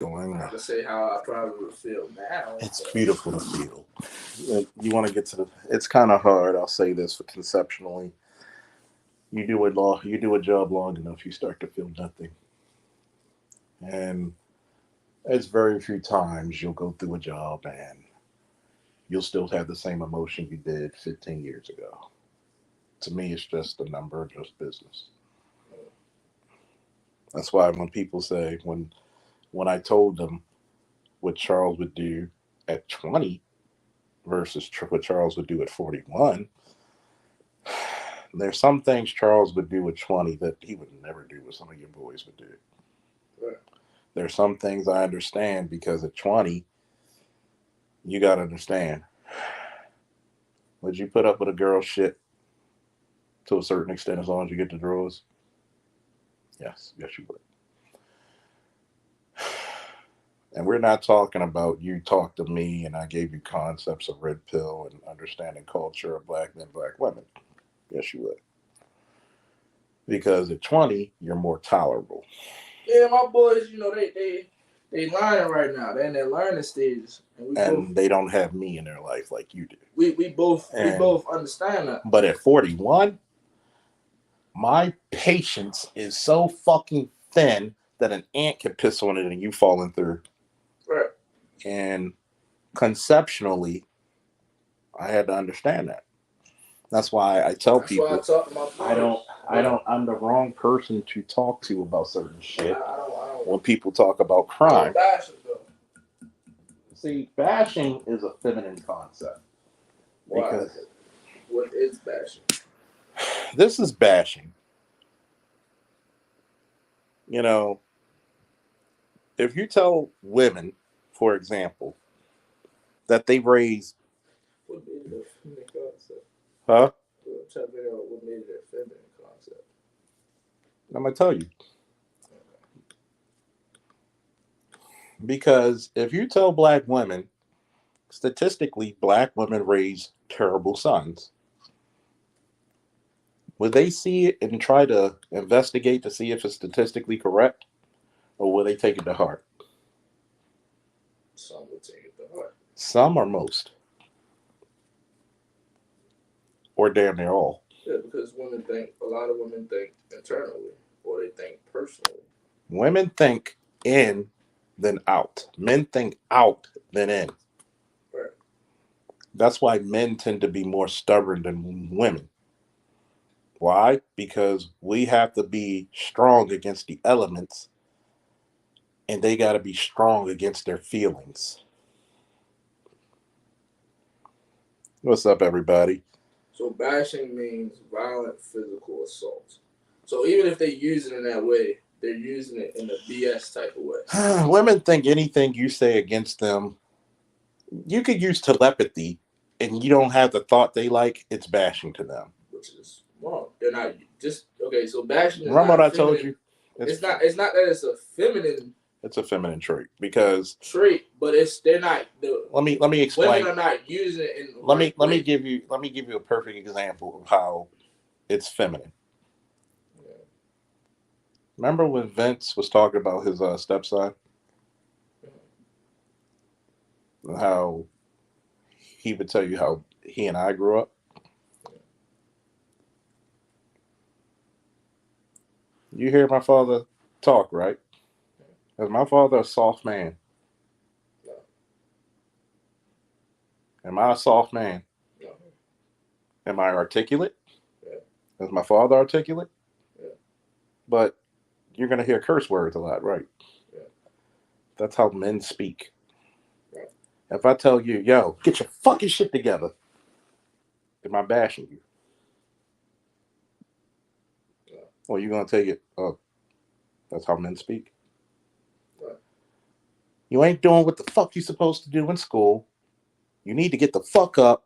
going. I can say how I probably would feel now. It's But beautiful to feel. You want to get to the. It's kind of hard. I'll say this for conceptually. You do a job long enough, you start to feel nothing, and it's very few times you'll go through a job and you'll still have the same emotion you did 15 years ago. To me, it's just a number, just business. That's why when people say when I told them what Charles would do at 20 versus what Charles would do at 41, there's some things Charles would do at 20 that he would never do what some of your boys would do. right. There's some things I understand because at 20, you got to understand. Would you put up with a girl's shit to a certain extent as long as you get the drawers? Yes, yes, you would. And we're not talking about you talk to me and I gave you concepts of red pill and understanding culture of black men, black women. Yes, you would. Because at 20, you're more tolerable. Yeah, my boys, they learning right now. They're in their learning stages, and And they don't have me in their life like you do. we And both understand that. but at 41, my patience is so fucking thin that an ant can piss on it and you falling through. Right. And conceptually, I had to understand that. That's why I tell That's why I people talk to my boys. I'm the wrong person to talk to about certain shit I don't, when people talk about I don't crime. bash it though. See, bashing is a feminine concept Why? because What is bashing? this is bashing. You know, if you tell women, for example, that they raise, What made it a feminine concept? huh? I'm trying to figure out what made it a feminine concept. I'm gonna tell you because if you tell black women, statistically, black women raise terrible sons. Will they see it and try to investigate to see if it's statistically correct, or will they take it to heart? Some would take it to heart. Some or most, or damn near all. Yeah, because a lot of women think internally, or they think personally. Women think in, then out. Men think out, then in. Right. That's why men tend to be more stubborn than women. Why? Because we have to be strong against the elements, and they got to be strong against their feelings. What's up, everybody? So bashing means violent physical assault. So even if they use it in that way, they're using it in a BS type of way. Women think anything you say against them, you could use telepathy, and you don't have the thought they like, it's bashing to them. Which is wrong. They're not just okay. So bashing is Remember not what I told feminine. you? It's not. It's not that it's a feminine It's a feminine trait because trait, but it's they're not. The let me explain. women are not using it in. The Let me right let me way. give you let me give you a perfect example of how it's feminine. Yeah. Remember when Vince was talking about his stepson, how he would tell you how he and I grew up. You hear my father talk, right? Is my father a soft man? No, Am I a soft man? no, Am I articulate? yeah, Is my father articulate? yeah, But you're gonna hear curse words a lot, right? yeah, That's how men speak. right, If I tell you, yo, get your fucking shit together, am I bashing you? no, Or you gonna take it, oh, that's how men speak? right. You ain't doing what the fuck you supposed to do in school. You need to get the fuck up,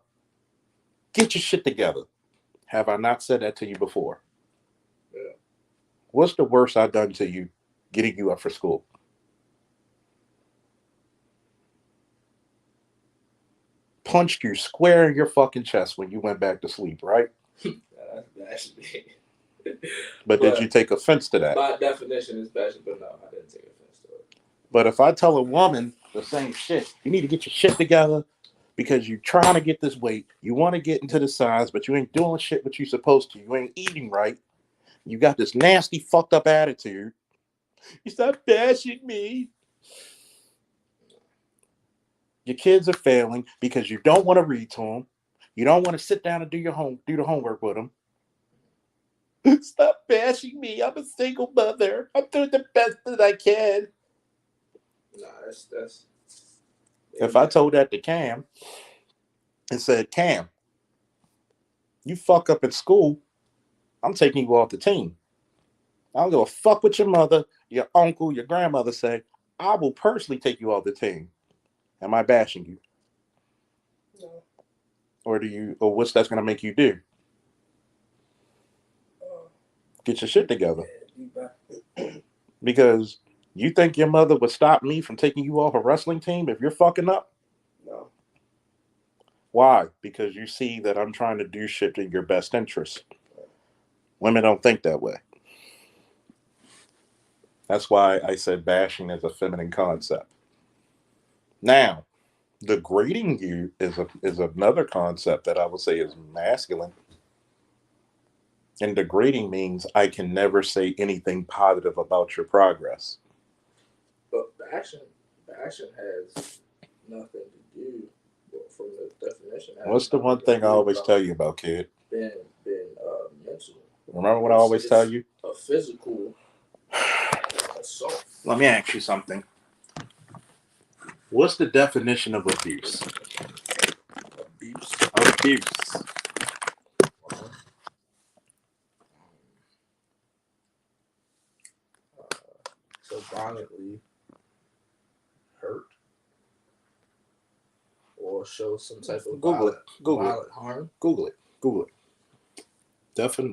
get your shit together. Have I not said that to you before? Yeah. What's the worst I've done to you getting you up for school? Punched you square in your fucking chest when you went back to sleep, right? That's bashing. But did you But take offense to that? by definition, it's bashing. But no, I didn't take offense to it. But if I tell a woman the same shit, you need to get your shit together because you're trying to get this weight. You want to get into the size, but you ain't doing shit what you supposed to. You ain't eating right. You got this nasty, fucked up attitude. You stop bashing me. Your kids are failing because you don't want to read to them. You don't want to sit down and do the homework with them. Stop bashing me. I'm a single mother. I'm doing the best that I can. Nah, that's. If I told that to Cam and said, Cam, you fuck up at school, I'm taking you off the team. I don't give a fuck what your mother, your uncle, your grandmother say. I will personally take you off the team. Am I bashing you? No. Or what's that's gonna make you do? Get your shit together. Because you think your mother would stop me from taking you off a wrestling team if you're fucking up? No. Why? Because you see that I'm trying to do shit in your best interest. Women don't think that way. That's why I said bashing is a feminine concept. Now, degrading you is another concept that I would say is masculine. And degrading means I can never say anything positive about your progress. But bashing has nothing to do from the definition. What's the one thing I always tell you about, kid? Being mental. Remember what I always tell you? A physical assault. Let me ask you something. What's the definition of abuse? Abuse. Abuse. So violently hurt or show some type of Google violent harm. Google it.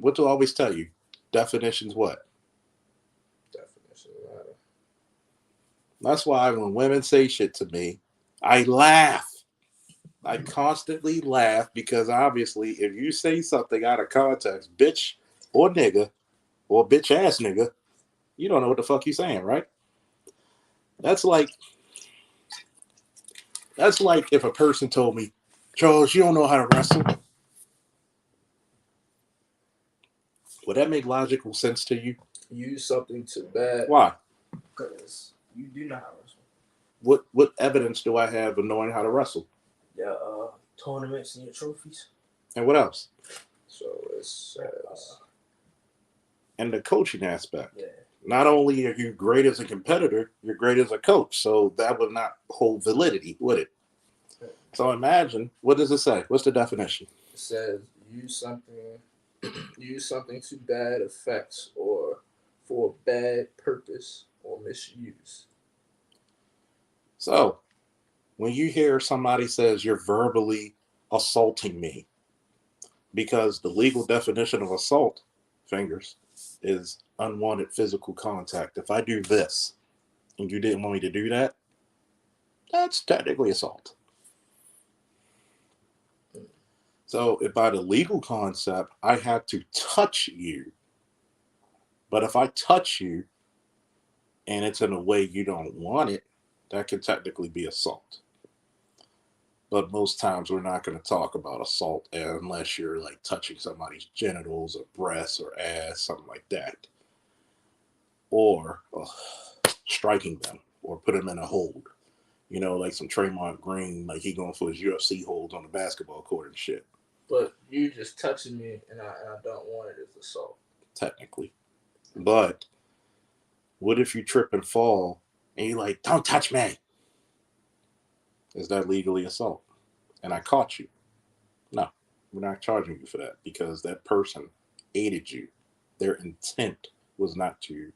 What do I always tell you? Definitions what? Definition matter. That's why when women say shit to me, I laugh. I constantly laugh because obviously if you say something out of context, bitch or nigga or bitch ass nigga, you don't know what the fuck you saying, right? That's like if a person told me, Charles, you don't know how to wrestle. Would that make logical sense to you? Use something too bad. Why? Because you do know how to wrestle. What evidence do I have of knowing how to wrestle? Yeah, tournaments and your trophies. And what else? So it's and the coaching aspect. Yeah. Not only are you great as a competitor, you're great as a coach. So that would not hold validity, would it? So imagine, what does it say? What's the definition? It says use something to bad effects or for a bad purpose or misuse. So when you hear somebody says you're verbally assaulting me, because the legal definition of assault, fingers, is unwanted physical contact. If I do this and you didn't want me to do that, that's technically assault. So if by the legal concept, I have to touch you. But if I touch you and it's in a way you don't want it, that could technically be assault. But most times we're not going to talk about assault unless you're like touching somebody's genitals or breasts or ass, something like that. Or striking them or put them in a hold. You know, like some Draymond Green, like he going for his UFC holds on the basketball court and shit. But you just touching me and I don't want it as assault. Technically. But what if you trip and fall and you're like, don't touch me? Is that legally assault? And I caught you. No, we're not charging you for that because that person aided you. Their intent was not to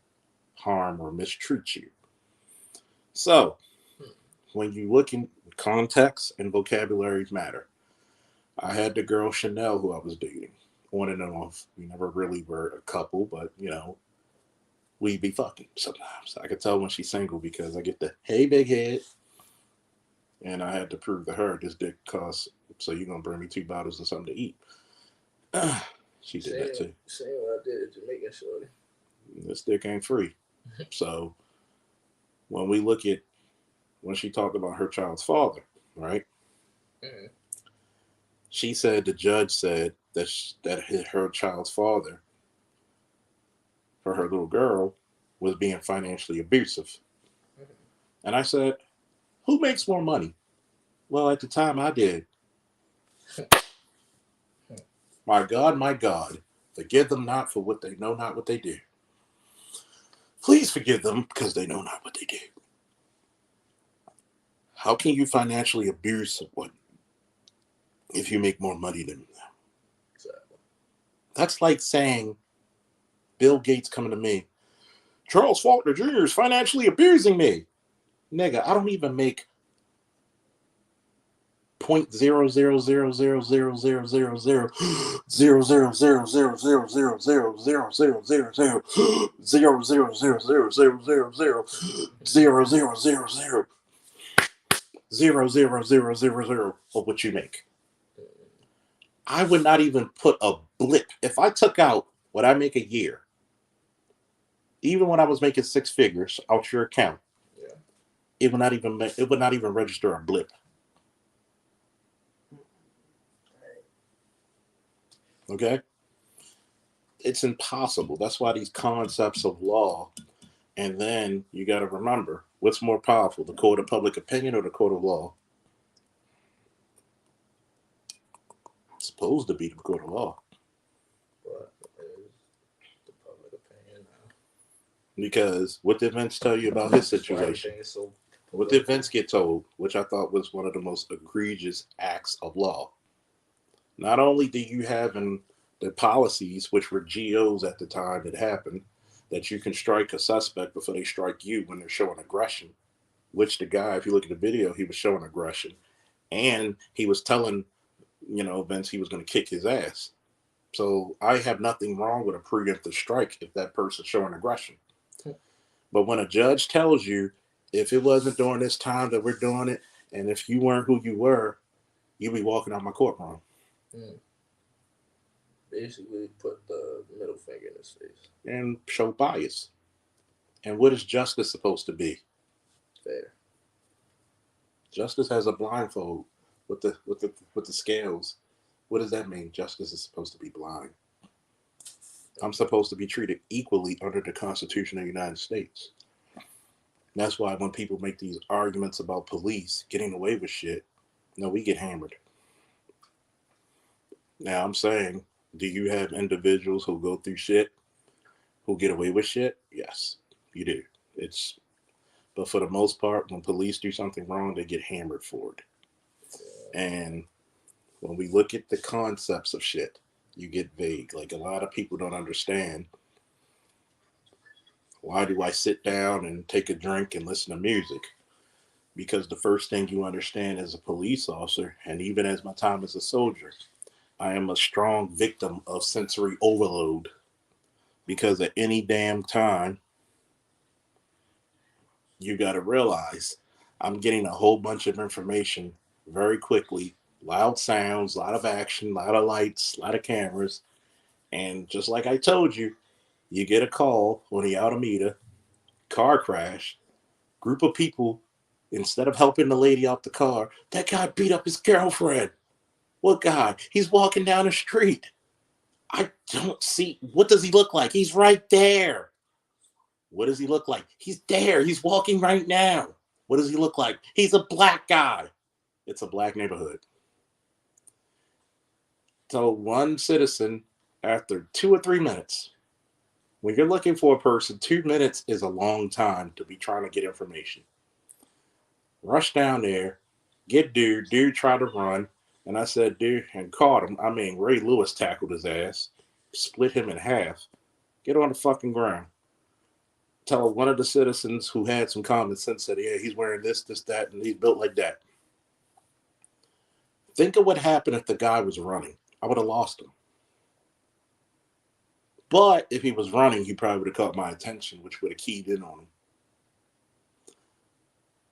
harm or mistreat you. So, when you look in context and vocabularies matter. I had the girl Chanel who I was dating, on and off. We never really were a couple, but you know, we be fucking sometimes. I could tell when she's single because I get the hey big head, and I had to prove to her this dick costs. So you're gonna bring me 2 bottles of something to eat. She did that too. Same what I did at Jamaican shorty. This dick ain't free. So when we look at when she talked about her child's father, right? Mhm. She said the judge said that her child's father for her little girl was being financially abusive. Mhm. And I said, who makes more money? Well, at the time I did. My God, forgive them not for what they know not what they do. Please forgive them because they know not what they do. How can you financially abuse someone if you make more money than them? Exactly. That's like saying Bill Gates coming to me, Charles Faulkner Jr. is financially abusing me. Nigga, I don't even make 0.00000000000000000000000000000 of what you make. I would not even put a blip. If I took out what I make a year, even when I was making six figures out your account, Yeah. it would not even register a blip. Okay? It's impossible. That's why these concepts of law, and then you got to remember what's more powerful, the court of public opinion or the court of law? It's supposed to be the court of law. But is the public opinion now? Because what did Vince tell you about his situation? Everything is so What did Vince get told, which I thought was one of the most egregious acts of law? Not only do you have in the policies, which were GOs at the time it happened, that you can strike a suspect before they strike you when they're showing aggression, which the guy, if you look at the video, he was showing aggression. And he was telling, Vince he was going to kick his ass. So I have nothing wrong with a preemptive strike if that person's showing aggression. But when a judge tells you, if it wasn't during this time that we're doing it, and if you weren't who you were, you'd be walking out my courtroom. Basically, put the middle finger in his face and show bias. And what is justice supposed to be? Fair. Justice has a blindfold with the scales. What does that mean? Justice is supposed to be blind. I'm supposed to be treated equally under the Constitution of the United States. That's why when people make these arguments about police getting away with shit, no, we get hammered. Now I'm saying, do you have individuals who go through shit who get away with shit? Yes, you do. But for the most part, when police do something wrong, they get hammered for it. And when we look at the concepts of shit, you get vague. Like a lot of people don't understand. Why do I sit down and take a drink and listen to music? Because the first thing you understand as a police officer, and even as my time as a soldier, I am a strong victim of sensory overload. Because at any damn time, you got to realize I'm getting a whole bunch of information very quickly. Loud sounds, a lot of action, a lot of lights, a lot of cameras. And just like I told you, you get a call on the Alameda, car crash, group of people, instead of helping the lady out the car, that guy beat up his girlfriend. What guy? He's walking down the street. I don't see. What does he look like? He's right there. What does he look like? He's there. He's walking right now. What does he look like? He's a black guy. It's a black neighborhood. So one citizen, after 2 or 3 minutes, when you're looking for a person, 2 minutes is a long time to be trying to get information. Rush down there, get dude. Dude tried to run, and I said, dude, and caught him. I mean, Ray Lewis tackled his ass, split him in half. Get on the fucking ground. Tell one of the citizens who had some common sense said, yeah, he's wearing this, that, and he's built like that. Think of what happened if the guy was running. I would have lost him. But if he was running, he probably would have caught my attention, which would have keyed in on him.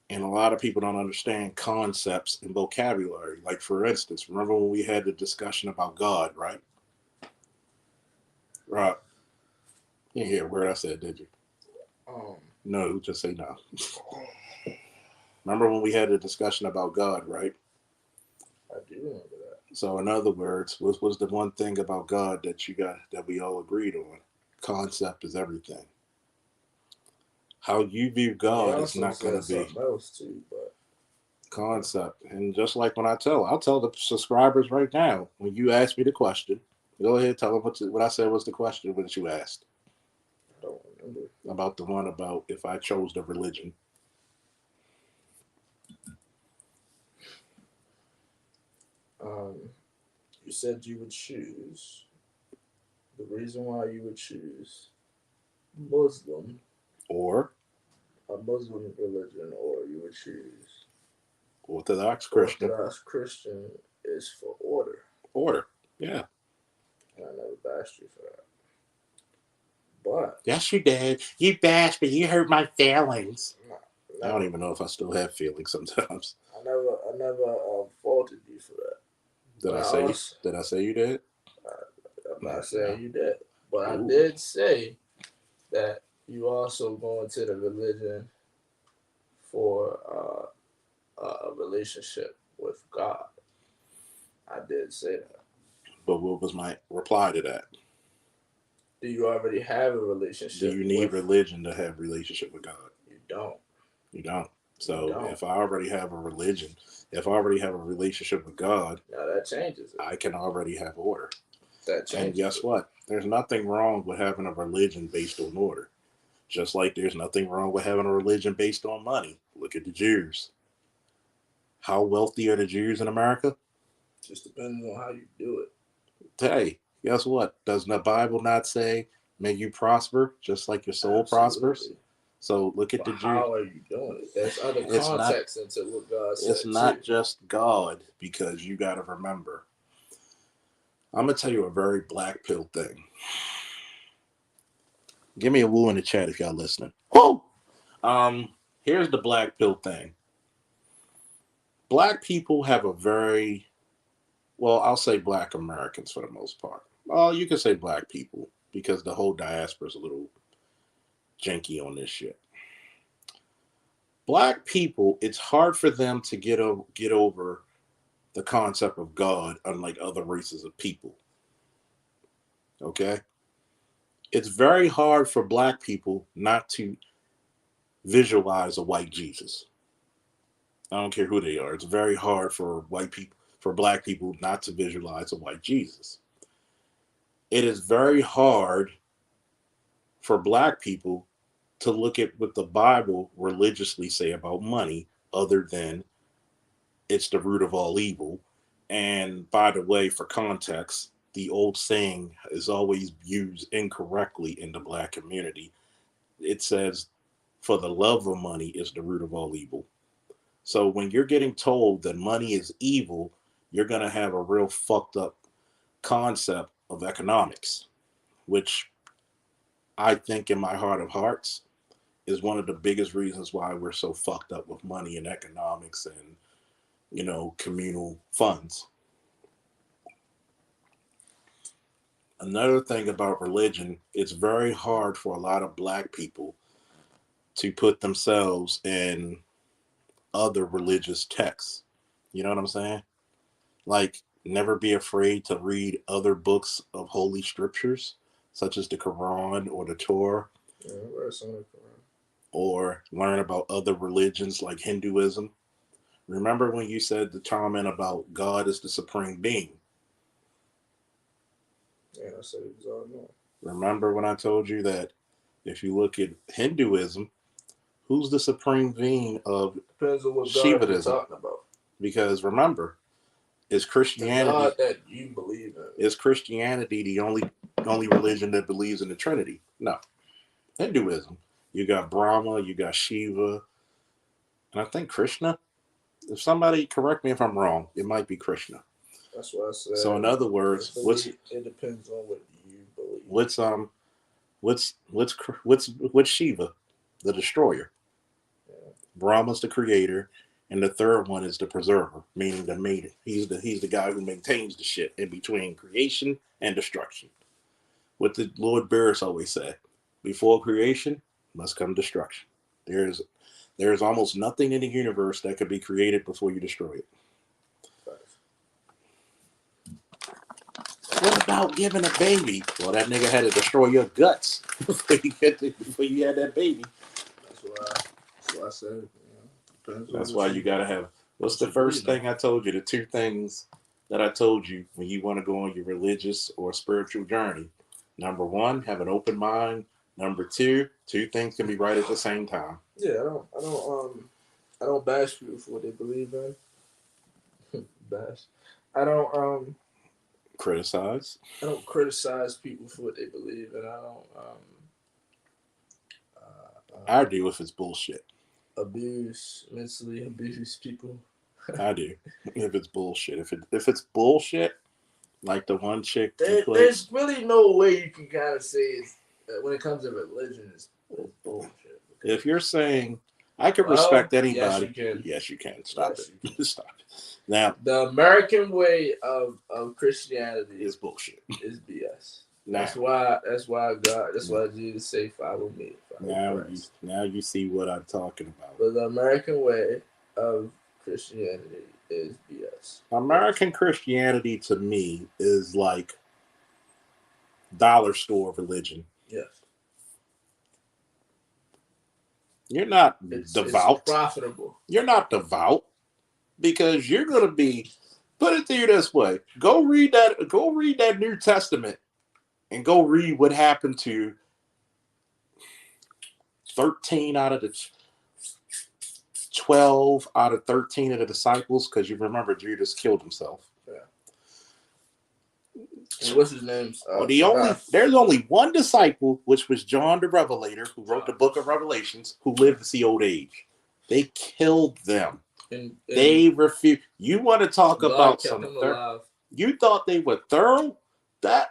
And a lot of people don't understand concepts and vocabulary. Like, for instance, remember when we had the discussion about God, right? Right. You didn't hear a word I said, did you? No, just say no. Remember when we had a discussion about God, right? I do remember that. So, in other words, what was the one thing about God that we all agreed on? Concept is everything. How you view He God is also not going to said be something else too, but concept. And just like when I'll tell the subscribers right now, when you ask me the question, go ahead, tell them what I said was the question that you asked I don't remember. about the one about if I chose the religion. Um, you said you would choose. The reason why you would choose Muslim, Or a Muslim religion, or you would choose Orthodox Christian. Orthodox Christian is for order. Order. Yeah. And I never bashed you for that. But Yes, you did. You bashed me. You hurt my feelings. I never, don't even know if I still have feelings sometimes. I never faulted you for that. Did But I I say? also, Did I say you did? I'm No. not saying you did, but I Ooh. did say that you also go into the religion for a relationship with God. I did say that. But what was my reply to that? Do you already have a Do relationship you need with? religion to have a relationship with God? You don't. You don't. You So don't. if I already have a religion, if I already have a relationship with God, Now that changes it. I can already have order. That And changes guess it. what? There's nothing wrong with having a religion based on order. Just like there's nothing wrong with having a religion based on money. Look at the Jews. How wealthy are the Jews in America? Just depends on how you do it. Hey, guess what? Doesn't the Bible not say, may you prosper just like your soul prospers? Absolutely. So look at But the Jew. how are you doing it? There's other It's not context into what God it's said too. not just God, because you gotta remember. I'm gonna tell you a very black pill thing. Give me a woo in the chat if y'all listening. Whoa! Here's the black pill thing. Black people have a very, well, I'll say black Americans for the most part. Well, you can say black people because the whole diaspora is a little janky on this shit. Black people, it's hard for them to get over the concept of God, unlike other races of people. Okay, it's very hard for black people not to visualize a white Jesus. I don't care who they are. It's very hard for black people not to visualize a white Jesus. It is very hard for black people to look at what the Bible religiously say about money, other than it's the root of all evil. And by the way, for context, the old saying is always used incorrectly in the black community. It says, for the love of money is the root of all evil. So when you're getting told that money is evil, you're going to have a real fucked up concept of economics, which I think in my heart of hearts is one of the biggest reasons why we're so fucked up with money and economics and, communal funds. Another thing about religion, it's very hard for a lot of black people to put themselves in other religious texts. You know what I'm saying? Like, never be afraid to read other books of holy scriptures, such as the Quran or the Torah, Yeah, I some of the Quran. or learn about other religions like Hinduism. Remember when you said the comment about God is the supreme being? Yeah, I said it was all no. Remember when I told you that if you look at Hinduism, who's the supreme being of Depends on what God you're Shivaism? talking about. Because remember, is The God Christianity that you believe in. is Christianity the only religion that believes in the Trinity? No. Hinduism. You got Brahma, you got Shiva, and I think Krishna. If somebody correct me if I'm wrong, it might be Krishna. That's why I said. So in other words, it depends on what you believe. what's Shiva, the destroyer? Yeah. Brahma's the creator, and the third one is the preserver, meaning the maiden. He's the guy who maintains the shit in between creation and destruction. What did Lord Barris always say? Before creation must come destruction. There's almost nothing in the universe that could be created before you destroy it. What about giving a baby? Well, that nigga had to destroy your guts before you had that baby. That's why I said. That's why you gotta have. What's the first thing I told you? The two things that I told you when you want to go on your religious or spiritual journey. Number one, have an open mind. Number two things can be right at the same time. Yeah, I don't bash people for what they believe in. Bash. I don't Criticize. I don't criticize people for what they believe in. I don't I do if it's bullshit. mentally abuse people. I do if it's bullshit. If it's bullshit, like the one chick. There's really no way you can kind of say it's, when it comes to religion, it's bullshit. If you're saying I can respect anybody, yes, you can. Yes, you can. Stop it. Stop it. Now, the American way of Christianity is bullshit. Is BS. Now, that's why Jesus say follow me. Now you see what I'm talking about. But the American way of Christianity is BS. American Christianity to me is like dollar store religion. Yes. You're not devout. It's profitable. You're not devout because you're going to be. Put it to you this way: go read that New Testament, and go read what happened to 13 out of the 12 out of 13 of the disciples, because you remember Judas killed himself. Yeah. And what's his name? There's only one disciple, which was John the Revelator, who wrote the book of Revelations, who lived to see old age. They killed them. And they refused. You want to talk about something? You thought they were thorough? I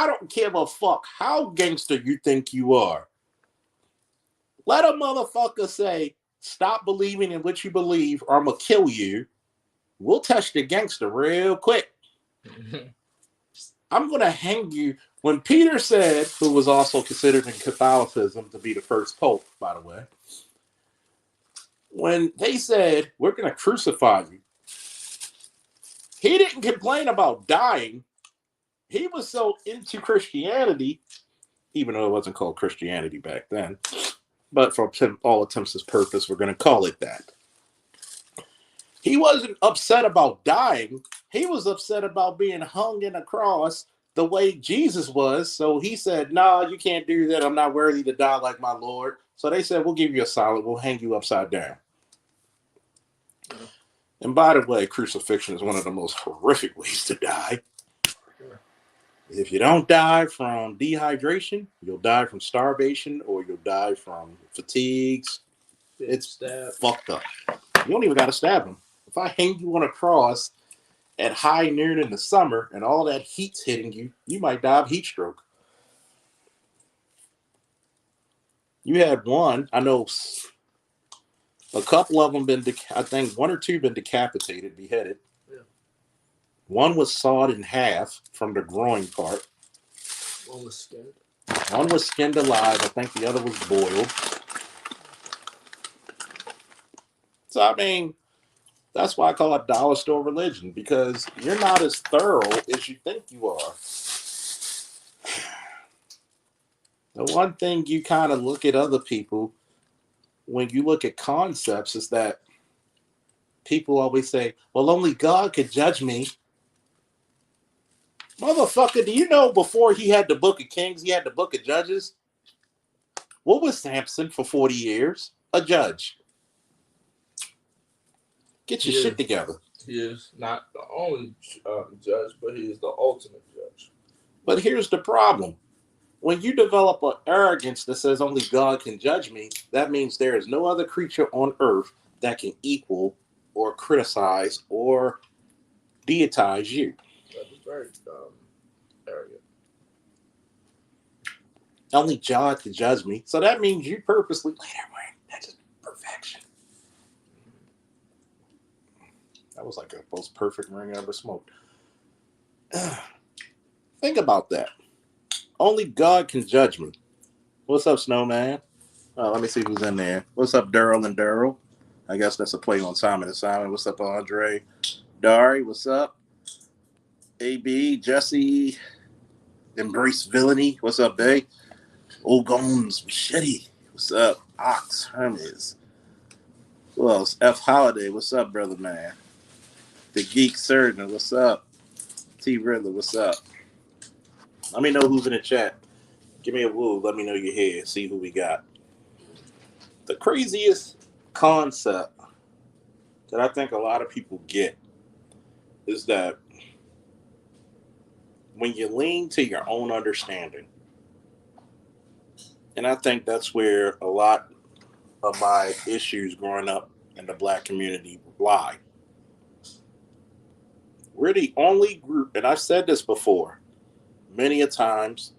don't give a fuck how gangster you think you are. Let a motherfucker say, stop believing in what you believe, or I'm going to kill you. We'll test the gangster real quick. I'm going to hang you. When Peter said, who was also considered in Catholicism to be the first pope, by the way, when they said, we're going to crucify you, he didn't complain about dying. He was so into Christianity, even though it wasn't called Christianity back then, but for all intents and purposes, we're going to call it that. He wasn't upset about dying. He was upset about being hung in a cross the way Jesus was. So he said, no, you can't do that. I'm not worthy to die like my Lord. So they said, we'll give you a solid. We'll hang you upside down. And by the way, crucifixion is one of the most horrific ways to die. If you don't die from dehydration, you'll die from starvation, or you'll die from fatigues. It's fucked up. You don't even got to stab him. If I hang you on a cross at high noon in the summer and all that heat's hitting you, you might die of heat stroke. You had one, I know a couple of them I think one or two been decapitated, beheaded. Yeah. One was sawed in half from the groin part. One was skinned. One was skinned alive. I think the other was boiled. So, I mean, that's why I call it dollar store religion, because you're not as thorough as you think you are. The one thing you kind of look at other people, when you look at concepts, is that people always say, well, only God could judge me. Motherfucker, do you know before he had the Book of Kings, he had the Book of Judges? What was Samson for 40 years? A judge. Get your shit together. He is not the only judge, but he is the ultimate judge. But here's the problem. When you develop an arrogance that says only God can judge me, that means there is no other creature on earth that can equal or criticize or deitize you. That is very arrogant. Only God can judge me. So that means you purposely, that's just perfection. That was like the most perfect ring I ever smoked. Think about that. Only God can judge me. What's up, Snowman? Let me see who's in there. What's up, Daryl and Daryl? I guess that's a play on Simon and Simon. What's up, Andre? Dari, what's up? AB, Jesse, Embrace Villainy. What's up, Bay? Old Gomes, Machete. What's up? Ox, Hermes. Who else? F Holiday. What's up, brother man? The Geek Surgeon. What's up? T Riddler. What's up? Let me know who's in the chat. Give me a woo. Let me know you're here. See who we got. The craziest concept that I think a lot of people get is that when you lean to your own understanding, and I think that's where a lot of my issues growing up in the black community lie. We're the only group, and I've said this before many a times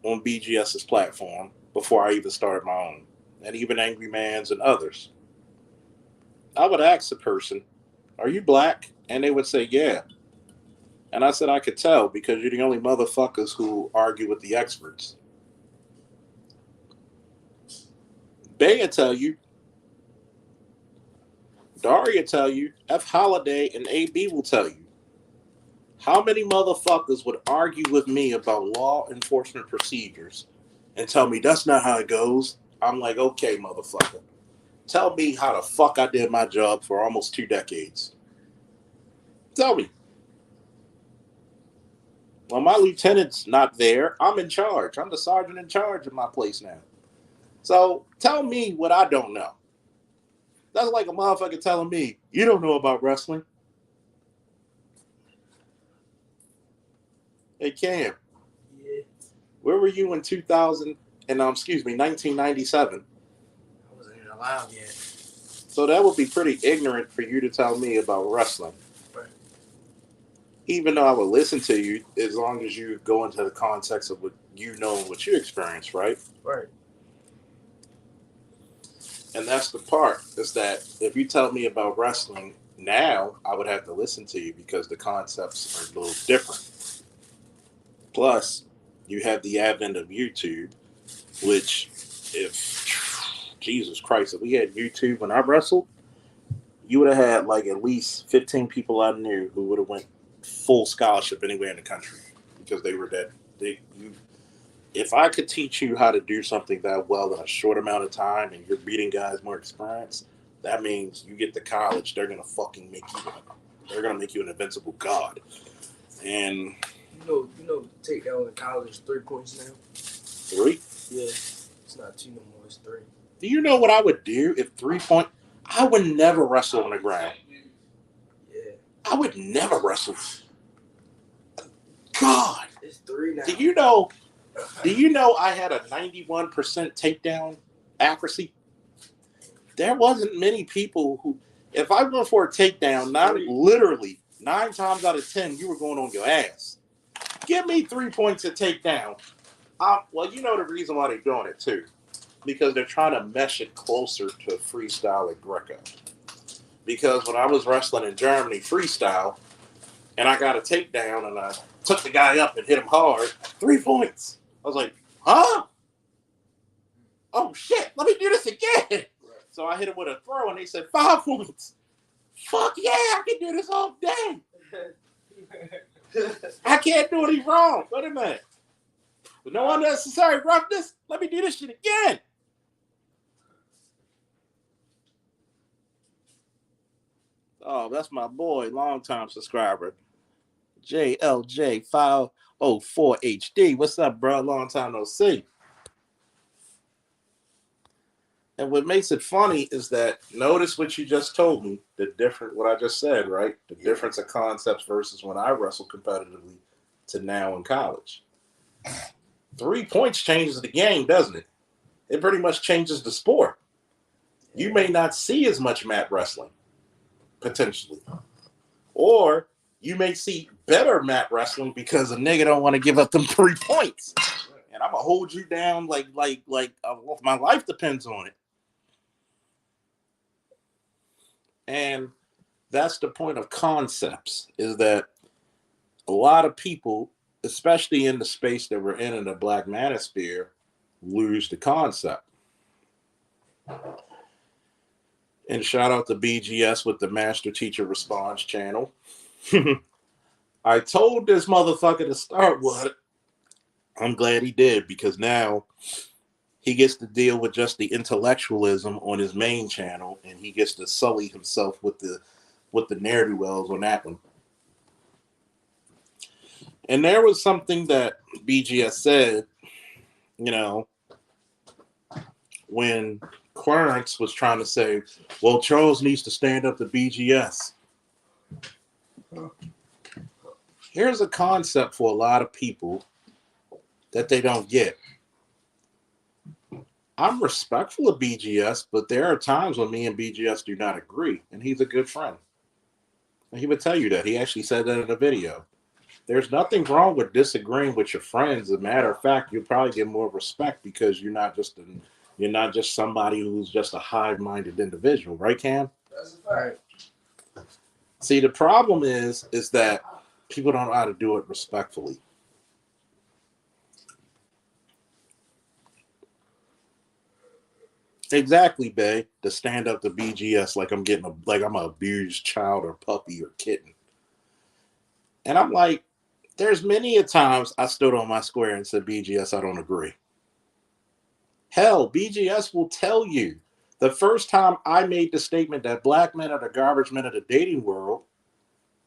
on BGS's platform before I even started my own, and even Angry Man's and others. I would ask a person, "Are you black?" And they would say, "Yeah." And I said, "I could tell because you're the only motherfuckers who argue with the experts." They tell you, Daria tell you, F Holiday and AB will tell you. How many motherfuckers would argue with me about law enforcement procedures and tell me that's not how it goes? I'm like, okay, motherfucker. Tell me how the fuck I did my job for almost 2 decades. Tell me. Well, my lieutenant's not there. I'm in charge. I'm the sergeant in charge of my place now. So tell me what I don't know. That's like a motherfucker telling me, you don't know about wrestling. Hey, Cam. Yeah. Where were you in 2000 and 1997? I wasn't even alive yet. So that would be pretty ignorant for you to tell me about wrestling. Right. Even though I would listen to you as long as you go into the context of what you know and what you experience, right? Right. And that's the part, is that if you tell me about wrestling now, I would have to listen to you because the concepts are a little different. Plus, you have the advent of YouTube, which, if Jesus Christ, if we had YouTube when I wrestled, you would have had like at least 15 people I knew who would have went full scholarship anywhere in the country because they were that if I could teach you how to do something that well in a short amount of time and you're beating guys more experienced, that means you get to college, they're gonna fucking make you they're gonna make you an invincible god. And you know, takedown in college is 3 points now. 3? Yeah. It's not 2 no more, it's 3. Do you know what I would do if 3 point? I would never wrestle on the ground. Yeah. I would never wrestle. God. It's 3 now. Do you know I had a 91% takedown accuracy? There wasn't many people who, if I went for a takedown, literally 9 times out of 10, you were going on your ass. Give me 3 points at takedown. Well, you know the reason why they're doing it too, because they're trying to mesh it closer to freestyle at Greco. Because when I was wrestling in Germany freestyle, and I got a takedown and I took the guy up and hit him hard, 3 points. I was like, huh? Oh shit, let me do this again. So I hit him with a throw and they said 5 points. Fuck yeah, I can do this all day. I can't do any wrong. Wait a minute. With no unnecessary roughness, let me do this shit again. Oh, that's my boy, longtime subscriber. JLJ504HD. What's up, bro? Long time no see. And what makes it funny is that notice what you just told me, what I just said, right? The difference of concepts versus when I wrestled competitively to now in college. 3 points changes the game, doesn't it? It pretty much changes the sport. You may not see as much mat wrestling, potentially. Or you may see better mat wrestling because a nigga don't want to give up them 3 points. And I'm going to hold you down like my life depends on it. And that's the point of concepts, is that a lot of people, especially in the space that we're in the Black Manosphere, lose the concept. And shout out to BGS with the Master Teacher Response channel. I told this motherfucker to start with it. I'm glad he did, because now he gets to deal with just the intellectualism on his main channel, and he gets to sully himself with the ne'er do wells on that one. And there was something that BGS said, you know, when Clarence was trying to say, well, Charles needs to stand up to BGS. Here's a concept for a lot of people that they don't get. I'm respectful of BGS, but there are times when me and BGS do not agree, and he's a good friend. And he would tell you that. He actually said that in a video. There's nothing wrong with disagreeing with your friends. As a matter of fact, you'll probably get more respect because you're not just somebody who's just a hive-minded individual, right, Cam? That's right. See, the problem is that people don't know how to do it respectfully. Exactly, Bay. To stand up to BGS like I'm an abused child or puppy or kitten. And I'm like, there's many a times I stood on my square and said, BGS, I don't agree. Hell, BGS will tell you the first time I made the statement that black men are the garbage men of the dating world,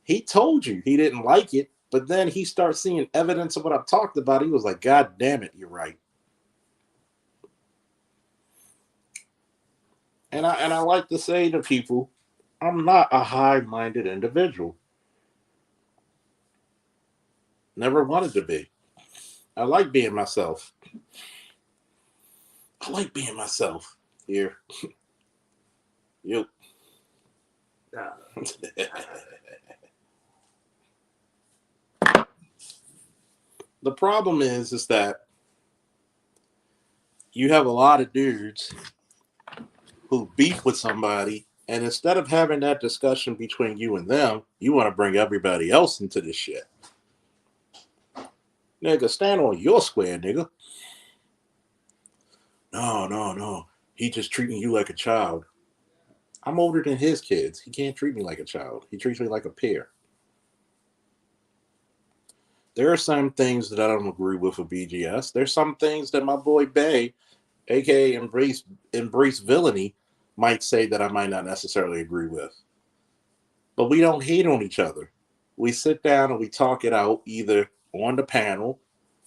he told you he didn't like it, but then he starts seeing evidence of what I've talked about. He was like, God damn it, you're right. And I like to say to people, I'm not a high-minded individual. Never wanted to be. I like being myself. I like being myself. Here. You. Nah. The problem is that you have a lot of dudes who beef with somebody, and instead of having that discussion between you and them, you want to bring everybody else into this shit. Nigga, stand on your square, nigga. No. He just treating you like a child. I'm older than his kids. He can't treat me like a child. He treats me like a peer. There are some things that I don't agree with BGS. There's some things that my boy Bay, aka Embrace Villainy, might say that I might not necessarily agree with. But we don't hate on each other. We sit down and we talk it out either on the panel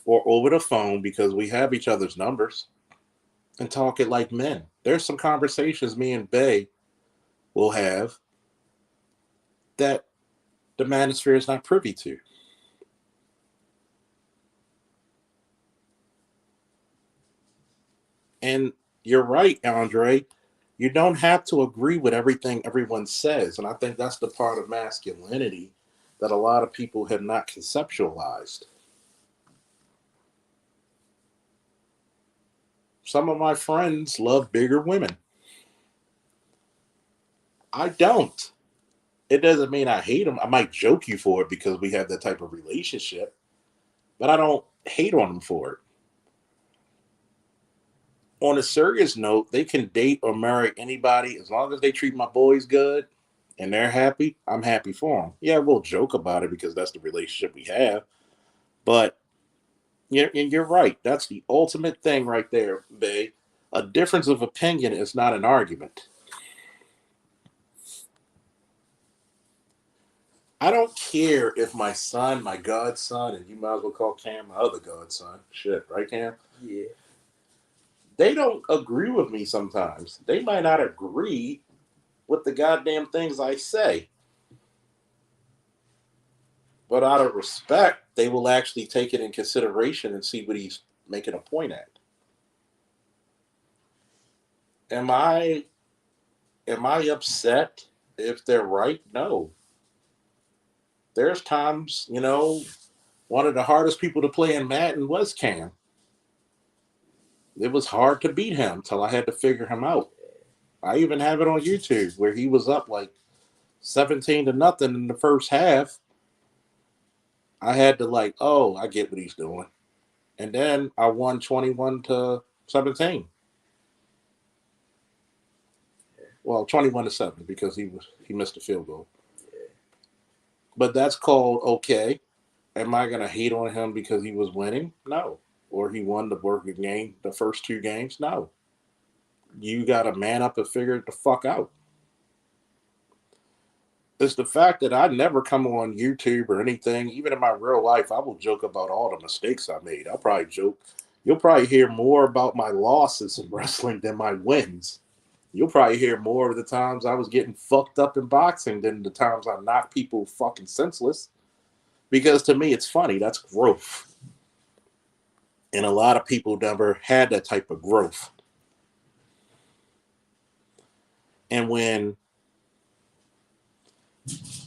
or over the phone because we have each other's numbers and talk it like men. There's some conversations me and Bay will have that the manosphere is not privy to. And you're right, Andre. You don't have to agree with everything everyone says. And I think that's the part of masculinity that a lot of people have not conceptualized. Some of my friends love bigger women. I don't. It doesn't mean I hate them. I might joke you for it because we have that type of relationship, but I don't hate on them for it. On a serious note, they can date or marry anybody as long as they treat my boys good and they're happy. I'm happy for them. Yeah, we'll joke about it because that's the relationship we have. But you're right. That's the ultimate thing right there, Bay. A difference of opinion is not an argument. I don't care if my son, my godson, and you might as well call Cam my other godson. Shit, right, Cam? Yeah. They don't agree with me sometimes. They might not agree with the goddamn things I say. But out of respect, they will actually take it in consideration and see what he's making a point at. Am I upset if they're right? No. There's times, one of the hardest people to play in Madden was Cam. It was hard to beat him till I had to figure him out. I even have it on YouTube where he was up like 17-0 in the first half. I had to I get what he's doing. And then I won 21-17. Well, 21-7 because he missed a field goal. But that's called okay. Am I gonna hate on him because he was winning? No. Or he won the working game, the first two games? No. You gotta man up and figure it the fuck out. It's the fact that I never come on YouTube or anything, even in my real life, I will joke about all the mistakes I made. I'll probably joke. You'll probably hear more about my losses in wrestling than my wins. You'll probably hear more of the times I was getting fucked up in boxing than the times I knocked people fucking senseless. Because to me, it's funny. That's growth. And a lot of people never had that type of growth. And when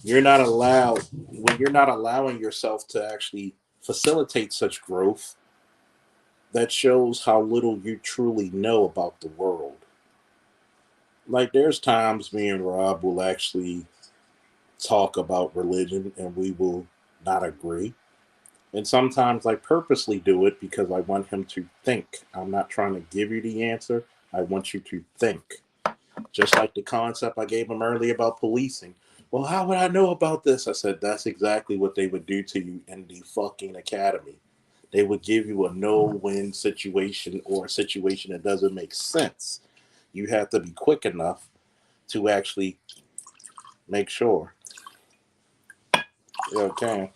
you're not allowing yourself to actually facilitate such growth, that shows how little you truly know about the world. Like there's times me and Rob will actually talk about religion and we will not agree. And sometimes I purposely do it because I want him to think. I'm not trying to give you the answer. I want you to think. Just like the concept I gave him earlier about policing. Well, how would I know about this? I said, that's exactly what they would do to you in the fucking academy. They would give you a no-win situation or a situation that doesn't make sense. You have to be quick enough to actually make sure. Yeah, okay.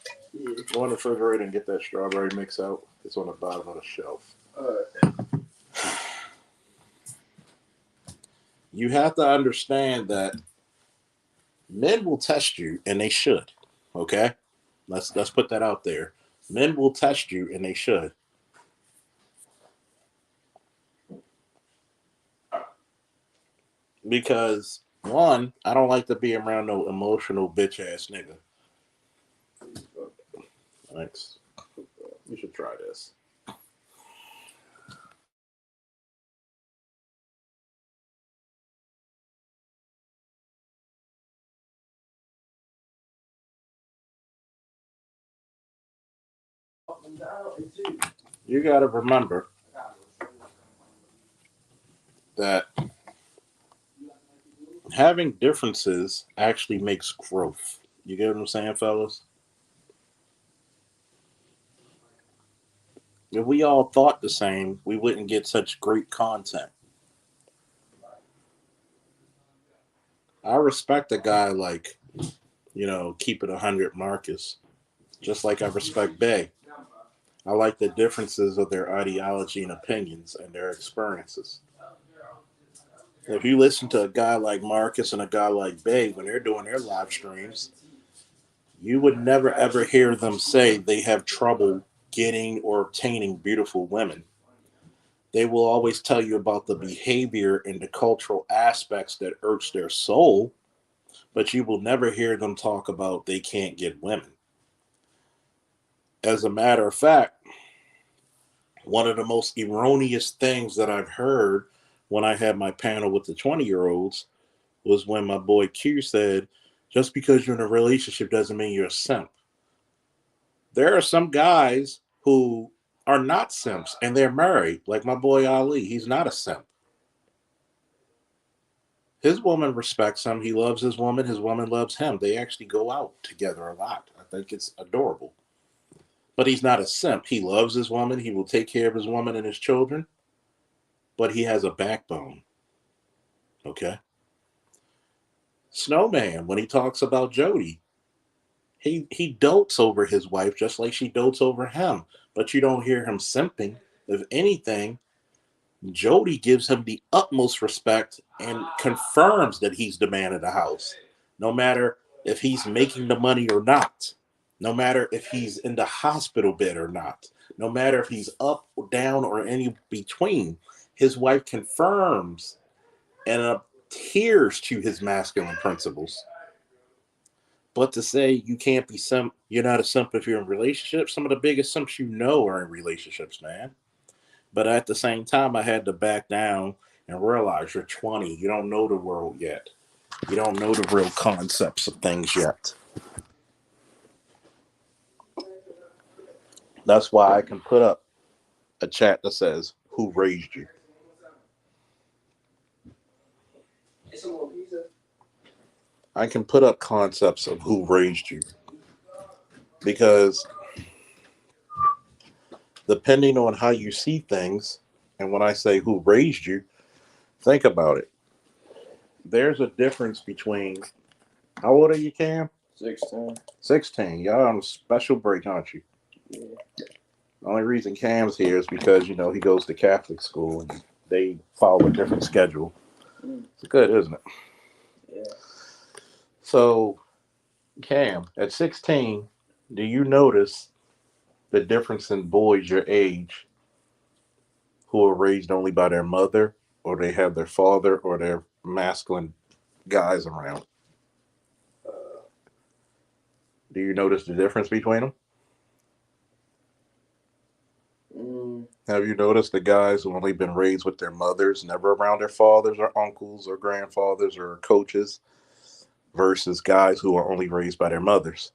Go in the refrigerator and get that strawberry mix out. It's on the bottom of the shelf. You have to understand that men will test you, and they should. Okay, let's put that out there. Men will test you, and they should. Because one, I don't like to be around no emotional bitch ass nigga. Thanks. You should try this. You got to remember that having differences actually makes growth. You get what I'm saying, fellas? If we all thought the same, we wouldn't get such great content. I respect a guy like, keep it 100 Marcus, just like I respect Bay. I like the differences of their ideology and opinions and their experiences. If you listen to a guy like Marcus and a guy like Bay when they're doing their live streams, you would never ever hear them say they have trouble getting or obtaining beautiful women. They will always tell you about the behavior and the cultural aspects that irks their soul, but you will never hear them talk about they can't get women. As a matter of fact, one of the most erroneous things that I've heard when I had my panel with the 20-year-olds was when my boy Q said, just because you're in a relationship doesn't mean you're a simp. There are some guys who are not simps and they're married, like my boy Ali. He's not a simp. His woman respects him. He loves his woman. His woman loves him. They actually go out together a lot. I think it's adorable. But he's not a simp. He loves his woman. He will take care of his woman and his children. But he has a backbone. Okay. Snowman, when he talks about Jody, he dotes over his wife just like she dotes over him. But you don't hear him simping. If anything, Jody gives him the utmost respect and confirms that he's the man of the house, no matter if he's making the money or not, no matter if he's in the hospital bed or not, no matter if he's up or down or any between. His wife confirms and adheres to his masculine principles. But to say you can't be simp, you're not a simp if you're in relationships. Some of the biggest simps you know are in relationships, man. But at the same time, I had to back down and realize you're 20. You don't know the world yet. You don't know the real concepts of things yet. That's why I can put up a chat that says, who raised you? I can put up concepts of who raised you because depending on how you see things, and when I say who raised you, think about it. There's a difference between how old are you, Cam? 16. 16. Y'all on a special break, aren't you? Yeah. The only reason Cam's here is because, he goes to Catholic school and they follow a different schedule. It's good, isn't it? Yeah. So, Cam, at 16, do you notice the difference in boys your age who are raised only by their mother or they have their father or their masculine guys around? Uh, Do you notice the difference between them? mm, Have you noticed the guys who only been raised with their mothers, never around their fathers or uncles or grandfathers or coaches, versus guys who are only raised by their mothers?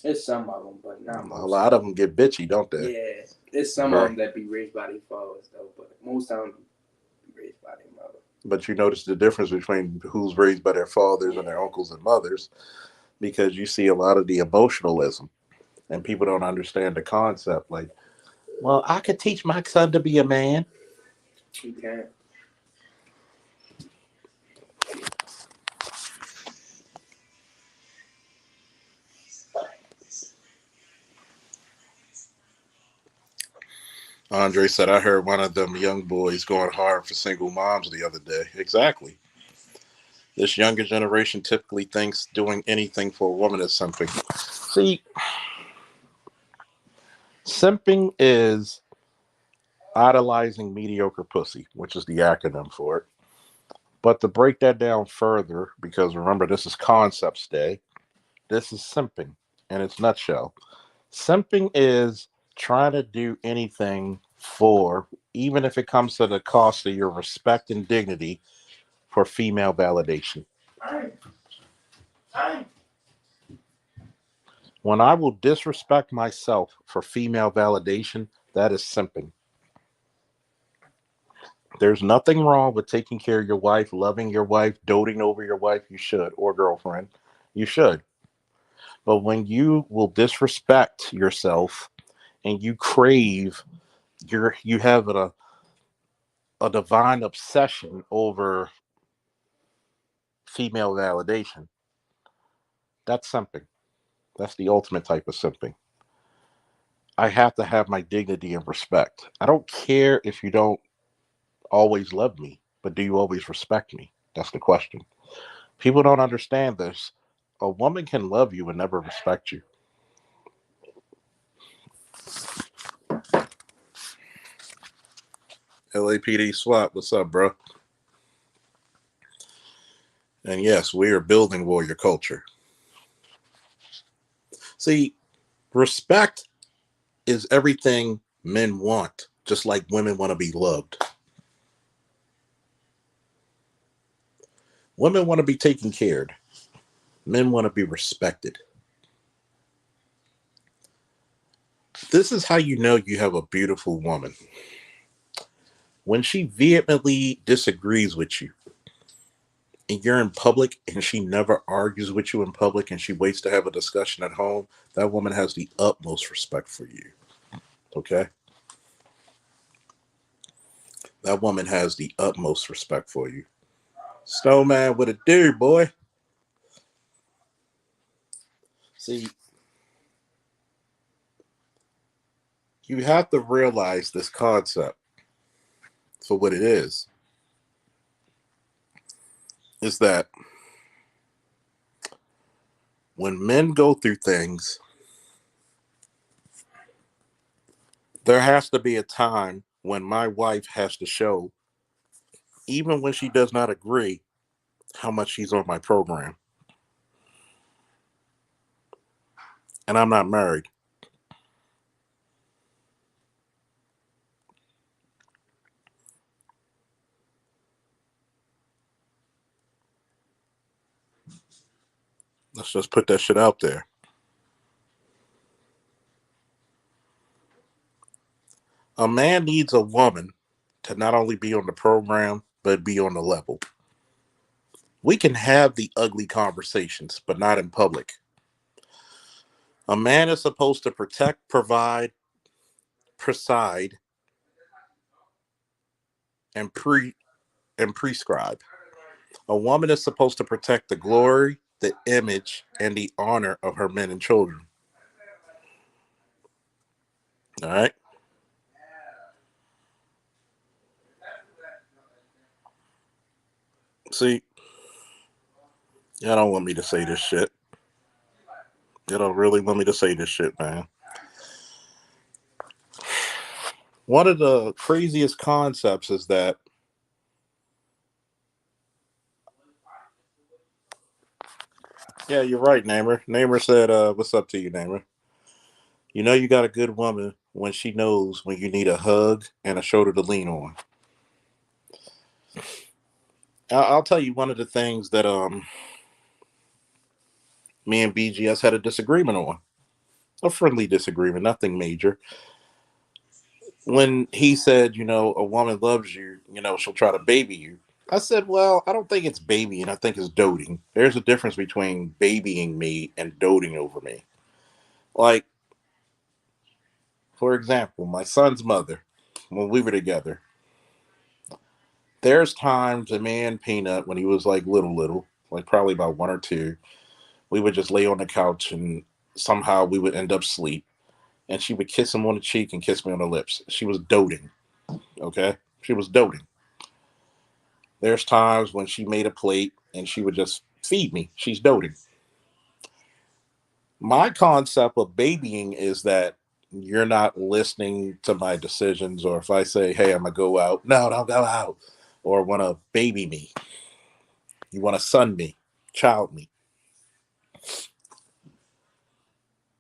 it's some of them, but not A most. lot of them get bitchy, don't they? Yeah, it's some of them that be raised by their fathers though, but most of them be raised by their mother. But you notice the difference between who's raised by their fathers and their uncles and mothers because you see a lot of the emotionalism and people don't understand the concept. Like, well, I could teach my son to be a man. You can't. Andre said, I heard one of them young boys going hard for single moms the other day. Exactly. This younger generation typically thinks doing anything for a woman is simping. See, simping is idolizing mediocre pussy, which is the acronym for it. But to break that down further, because remember, this is Concepts Day, this is simping in its nutshell. Simping is trying to do anything for, even if it comes to the cost of your respect and dignity, for female validation. When I will disrespect myself for female validation, that is simping. There's nothing wrong with taking care of your wife, loving your wife, doting over your wife. You should, or girlfriend. You should. But when you will disrespect yourself and you crave, you have a divine obsession over female validation, that's simping. That's the ultimate type of simping. I have to have my dignity and respect. I don't care if you don't always love me, but do you always respect me? That's the question. People don't understand this. A woman can love you and never respect you. LAPD SWAT, what's up, bro? And yes, we are building warrior culture. See, respect is everything men want, just like women want to be loved. Women want to be taken care of. Men want to be respected. This is how you know you have a beautiful woman. When she vehemently disagrees with you and you're in public and she never argues with you in public and she waits to have a discussion at home, that woman has the utmost respect for you. Okay? That woman has the utmost respect for you. Snowman, what it do, boy? See, you have to realize this concept for what it is that when men go through things, there has to be a time when my wife has to show, even when she does not agree, how much she's on my program. And I'm not married. Let's just put that shit out there. A man needs a woman to not only be on the program, but be on the level. We can have the ugly conversations, but not in public. A man is supposed to protect, provide, preside, and prescribe. A woman is supposed to protect the glory, the image, and the honor of her men and children. All right. See, y'all don't want me to say this shit. Y'all don't really want me to say this shit, man. One of the craziest concepts is that, yeah, you're right, Namer. Namer said, what's up to you, Namer? You know you got a good woman when she knows when you need a hug and a shoulder to lean on. I'll tell you one of the things that me and BGS had a disagreement on. A friendly disagreement, nothing major. When he said, a woman loves you, she'll try to baby you. I said, well, I don't think it's babying. I think it's doting. There's a difference between babying me and doting over me. Like, for example, my son's mother, when we were together, there's times a man Peanut, when he was like little, like probably about one or two, we would just lay on the couch and somehow we would end up asleep. And she would kiss him on the cheek and kiss me on the lips. She was doting. Okay. She was doting. There's times when she made a plate and she would just feed me. She's doting. My concept of babying is that you're not listening to my decisions, or if I say, hey, I'm gonna go out, no, don't go out, or want to baby me, you want to son me, child me.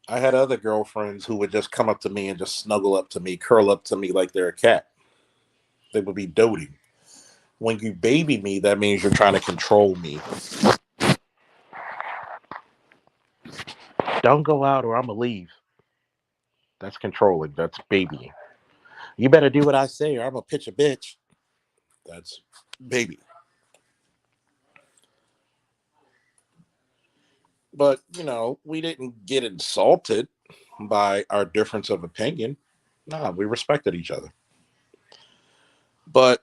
I had other girlfriends who would just come up to me and just snuggle up to me, curl up to me like they're a cat. They would be doting. When you baby me, that means you're trying to control me. Don't go out or I'm gonna leave. That's controlling. That's babying. You better do what I say or I'm gonna pitch a bitch. That's baby. But, we didn't get insulted by our difference of opinion. Nah, we respected each other. But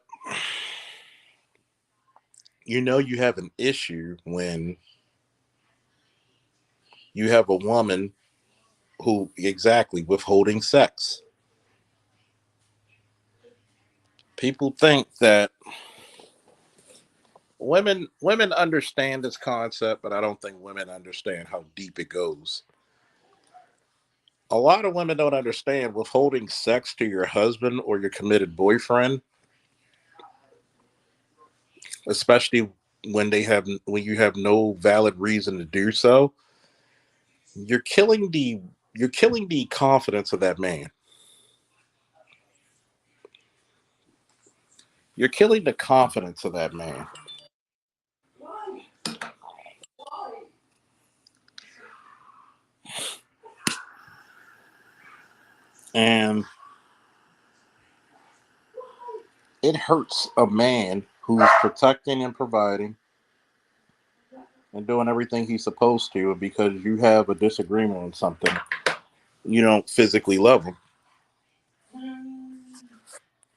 you have an issue when you have a woman who exactly withholding sex. People think that women understand this concept, but I don't think women understand how deep it goes. A lot of women don't understand withholding sex to your husband or your committed boyfriend, especially when you have no valid reason to do so. You're killing the you're killing the confidence of that man. You're killing the confidence of that man. And it hurts a man who's protecting and providing and doing everything he's supposed to, because you have a disagreement on something. You don't physically love him.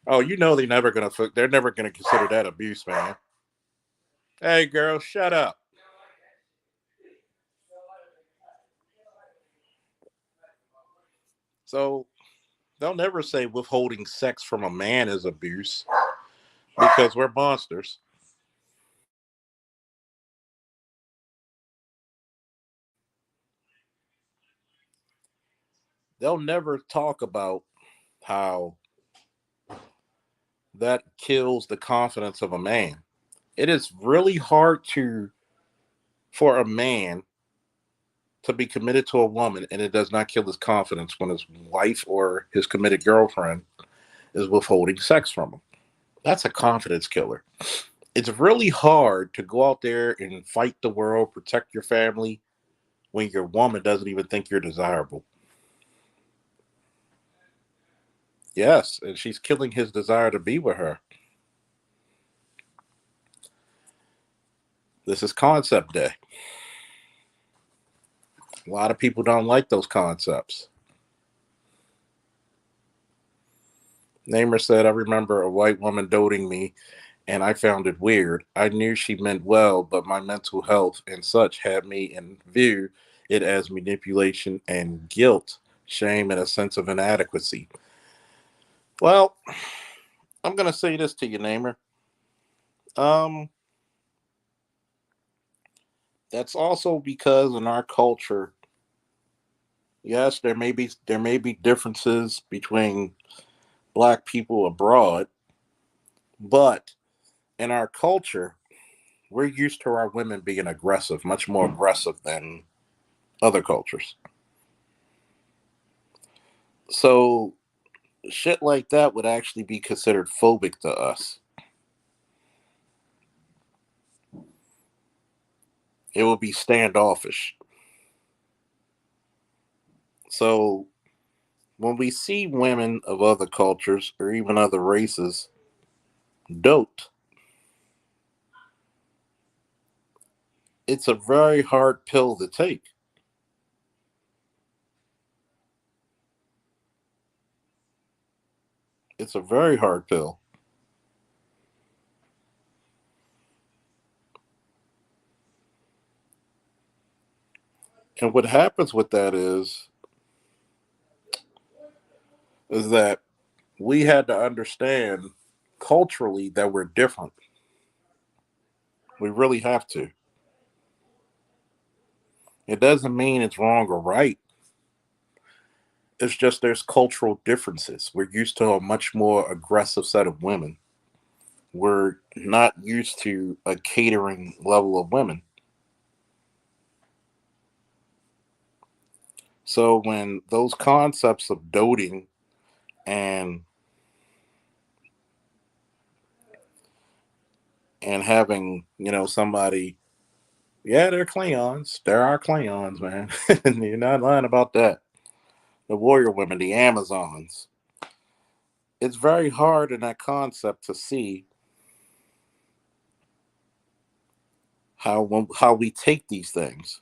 Oh, they're never gonna consider that abuse, man. Hey, girl, shut up. So they'll never say withholding sex from a man is abuse, because we're monsters. They'll never talk about how that kills the confidence of a man. It is really hard to for a man to be committed to a woman and it does not kill his confidence when his wife or his committed girlfriend is withholding sex from him. That's a confidence killer. It's really hard to go out there and fight the world, protect your family when your woman doesn't even think you're desirable. Yes, and she's killing his desire to be with her. This is concept day. A lot of people don't like those concepts. Namer said, I remember a white woman doting me and I found it weird. I knew she meant well, but my mental health and such had me in view it as manipulation and guilt, shame, and a sense of inadequacy. Well, I'm gonna say this to you, Namer. Um, that's also because in our culture, yes, there may be differences between black people abroad, but in our culture, we're used to our women being aggressive, much more aggressive than other cultures. So shit like that would actually be considered phobic to us. It would be standoffish. So when we see women of other cultures or even other races dote, it's a very hard pill to take. It's a very hard pill. And what happens with that is that we had to understand culturally that we're different. We really have to. It doesn't mean it's wrong or right. It's just there's cultural differences. We're used to a much more aggressive set of women. We're not used to a catering level of women. So when those concepts of doting and having, somebody, yeah, they're Klingons. They're our Klingons, man. You're not lying about that. The warrior women, the Amazons. It's very hard in that concept to see how we take these things.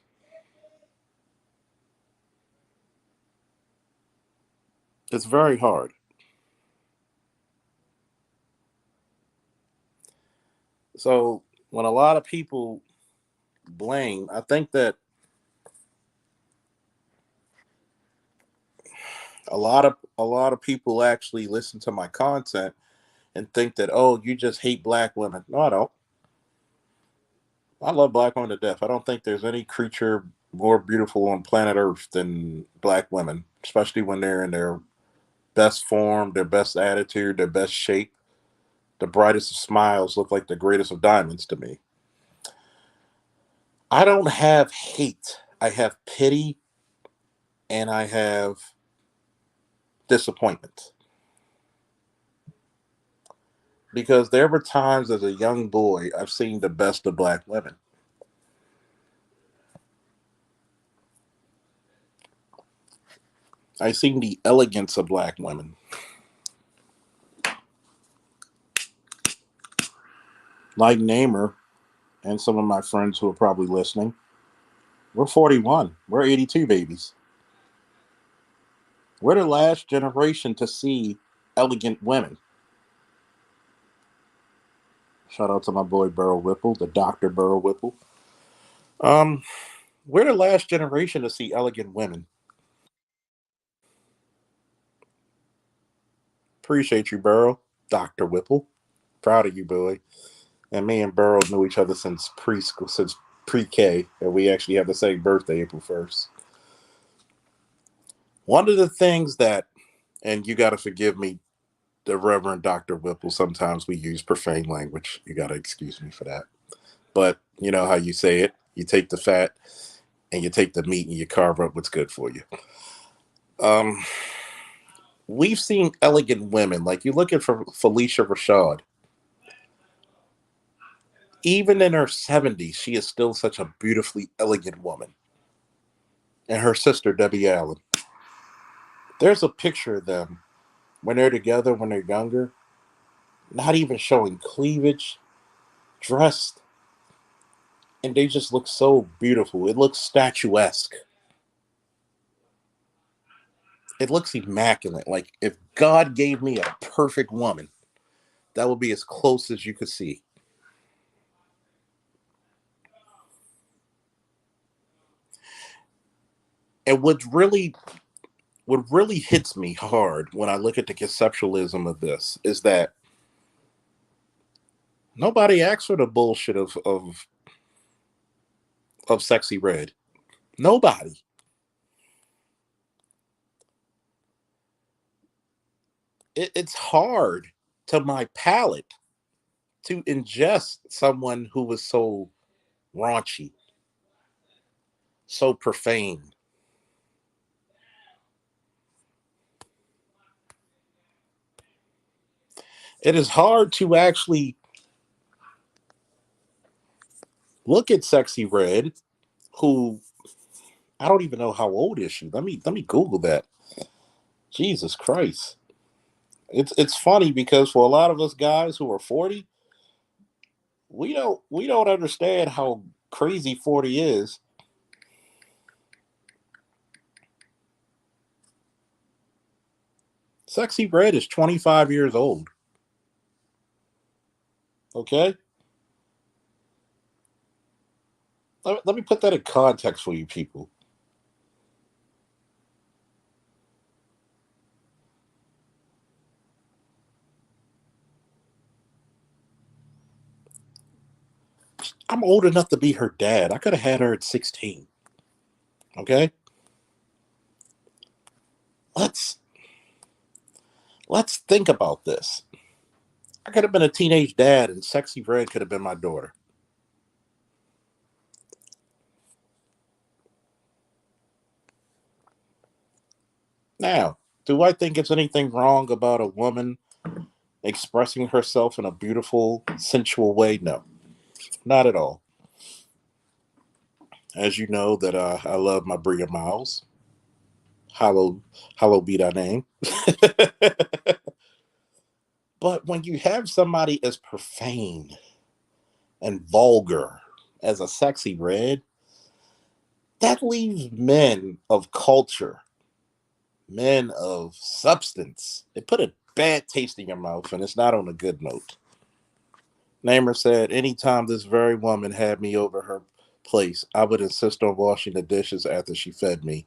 It's very hard. So when a lot of people blame, I think that a lot of people actually listen to my content and think that, oh, you just hate black women. No, I don't. I love black women to death. I don't think there's any creature more beautiful on planet Earth than black women, especially when they're in their best form, their best attitude, their best shape. The brightest of smiles look like the greatest of diamonds to me. I don't have hate. I have pity and I have disappointment. Because there were times as a young boy I've seen the best of black women. I've seen the elegance of black women. Like Namer and some of my friends who are probably listening, we're 41. We're 82 babies. We're the last generation to see elegant women. Shout out to my boy Burrow Whipple, the Dr. Burrow Whipple. Um, we're the last generation to see elegant women. Appreciate you, Burrow. Dr. Whipple. Proud of you, boy. And me and Burrow knew each other since preschool, since pre-K, and we actually have the same birthday, April 1st. One of the things that, and you got to forgive me, the Reverend Dr. Whipple, sometimes we use profane language. You got to excuse me for that. But you know how you say it. You take the fat and you take the meat and you carve up what's good for you. Um, we've seen elegant women, like you look at Felicia Rashad. Even in her 70s, she is still such a beautifully elegant woman. And her sister, Debbie Allen. There's a picture of them when they're together, when they're younger, not even showing cleavage, dressed and they just look so beautiful. It looks statuesque. It looks immaculate. Like if God gave me a perfect woman, that would be as close as you could see. And what really hits me hard when I look at the conceptualism of this is that nobody asked for the bullshit of Sexy Red. Nobody. It's hard to my palate to ingest someone who was so raunchy, so profane. It is hard to actually look at Sexy Red, who I don't even know how old is she. Let me Google that. Jesus Christ. It's funny because for a lot of us guys who are 40, we don't understand how crazy 40 is. Sexy Red is 25 years old. Okay? Let me put that in context for you people. I'm old enough to be her dad. I could have had her at 16. Okay? Let's let's think about this. I could have been a teenage dad and Sexy Red could have been my daughter. Now, do I think it's anything wrong about a woman expressing herself in a beautiful, sensual way? No, not at all. As you know, that I love my Bria Miles. Hollow, hollow be thy name. But when you have somebody as profane and vulgar as a Sexy Red, that leaves men of culture, men of substance. It put a bad taste in your mouth, and it's not on a good note. Namer said, anytime this very woman had me over her place, I would insist on washing the dishes after she fed me.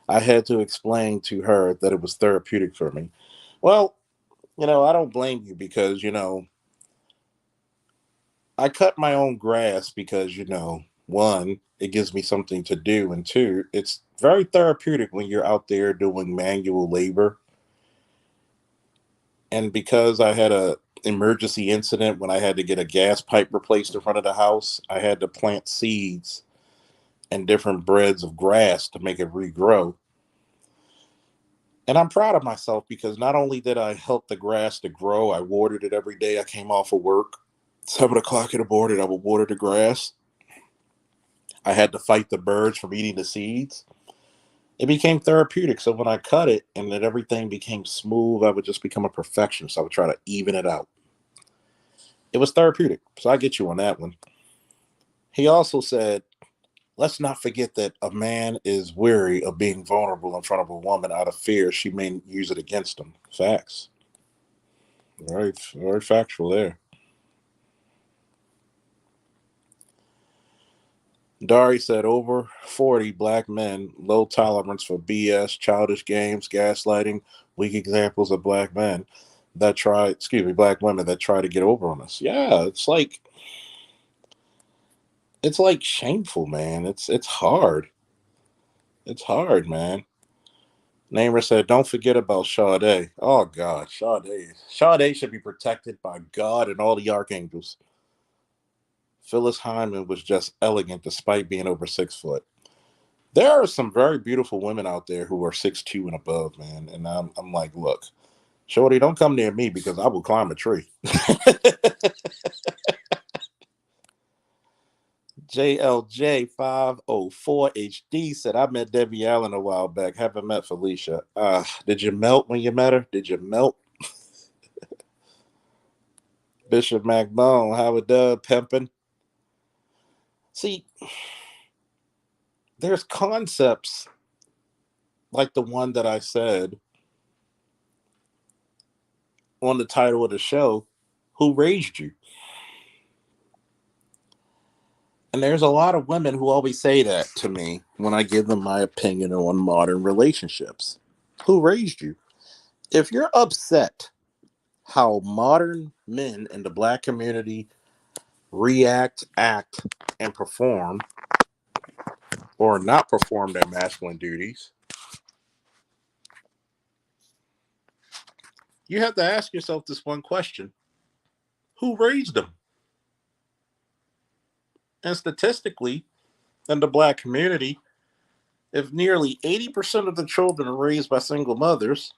I had to explain to her that it was therapeutic for me. Well, I don't blame you because, I cut my own grass because, one, it gives me something to do. And two, it's very therapeutic when you're out there doing manual labor. And because I had a emergency incident when I had to get a gas pipe replaced in front of the house, I had to plant seeds and different breads of grass to make it regrow. And I'm proud of myself because not only did I help the grass to grow, I watered it every day. I came off of work 7 o'clock in the morning. I would water the grass. I had to fight the birds from eating the seeds. It became therapeutic. So when I cut it and then everything became smooth, I would just become a perfectionist. I would try to even it out. It was therapeutic. So I get you on that one. He also said, let's not forget that a man is weary of being vulnerable in front of a woman out of fear she may use it against him. Facts. Very, very factual there. Dari said over 40 black men, low tolerance for BS, childish games, gaslighting, weak examples of black men that try, excuse me, black women that try to get over on us. Yeah, it's like shameful, man. It's hard. It's hard, man. Namer said, don't forget about Sade. Oh God, Sade. Sade should be protected by God and all the archangels. Phyllis Hyman was just elegant despite being over 6 foot. There are some very beautiful women out there who are 6'2" and above, man. And I'm like, look, Shorty, don't come near me because I will climb a tree. JLJ504HD said, I met Debbie Allen a while back. Haven't met Felicia. Did you melt when you met her? Did you melt? Bishop McBone, Howard Dub, pimping. See, there's concepts like the one that I said on the title of the show, Who Raised You? And there's a lot of women who always say that to me when I give them my opinion on modern relationships. Who raised you? If you're upset how modern men in the black community react, act, and perform or not perform their masculine duties, you have to ask yourself this one question: who raised them? And statistically, in the black community, if nearly 80% of the children are raised by single mothers,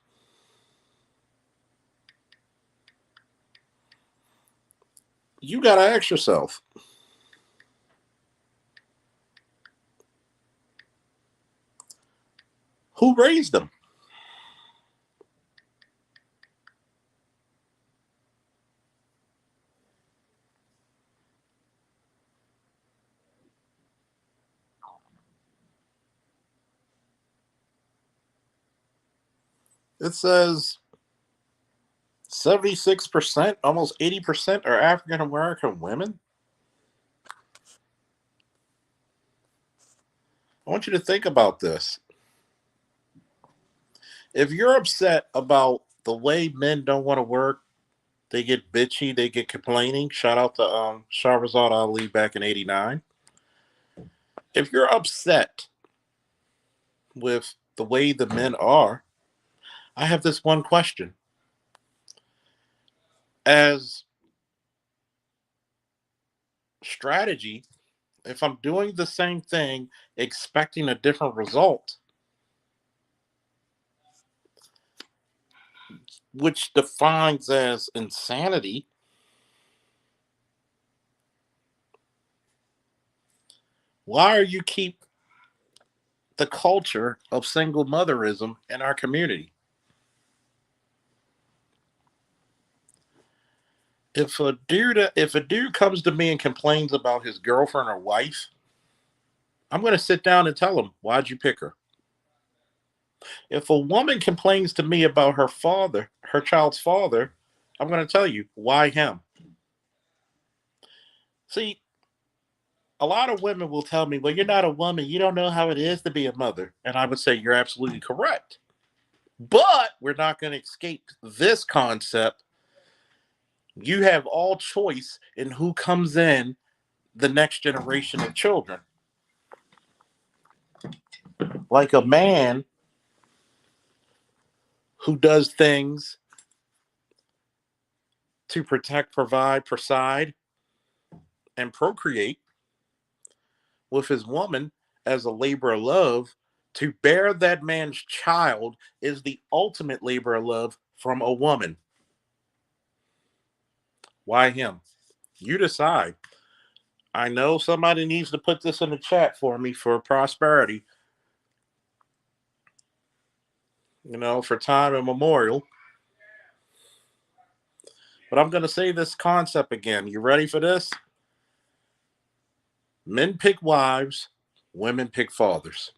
you got to ask yourself, who raised them? It says 76%, almost 80% are African American women. I want you to think about this. If you're upset about the way men don't want to work, they get bitchy, they get complaining. Shout out to Shahrazad Ali back in '89. If you're upset with the way the men are, I have this one question. As strategy, if I'm doing the same thing, expecting a different result, which defines as insanity, why are you keep the culture of single motherism in our community? If a dude comes to me and complains about his girlfriend or wife, I'm going to sit down and tell him, why'd you pick her? If a woman complains to me about her father, her child's father, I'm going to tell you, why him? See, a lot of women will tell me, well, you're not a woman. You don't know how it is to be a mother. And I would say, you're absolutely correct. But we're not going to escape this concept. You have all choice in who comes in the next generation of children. Like a man who does things to protect, provide, preside, and procreate with his woman as a labor of love, to bear that man's child is the ultimate labor of love from a woman. Why him? You decide. I know somebody needs to put this in the chat for me for prosperity, for time immemorial. But I'm going to say this concept again. You ready for this? Men pick wives, women pick fathers.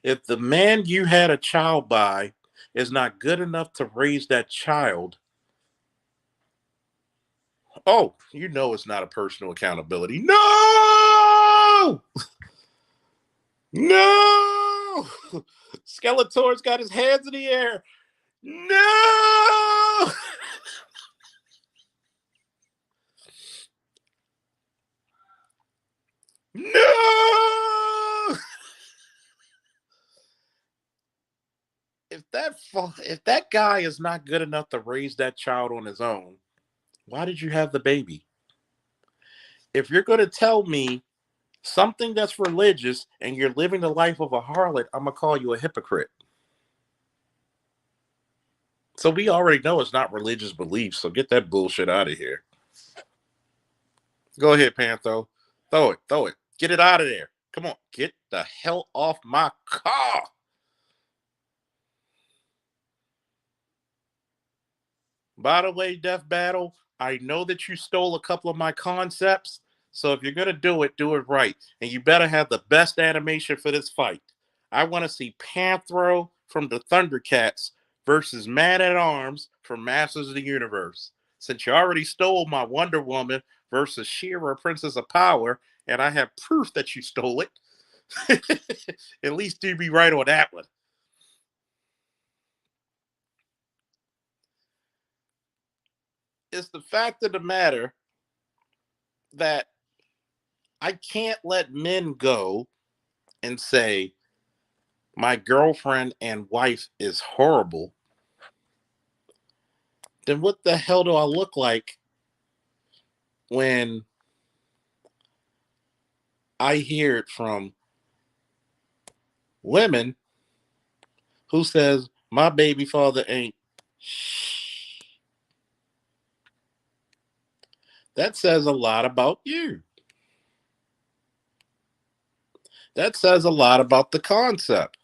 If the man you had a child by is not good enough to raise that child, oh, it's not a personal accountability. No! No! Skeletor's got his hands in the air. No! No! If that guy is not good enough to raise that child on his own, why did you have the baby? If you're going to tell me something that's religious and you're living the life of a harlot, I'm going to call you a hypocrite. So we already know it's not religious beliefs, so get that bullshit out of here. Go ahead, Pantho. Throw it. Get it out of there. Come on, get the hell off my car. By the way, Death Battle, I know that you stole a couple of my concepts. So if you're going to do it right. And you better have the best animation for this fight. I want to see Panthro from the Thundercats versus Man at Arms from Masters of the Universe. Since you already stole my Wonder Woman versus She-Ra, Princess of Power, and I have proof that you stole it, at least do me right on that one. It's the fact of the matter that I can't let men go and say, my girlfriend and wife is horrible. Then what the hell do I look like when I hear it from women who says my baby father ain't? That says a lot about you. That says a lot about the concept.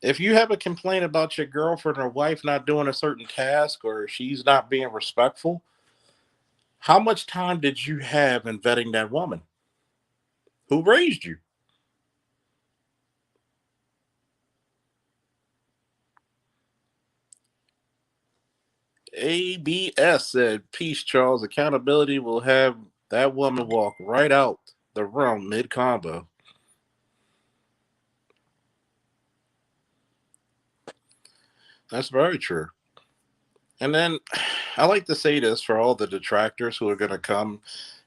If you have a complaint about your girlfriend or wife not doing a certain task or she's not being respectful, how much time did you have in vetting that woman? Who raised you? ABS said, Peace, Charles. Accountability will have that woman walk right out the room mid combo. That's very true. And then I like to say this for all the detractors who are going to come,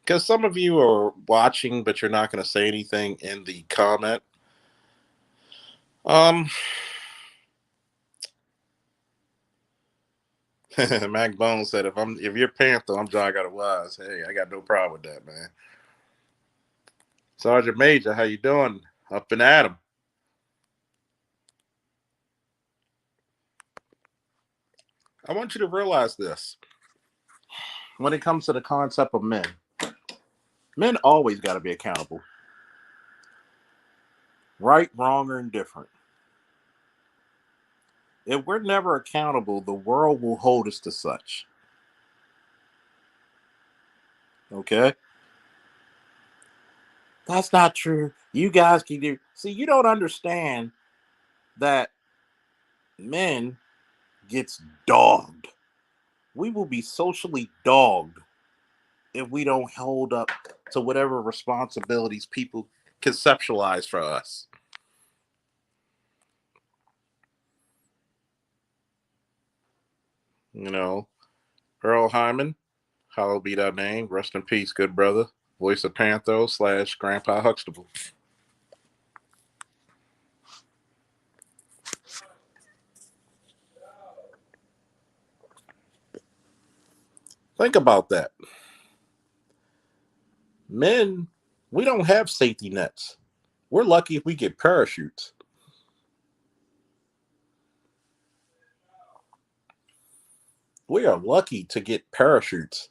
because some of you are watching, but you're not going to say anything in the comment. Mac Bones said, if you're Panther, I'm John Got a Wise. Hey, I got no problem with that, man. Sergeant Major, how you doing? Up and at 'em. I want you to realize this. When it comes to the concept of men always got to be accountable. Right, wrong, or indifferent. If we're never accountable, the world will hold us to such. Okay? That's not true. You guys can do. See, you don't understand that men gets dogged. We will be socially dogged if we don't hold up to whatever responsibilities people conceptualize for us. You know, Earl Hyman, hallowed be thy name. Rest in peace, good brother. Voice of Pantho / Grandpa Huxtable. Think about that. Men, we don't have safety nets. We're lucky if we get parachutes. We are lucky to get parachutes.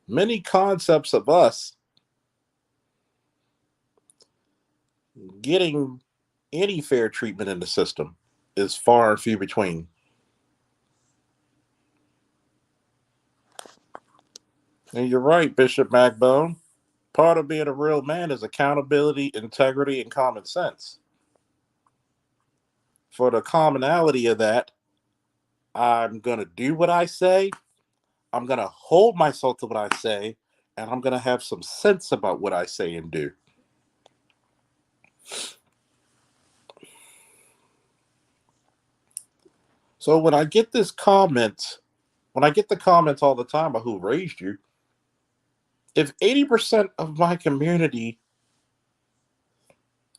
Many concepts of us getting any fair treatment in the system is far and few between. And you're right, Bishop Macbone. Part of being a real man is accountability, integrity, and common sense. For the commonality of that, I'm going to do what I say, I'm going to hold myself to what I say, and I'm going to have some sense about what I say and do. So when I get the comments all the time about who raised you, if 80% of my community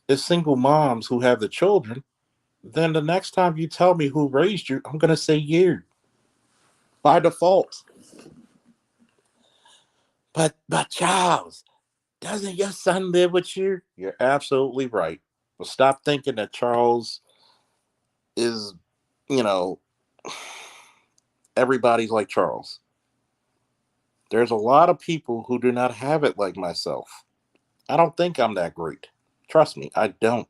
is single moms who have the children, then the next time you tell me who raised you, I'm going to say you by default. But Charles, doesn't your son live with you? You're absolutely right. But stop thinking that Charles is, you know, everybody's like Charles. There's a lot of people who do not have it like myself. I don't think I'm that great. Trust me, I don't.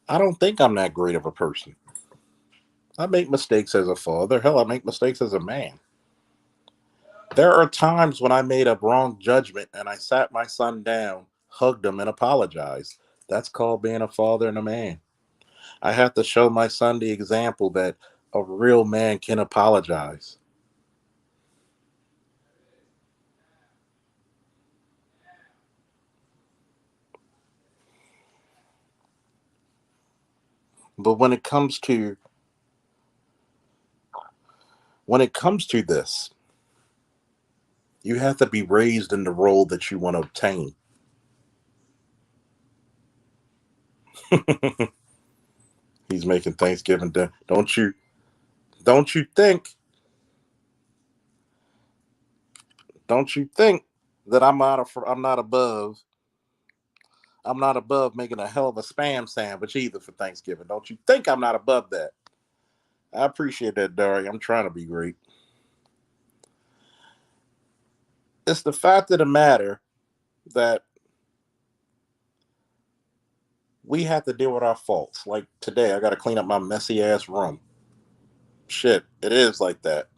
I don't think I'm that great of a person. I make mistakes as a father. Hell, I make mistakes as a man. There are times when I made a wrong judgment and I sat my son down, hugged him, and apologized. That's called being a father and a man. I have to show my son the example that a real man can apologize. But when it comes to this, you have to be raised in the role that you want to obtain. He's making Thanksgiving dinner. Don't you think that I'm not above making a hell of a spam sandwich either for Thanksgiving. Don't you think I'm not above that? I appreciate that, Dari. I'm trying to be great. It's the fact of the matter that we have to deal with our faults. Like today, I got to clean up my messy ass room. Shit, it is like that.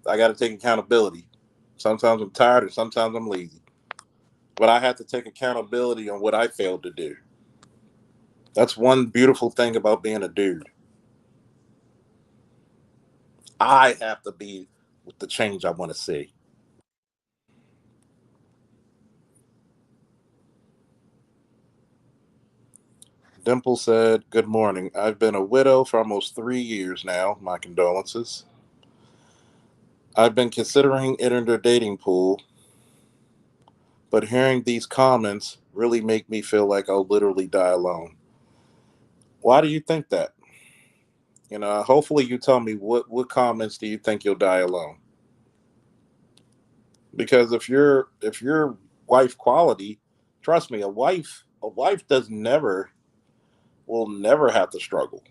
I got to take accountability. Sometimes I'm tired and sometimes I'm lazy. But I have to take accountability on what I failed to do. That's one beautiful thing about being a dude. I have to be with the change I want to see. Dimple said, "Good morning. I've been a widow for almost 3 years now. My condolences. I've been considering entering the dating pool, but hearing these comments really make me feel like I'll literally die alone." Why do you think that? Hopefully you tell me what comments do you think you'll die alone? Because if you're wife quality, trust me, a wife does never will never have to struggle.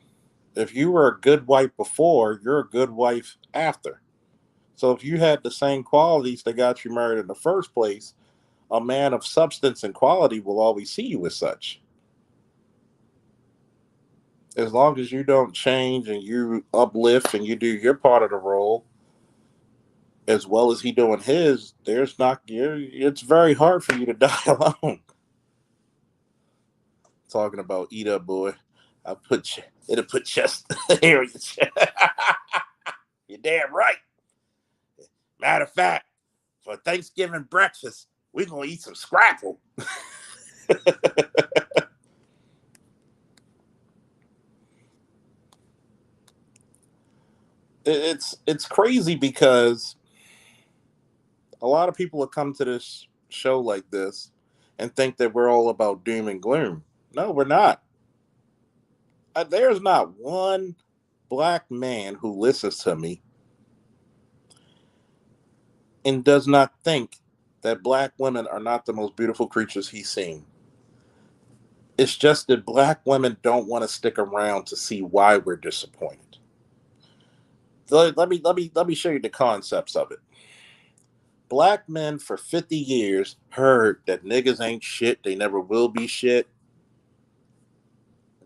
If you were a good wife before, you're a good wife after. So if you had the same qualities that got you married in the first place, a man of substance and quality will always see you as such. As long as you don't change and you uplift and you do your part of the role as well as he doing his, it's very hard for you to die alone. Talking about eat up, boy. It'll put chest hair on your chest. You're damn right. Matter of fact, for Thanksgiving breakfast, we're gonna eat some scrapple. It's crazy because a lot of people will come to this show like this and think that we're all about doom and gloom. No, we're not. There's not one black man who listens to me and does not think that black women are not the most beautiful creatures he's seen. It's just that black women don't want to stick around to see why we're disappointed. So let me show you the concepts of it. Black men for 50 years heard that niggas ain't shit, they never will be shit.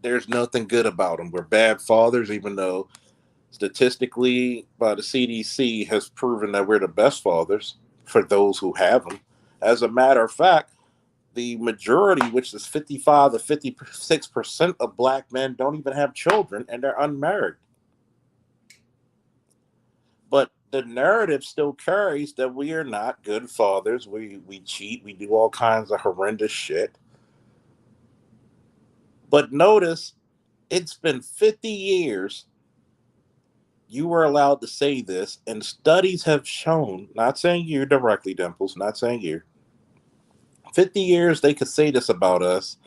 There's nothing good about them. We're bad fathers, even though statistically, by the CDC, has proven that we're the best fathers for those who have them. As a matter of fact, the majority, which is 55 to 56% of black men, don't even have children and they're unmarried. But the narrative still carries that we are not good fathers. We cheat, we do all kinds of horrendous shit. But notice, it's been 50 years you were allowed to say this, and studies have shown, not saying you directly, Dimples, not saying you, 50 years they could say this about us,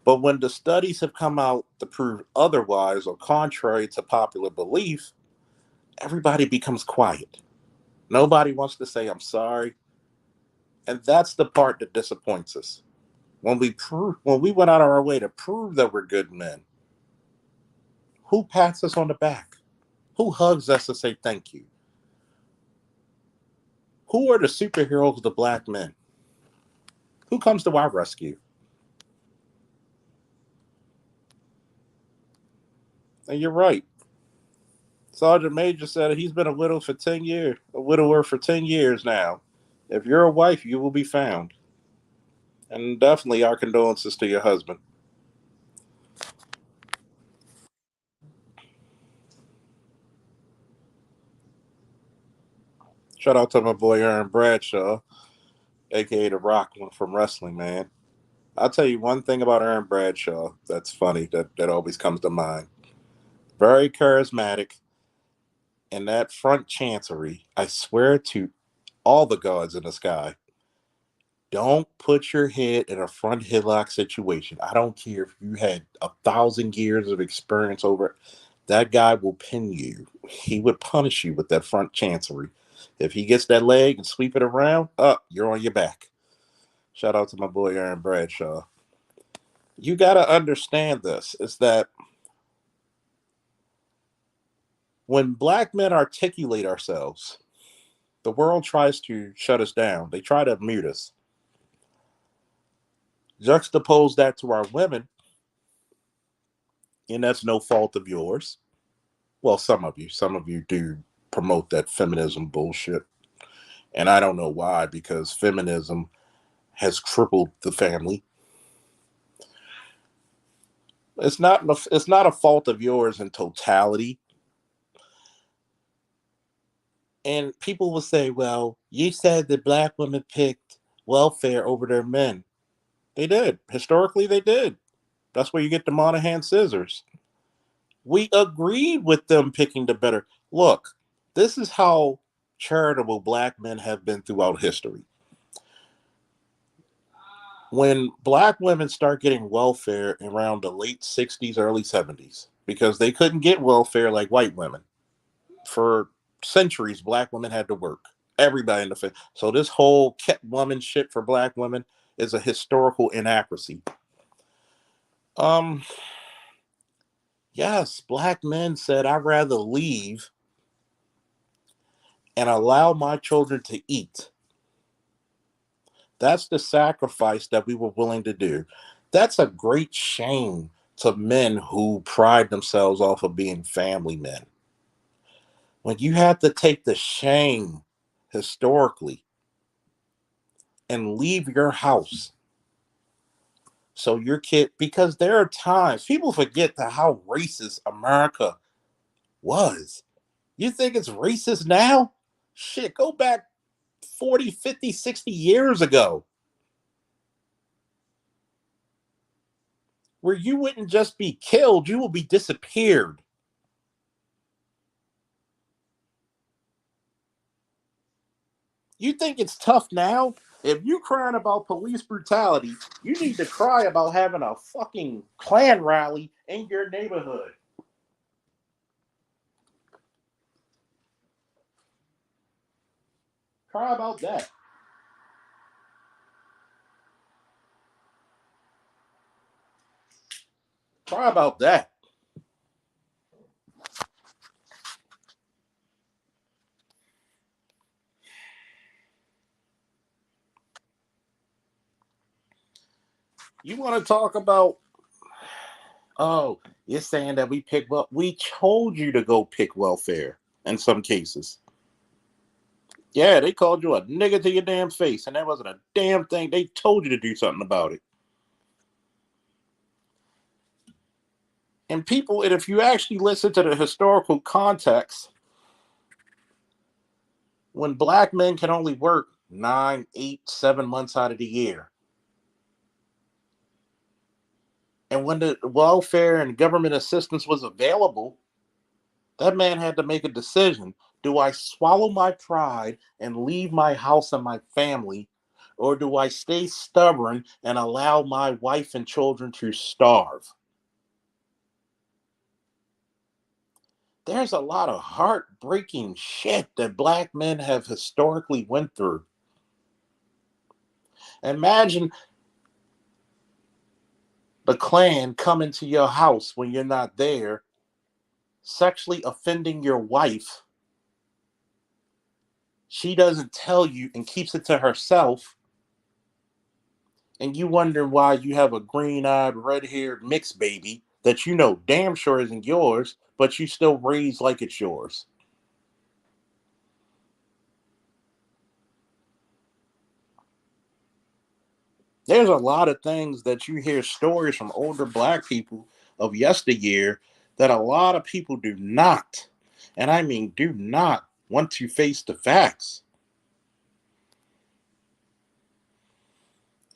but when the studies have come out to prove otherwise or contrary to popular belief, everybody becomes quiet. Nobody wants to say, I'm sorry. And that's the part that disappoints us. When we went out of our way to prove that we're good men, who pats us on the back? Who hugs us to say thank you? Who are the superheroes of the black men? Who comes to our rescue? And you're right. Sergeant Major said he's been a widow for 10 years, a widower for 10 years now. If you're a wife, you will be found. And definitely our condolences to your husband. Shout out to my boy Aaron Bradshaw, aka The Rock from wrestling, man. I'll tell you one thing about Aaron Bradshaw that's funny that always comes to mind. Very charismatic. And that front chancery, I swear to all the gods in the sky, don't put your head in a front headlock situation. I don't care if you had 1,000 years of experience over it. That guy will pin you. He would punish you with that front chancery. If he gets that leg and sweep it around, up, you're on your back. Shout out to my boy Aaron Bradshaw. You got to understand this is that when black men articulate ourselves, the world tries to shut us down. They try to mute us. Juxtapose that to our women, and that's no fault of yours. Well, some of you do promote that feminism bullshit. And I don't know why, because feminism has crippled the family. It's not a fault of yours in totality. And people will say, well, you said that black women picked welfare over their men. They did. Historically, they did. That's where you get the Monahan scissors. We agreed with them picking the better. Look, this is how charitable black men have been throughout history. When black women start getting welfare around the late 60s, early 70s, because they couldn't get welfare like white women. For centuries, black women had to work. Everybody in the family. So this whole kept woman shit for black women is a historical inaccuracy. Um, yes, black men said I'd rather leave and allow my children to eat. That's the sacrifice that we were willing to do. That's a great shame to men who pride themselves off of being family men. When you have to take the shame historically and leave your house so your kid, because there are times people forget how racist America was. You think it's racist now? Shit, go back 40, 50, 60 years ago, where you wouldn't just be killed, you would be disappeared. You think it's tough now? If you crying about police brutality, you need to cry about having a fucking Klan rally in your neighborhood. Cry about that. Cry about that. You want to talk about, oh, you're saying that we pick well. We told you to go pick welfare in some cases. Yeah, they called you a nigga to your damn face, and that wasn't a damn thing. They told you to do something about it. And people, and if you actually listen to the historical context, when black men can only work 9, 8, 7 months out of the year, and when the welfare and government assistance was available, that man had to make a decision. Do I swallow my pride and leave my house and my family, or do I stay stubborn and allow my wife and children to starve? There's a lot of heartbreaking shit that black men have historically went through. Imagine the Klan coming to your house when you're not there, sexually offending your wife. She doesn't tell you and keeps it to herself. And you wonder why you have a green eyed, red haired mixed baby that you know damn sure isn't yours, but you still raise like it's yours. There's a lot of things that you hear stories from older black people of yesteryear that a lot of people do not, and I mean do not, want to face the facts.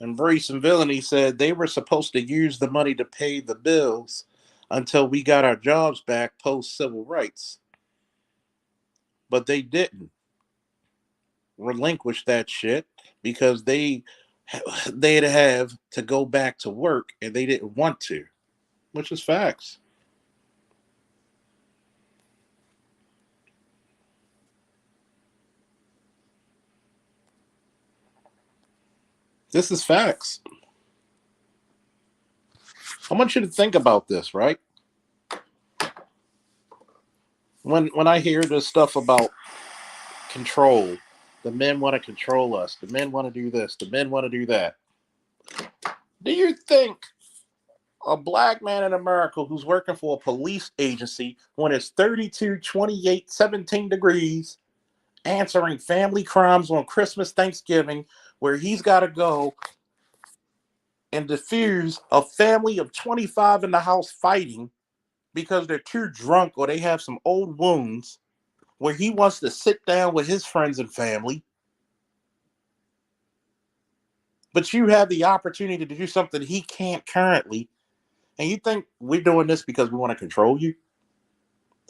And Brace and Villainy said they were supposed to use the money to pay the bills until we got our jobs back post civil rights. But they didn't relinquish that shit because they'd have to go back to work and they didn't want to, which is facts. This is facts. I want you to think about this, right? When I hear this stuff about control, the men want to control us, the men want to do this, the men want to do that. Do you think a black man in America who's working for a police agency when it's 32, 28, 17 degrees, answering family crimes on Christmas, Thanksgiving, where he's got to go and diffuse a family of 25 in the house fighting because they're too drunk or they have some old wounds, where he wants to sit down with his friends and family, but you have the opportunity to do something he can't currently, and you think we're doing this because we want to control you?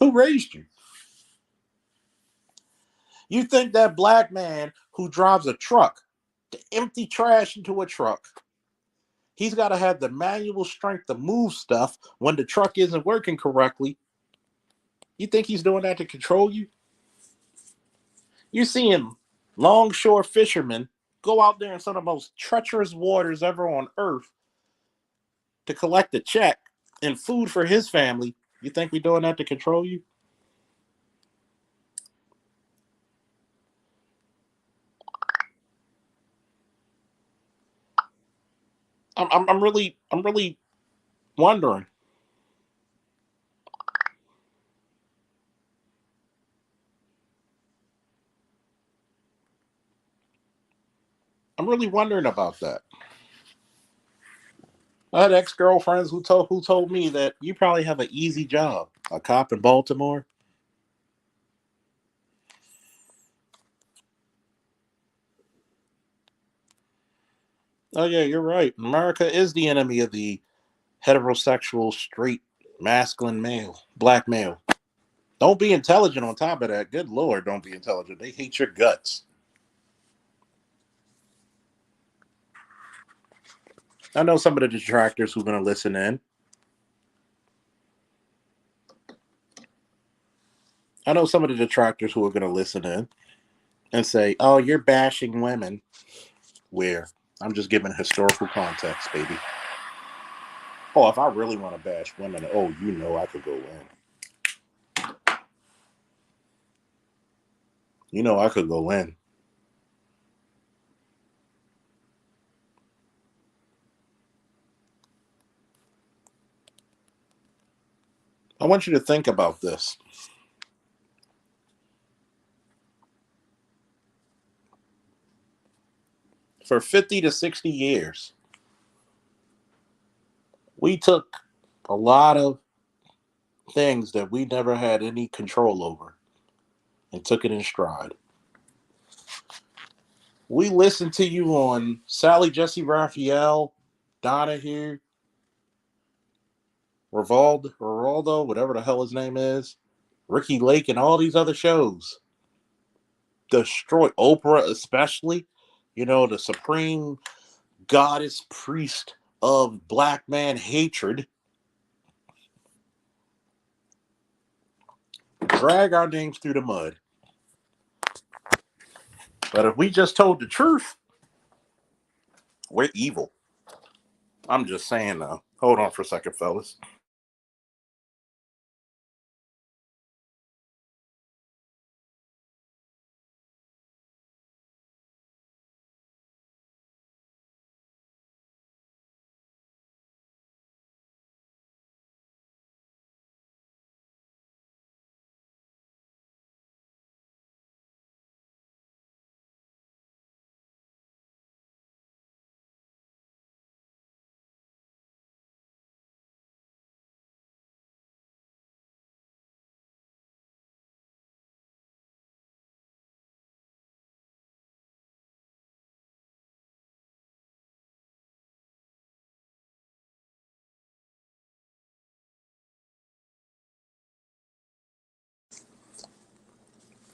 Who raised you? You think that black man who drives a truck to empty trash into a truck, he's got to have the manual strength to move stuff when the truck isn't working correctly? You think he's doing that to control you? You're seeing longshore fishermen go out there in some of the most treacherous waters ever on earth to collect a check and food for his family. You think we're doing that to control you? I'm really wondering. I'm really wondering about that. I had ex-girlfriends who told me that you probably have an easy job, a cop in Baltimore. Oh yeah, you're right. America is the enemy of the heterosexual, straight, masculine male, black male. Don't be intelligent on top of that. Good Lord, don't be intelligent. They hate your guts. I know some of the detractors who are going to listen in. I know some of the detractors who are going to listen in and say, oh, you're bashing women. Where? I'm just giving historical context, baby. Oh, if I really want to bash women, oh, you know I could go in. You know I could go in. I want you to think about this. For 50 to 60 years, we took a lot of things that we never had any control over and took it in stride. We listened to you on Sally Jesse Raphael, Donahue, Rivaldo, whatever the hell his name is, Ricky Lake, and all these other shows. Destroy Oprah, especially. You know, the supreme goddess priest of black man hatred. Drag our names through the mud. But if we just told the truth, we're evil. I'm just saying, though. Hold on for a second, fellas.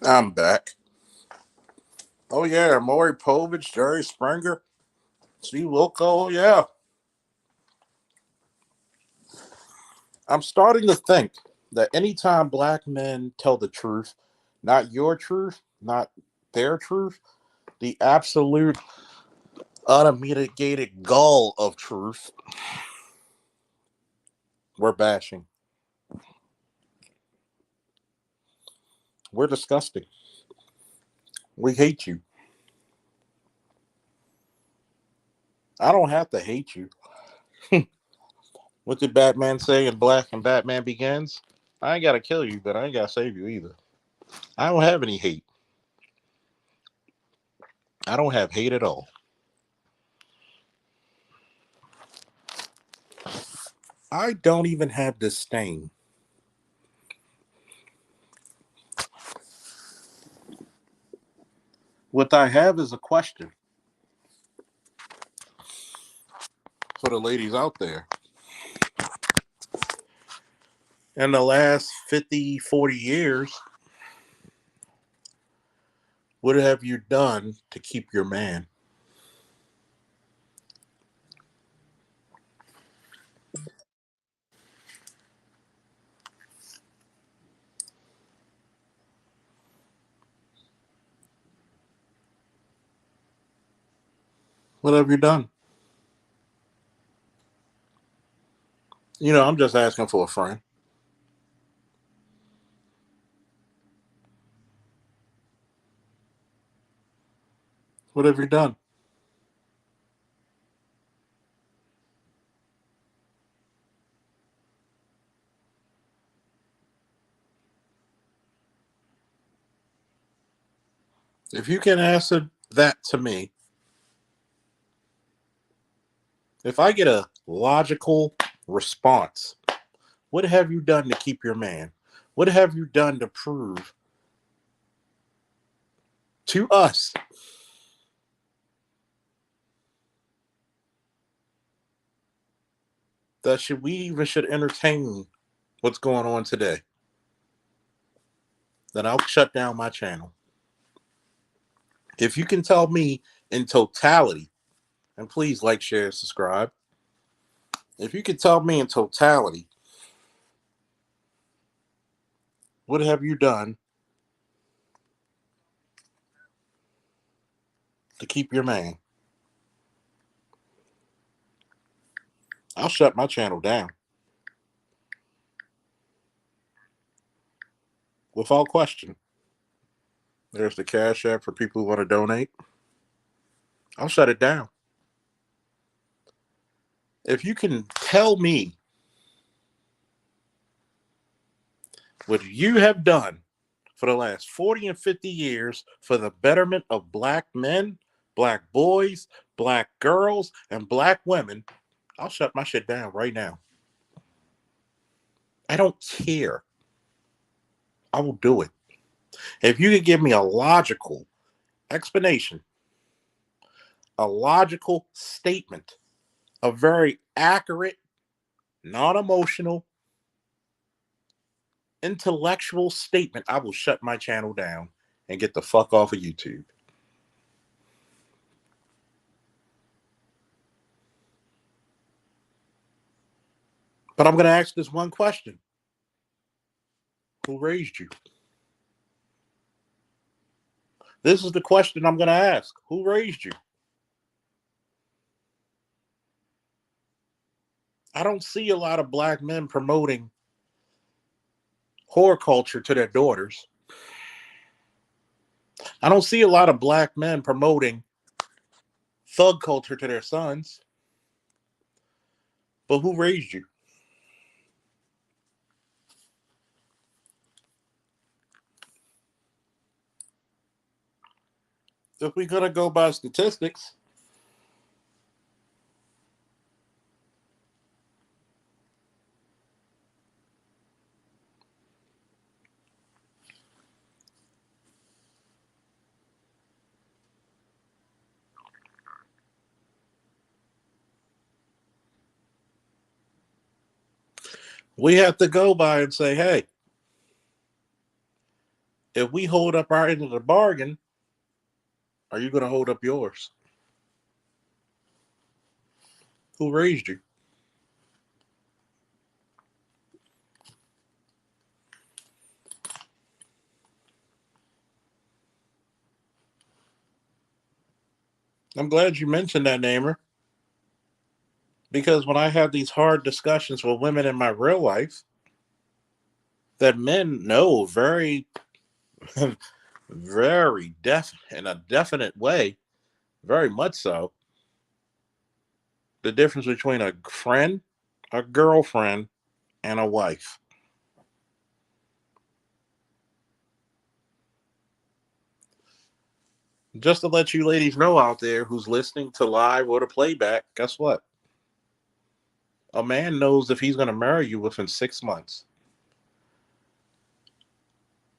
I'm back. Oh yeah, Maury Povich, Jerry Springer, Steve Wilco. Oh yeah. I'm starting to think that anytime black men tell the truth, not your truth, not their truth, the absolute unmitigated gall of truth, we're bashing. We're disgusting. We hate you. I don't have to hate you. What did Batman say in Black and Batman Begins? I ain't gotta kill you, but I ain't gotta save you either. I don't have any hate. I don't have hate at all. I don't even have disdain. What I have is a question for the ladies out there. In the last 50, 40 years, what have you done to keep your man? What have you done? I'm just asking for a friend. What have you done? If you can answer that to me, if I get a logical response, what have you done to keep your man? What have you done to prove to us that we even should entertain what's going on today? Then I'll shut down my channel. If you can tell me in totality, and please like, share, subscribe. If you can tell me in totality, what have you done to keep your man? I'll shut my channel down without question. There's the Cash App for people who want to donate. I'll shut it down. If you can tell me what you have done for the last 40 and 50 years for the betterment of black men, black boys, black girls, and black women, I'll shut my shit down right now. I don't care. I will do it. If you could give me a logical explanation, a logical statement, a very accurate, non emotional, intellectual statement, I will shut my channel down and get the fuck off of YouTube. But I'm going to ask this one question. Who raised you? This is the question I'm going to ask. Who raised you? I don't see a lot of black men promoting horror culture to their daughters. I don't see a lot of black men promoting thug culture to their sons. But who raised you? If we're going to go by statistics, we have to go by and say, hey, if we hold up our end of the bargain, are you going to hold up yours? Who raised you? I'm glad you mentioned that, Namer, because when I have these hard discussions with women in my real life, that men know very, very in a definite way, very much so, the difference between a friend, a girlfriend, and a wife. Just to let you ladies know out there who's listening to live or to playback, guess what? A man knows if he's going to marry you within 6 months.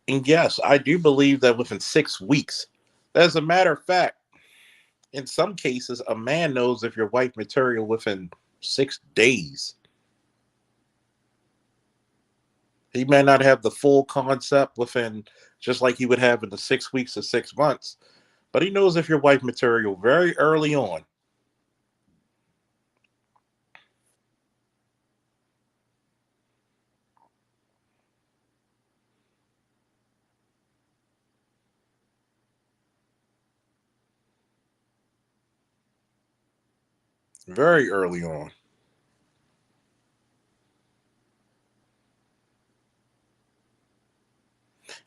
And yes, I do believe that within 6 weeks. As a matter of fact, in some cases, a man knows if you're wife material within 6 days. He may not have the full concept within just like he would have in the 6 weeks to 6 months, but he knows if you're wife material very early on. Very early on.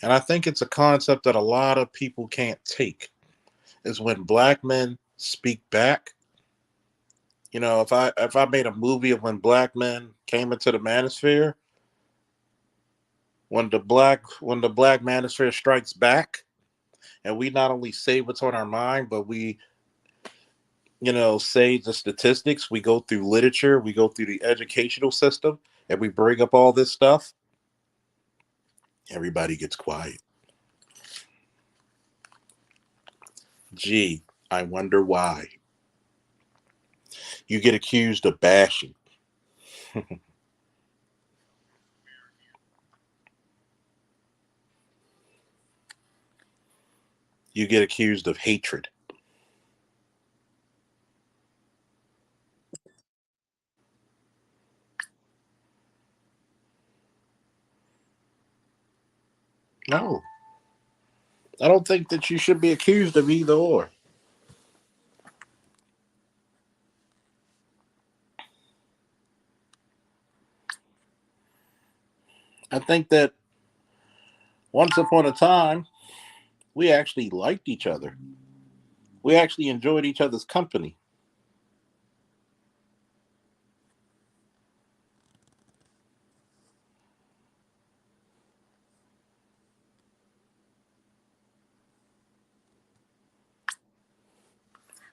And I think it's a concept that a lot of people can't take is when black men speak back. If I made a movie of when black men came into the manosphere, when the black manosphere strikes back, and we not only say what's on our mind, but we say the statistics. We go through literature, we go through the educational system, and we bring up all this stuff. Everybody gets quiet. Gee, I wonder why. You get accused of bashing. You get accused of hatred. No, I don't think that you should be accused of either or. I think that once upon a time, we actually liked each other. We actually enjoyed each other's company.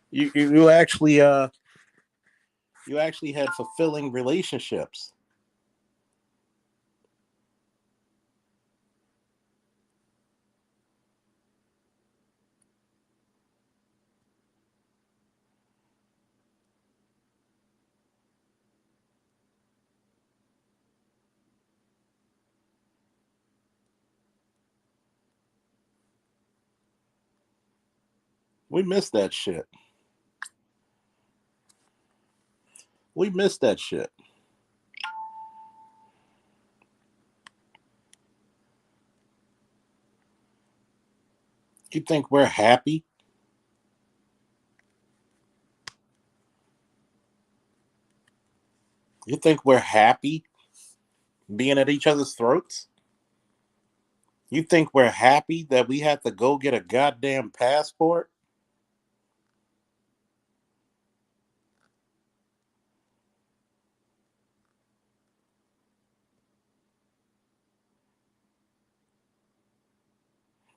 You actually had fulfilling relationships. We missed that shit. We missed that shit. You think we're happy? You think we're happy being at each other's throats? You think we're happy that we had to go get a goddamn passport?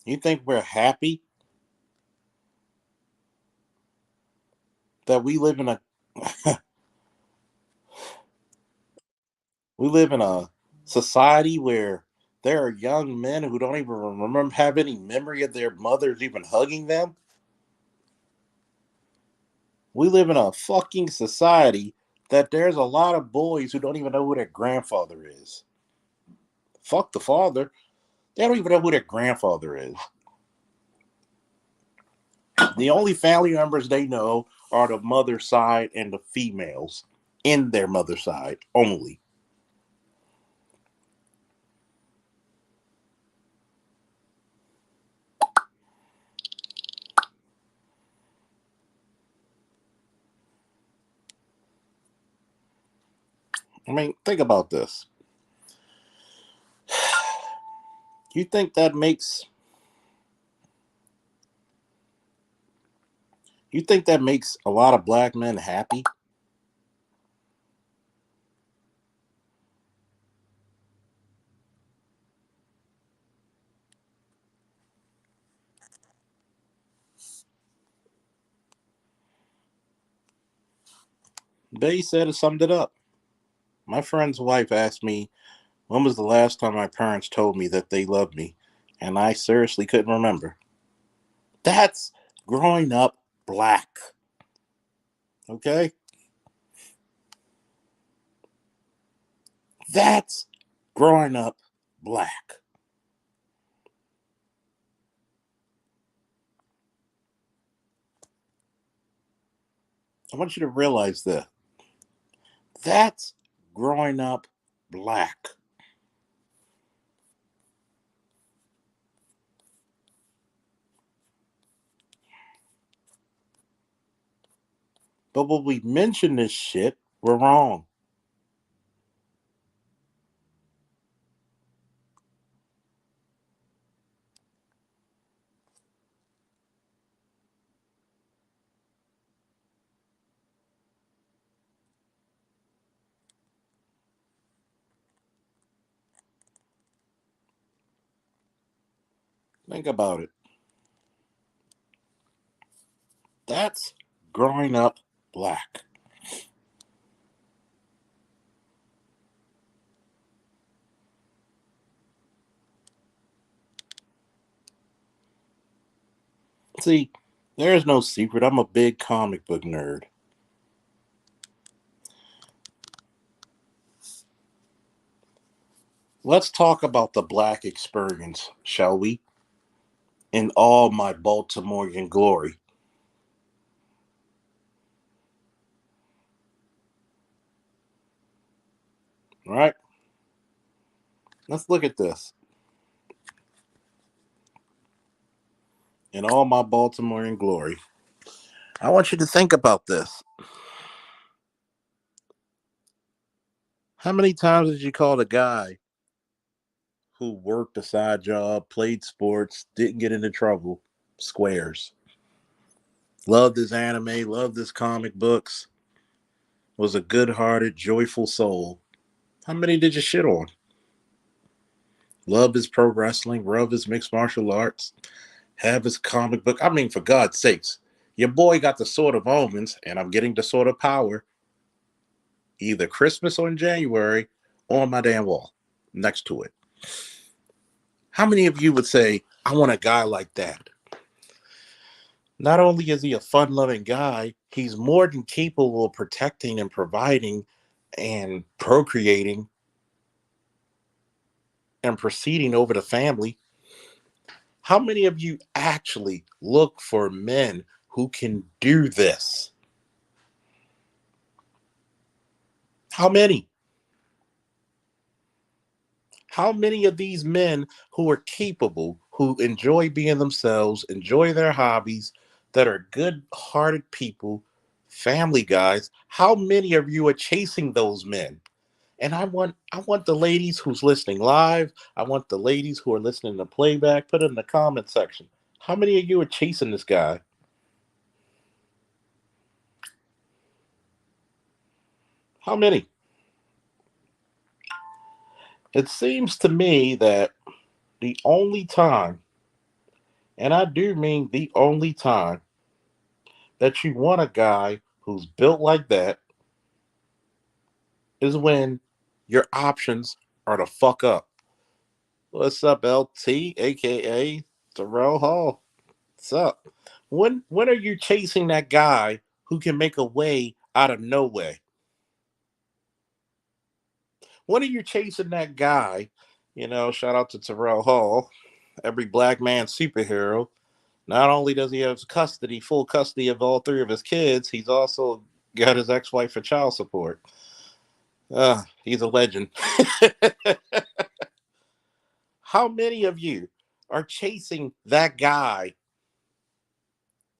You think we're happy that we live in a society where there are young men who don't even remember have any memory of their mothers even hugging them? We live in a fucking society that there's a lot of boys who don't even know who their grandfather is. Fuck the father. They don't even know who their grandfather is. The only family members they know are the mother side and the females in their mother side only. I mean, think about this. You think that makes a lot of black men happy? They said it summed it up. My friend's wife asked me when was the last time my parents told me that they loved me, and I seriously couldn't remember. That's growing up black. Okay? That's growing up black. I want you to realize this. That's growing up black. But when we mention this shit, we're wrong. Think about it. That's growing up black. See, there's no secret. I'm a big comic book nerd. Let's talk about the black experience, shall we? In all my Baltimorean glory. All right? Let's look at this. In all my Baltimorean glory. I want you to think about this. How many times did you call a guy who worked a side job, played sports, didn't get into trouble, squares? Loved his anime, loved his comic books, was a good hearted, joyful soul. How many did you shit on? Love his pro wrestling, love his mixed martial arts, have his comic book. I mean, for God's sakes, your boy got the Sword of Omens, and I'm getting the Sword of Power either Christmas or in January on my damn wall next to it. How many of you would say, I want a guy like that? Not only is he a fun loving guy, he's more than capable of protecting and providing and procreating and proceeding over the family. How many of you actually look for men who can do this? How many? How many of these men who are capable, who enjoy being themselves, enjoy their hobbies, that are good hearted people, family guys, how many of you are chasing those men? And I want the ladies who's listening live, I want the ladies who are listening to playback, put it in the comment section. How many of you are chasing this guy? How many? It seems to me that the only time, and I do mean the only time, that you want a guy who's built like that is when your options are to fuck up. What's up, LT, aka Terrell Hall? What's up? When are you chasing that guy who can make a way out of no way? When are you chasing that guy Shout out to Terrell Hall, every black man superhero. Not only does he have full custody of all three of his kids, he's also got his ex-wife for child support. He's a legend. How many of you are chasing that guy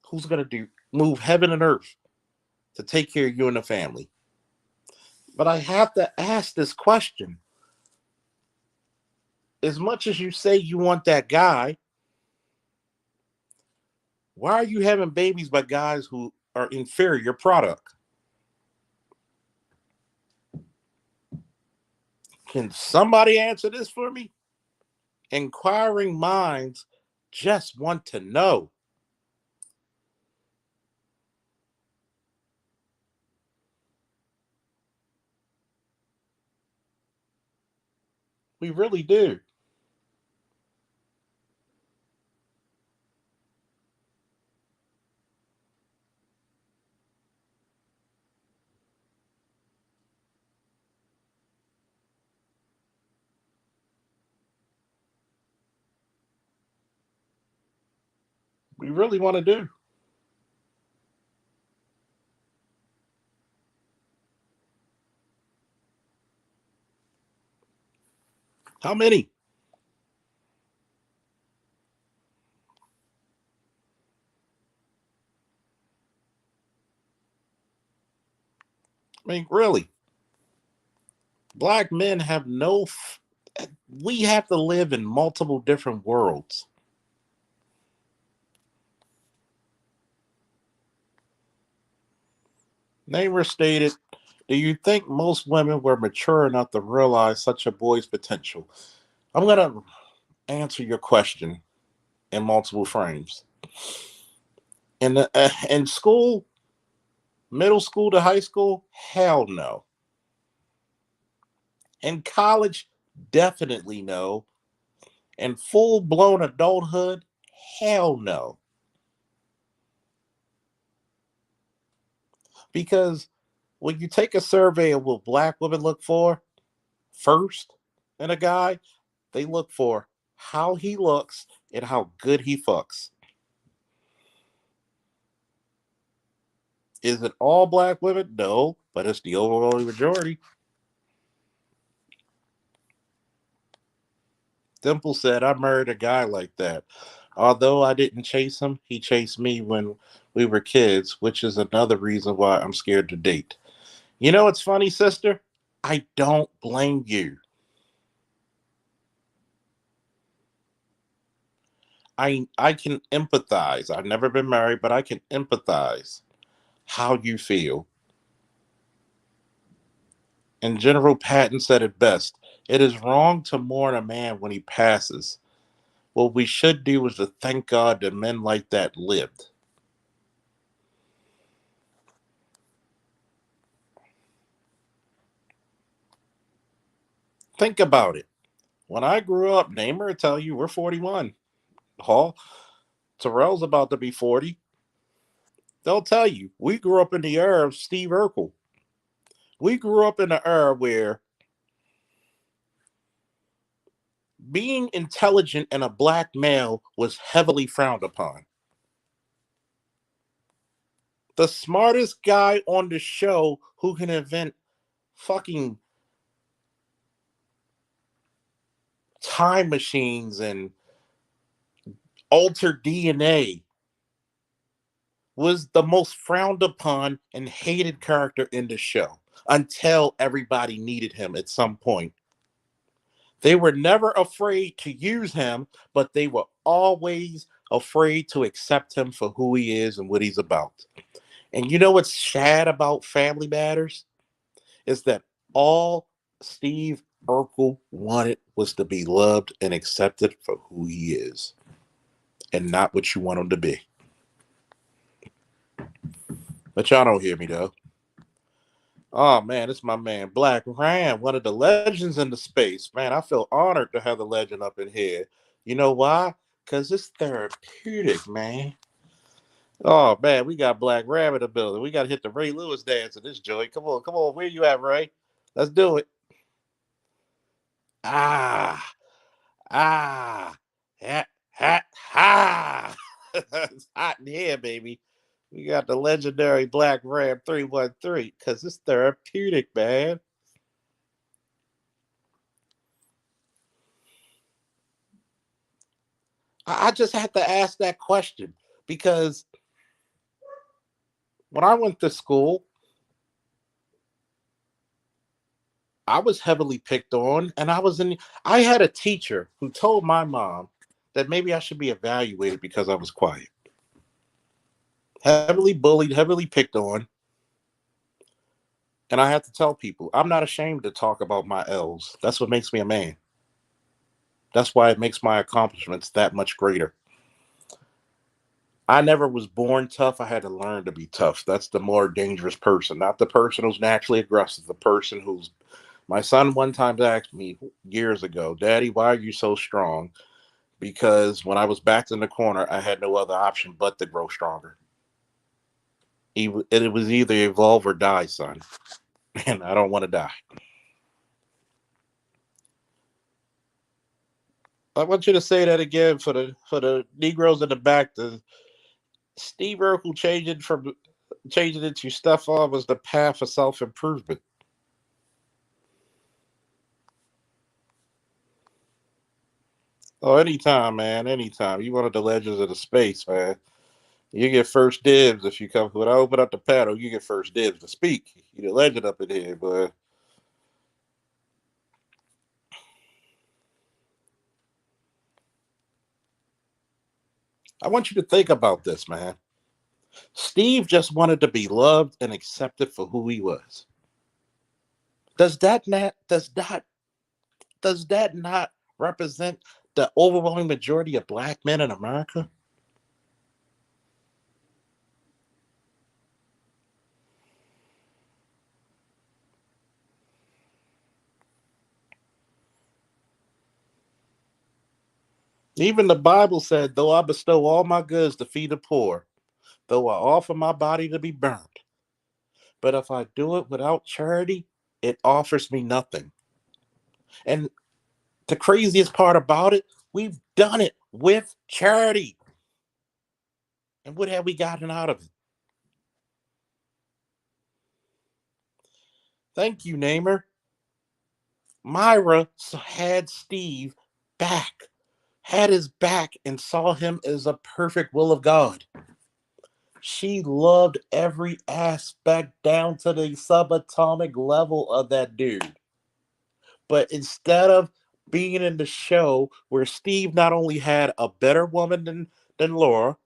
who's gonna move heaven and earth to take care of you and the family? But I have to ask this question. As much as you say you want that guy, why are you having babies by guys who are inferior product? Can somebody answer this for me? Inquiring minds just want to know. We really do. We really want to do. How many? I mean, really. Black men have we have to live in multiple different worlds. Neighbor stated, do you think most women were mature enough to realize such a boy's potential? I'm going to answer your question in multiple frames. In school, middle school to high school, hell no. In college, definitely no. In full blown adulthood, hell no. Because when you take a survey of what black women look for first in a guy, they look for how he looks and how good he fucks. Is it all black women? No, but it's the overwhelming majority. Dimple said, I married a guy like that. Although I didn't chase him, he chased me when we were kids, which is another reason why I'm scared to date. You know what's funny, sister? I don't blame you. I can empathize. I've never been married, but I can empathize how you feel. And General Patton said it best. It is wrong to mourn a man when he passes. What we should do is to thank God that men like that lived. Think about it. When I grew up, Namer will tell you we're 41. Hall, Terrell's about to be 40. They'll tell you we grew up in the era of Steve Urkel. We grew up in the era where being intelligent and a black male was heavily frowned upon. The smartest guy on the show who can invent fucking time machines and alter DNA was the most frowned upon and hated character in the show until everybody needed him at some point. They were never afraid to use him, but they were always afraid to accept him for who he is and what he's about. And you know what's sad about Family Matters? Is that all Steve Urkel wanted was to be loved and accepted for who he is and not what you want him to be. But y'all don't hear me though. Oh man, it's my man Black Ram, one of the legends in the space. Man, I feel honored to have the legend up in here. You know why? Because it's therapeutic, man. Oh man, we got Black Ram in the building. We got to hit the Ray Lewis dance in this joint. Come on. Where you at, Ray? Let's do it. Ah. Ah, ha, ha, ha. It's hot in here, baby. We got the legendary Black Ram 313 because it's therapeutic, man. I just had to ask that question because when I went to school, I was heavily picked on, and I had a teacher who told my mom that maybe I should be evaluated because I was quiet. Heavily bullied, heavily picked on, and I had to tell people I'm not ashamed to talk about my L's. That's what makes me a man. That's why it makes my accomplishments that much greater. I never was born tough. I had to learn to be tough. That's the more dangerous person, not the person who's naturally aggressive, the person who's. My son one time asked me years ago, Daddy, why are you so strong? Because when I was backed in the corner, I had no other option but to grow stronger. It was either evolve or die, son. And I don't want to die. I want you to say that again for the Negroes in the back. The Steve Urkel changing it to stuff on was the path for self improvement. Oh, anytime, man, anytime. You wanted the legends of the space, man. You get first dibs if you come. When I open up the panel, you get first dibs to speak. You the legend up in here, but I want you to think about this, man. Steve just wanted to be loved and accepted for who he was. Does that not represent the overwhelming majority of black men in America? Even the Bible said, though I bestow all my goods to feed the poor, though I offer my body to be burned, but if I do it without charity, it offers me nothing. And the craziest part about it, we've done it with charity. And what have we gotten out of it? Thank you, Namer. Myra had Steve back, had his back, and saw him as a perfect will of God. She loved every aspect down to the subatomic level of that dude. But instead of being in the show where Steve not only had a better woman than Laura,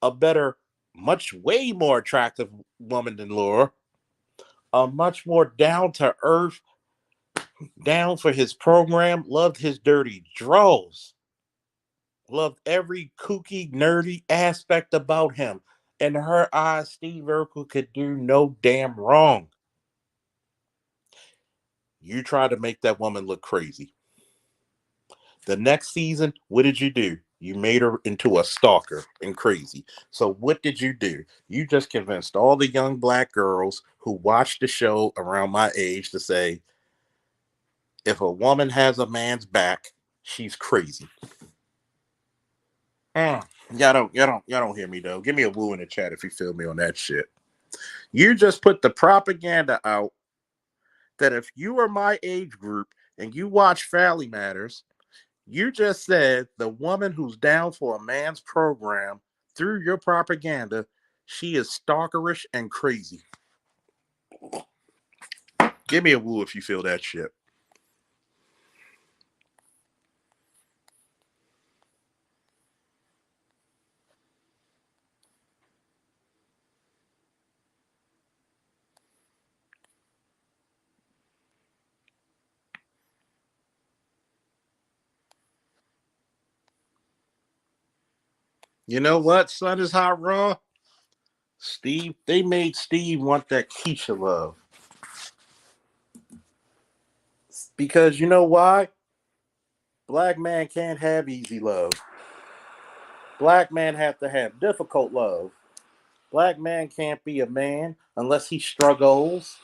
a better, much way more attractive woman than Laura, a much more down to earth, down for his program, loved his dirty draws, loved every kooky, nerdy aspect about him. In her eyes, Steve Urkel could do no damn wrong. You try to make that woman look crazy. The next season, what did you do? You made her into a stalker and crazy. So what did you do? You just convinced all the young black girls who watched the show around my age to say, if a woman has a man's back, she's crazy. Mm. Y'all don't hear me though. Give me a woo in the chat if you feel me on that shit. You just put the propaganda out that if you are my age group and you watch Family Matters, you just said the woman who's down for a man's program through your propaganda, she is stalkerish and crazy. Give me a woo if you feel that shit. You know what? Son is hot raw. Steve, they made Steve want that Keisha love. Because you know why? Black man can't have easy love. Black man have to have difficult love. Black man can't be a man unless he struggles.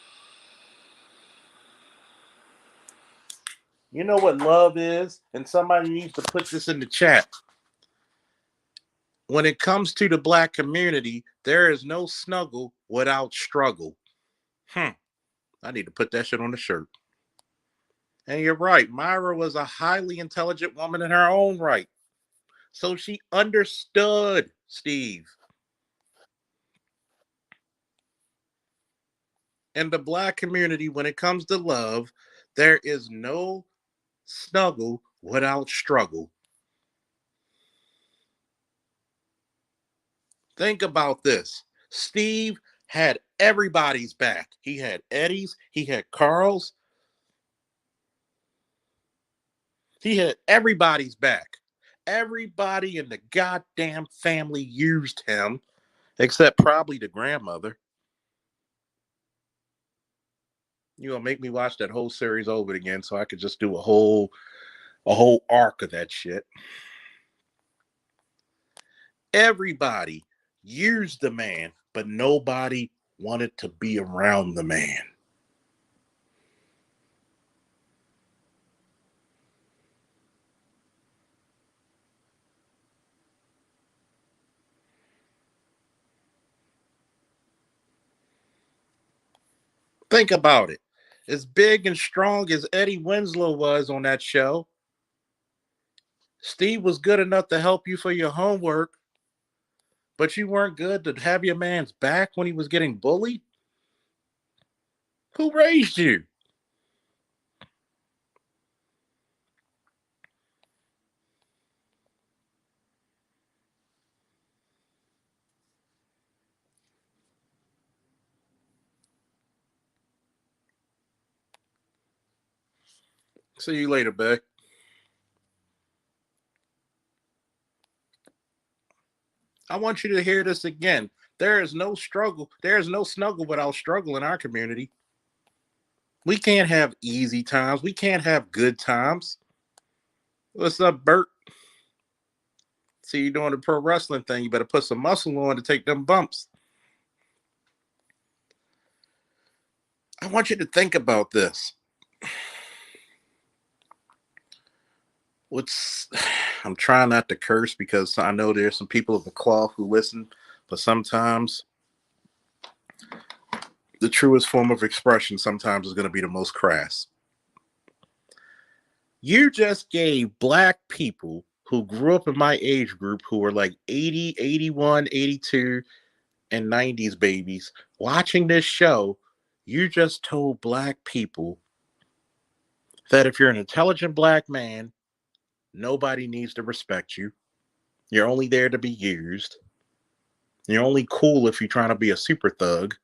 You know what love is? And somebody needs to put this in the chat. When it comes to the black community, there is no snuggle without struggle. I need to put that shit on the shirt. And you're right. Myra was a highly intelligent woman in her own right. So she understood Steve. In the black community, when it comes to love, there is no snuggle without struggle. Think about this. Steve had everybody's back. He had Eddie's, he had Carl's, he had everybody's back. Everybody in the goddamn family used him, except probably the grandmother. You gonna make me watch that whole series over again so I could just do a whole arc of that shit. Everybody used the man, but nobody wanted to be around the man. Think about it. As big and strong as Eddie Winslow was on that show, Steve was good enough to help you for your homework, but you weren't good to have your man's back when he was getting bullied? Who raised you? See you later, Beck. I want you to hear this again. There is no struggle. There is no snuggle without struggle in our community. We can't have easy times. We can't have good times. What's up, Bert? See you doing the pro wrestling thing. You better put some muscle on to take them bumps. I want you to think about this. What's I'm trying not to curse because I know there's some people of the cloth who listen, but sometimes the truest form of expression sometimes is going to be the most crass. You just gave black people who grew up in my age group who were like 80, 81, 82, and 90s babies watching this show, you just told black people that if you're an intelligent black man, nobody needs to respect you. You're only there to be used. You're only cool if you're trying to be a super thug.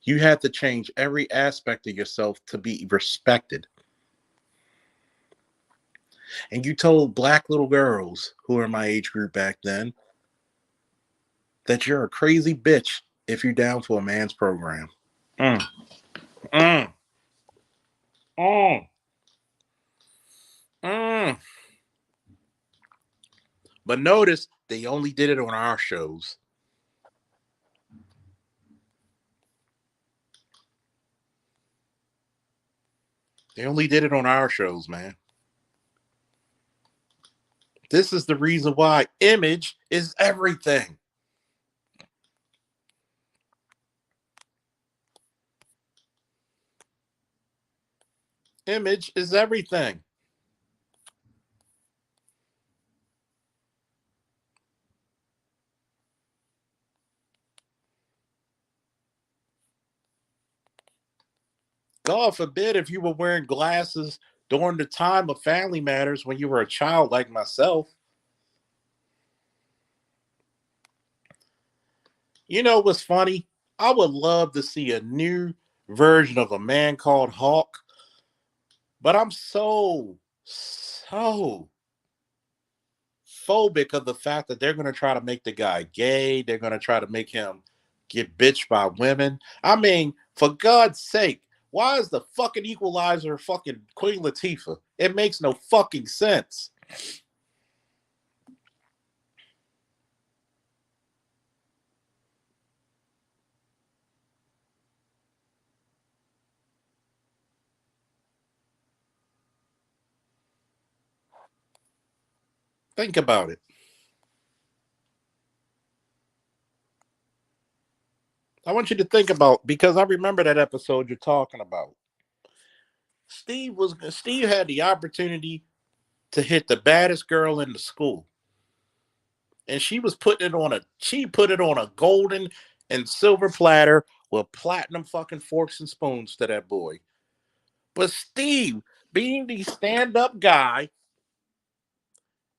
You have to change every aspect of yourself to be respected. And you told black little girls who were in my age group back then that you're a crazy bitch if you're down for a man's program. Mm, mm, mm, mm. But notice they only did it on our shows. They only did it on our shows, man. This is the reason why image is everything. Image is everything. God forbid if you were wearing glasses during the time of Family Matters when you were a child like myself. You know what's funny? I would love to see a new version of A Man Called Hawk, but I'm so phobic of the fact that they're going to try to make the guy gay. They're going to try to make him get bitched by women. I mean, for God's sake, why is the fucking equalizer fucking Queen Latifah? It makes no fucking sense. Think about it. I want you to think about, because I remember that episode you're talking about. Steve had the opportunity to hit the baddest girl in the school, and she put it on a golden and silver platter with platinum fucking forks and spoons to that boy. But Steve, being the stand-up guy,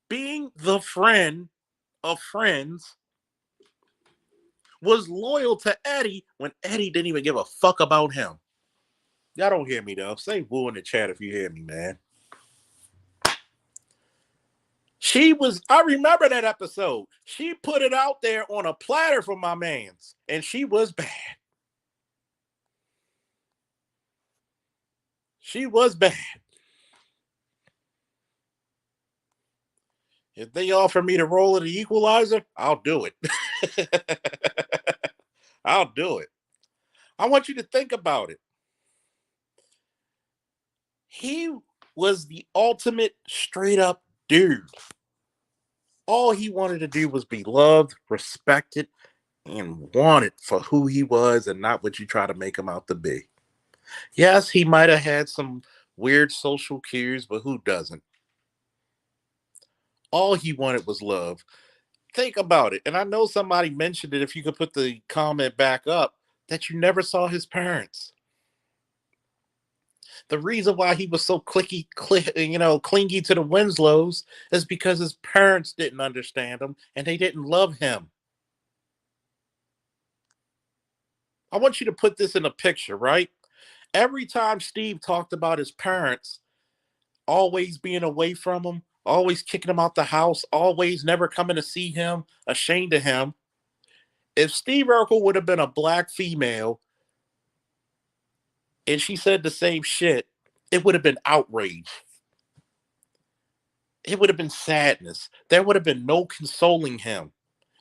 being the friend of friends, was loyal to Eddie when Eddie didn't even give a fuck about him. Y'all don't hear me though. Say woo in the chat if you hear me, man. I remember that episode. She put it out there on a platter for my mans, and she was bad. She was bad. If they offer me the role of the equalizer, I'll do it. I'll do it. I want you to think about it. He was the ultimate straight up dude. All he wanted to do was be loved, respected, and wanted for who he was and not what you try to make him out to be. Yes, he might have had some weird social cues, but who doesn't? All he wanted was love. Think about it. And I know somebody mentioned it, if you could put the comment back up, that you never saw his parents. The reason why he was so clingy to the Winslows is because his parents didn't understand him and they didn't love him. I want you to put this in a picture, right? Every time Steve talked about his parents always being away from him, always kicking him out the house, always never coming to see him, ashamed of him. If Steve Urkel would have been a black female and she said the same shit, it would have been outrage. It would have been sadness. There would have been no consoling him.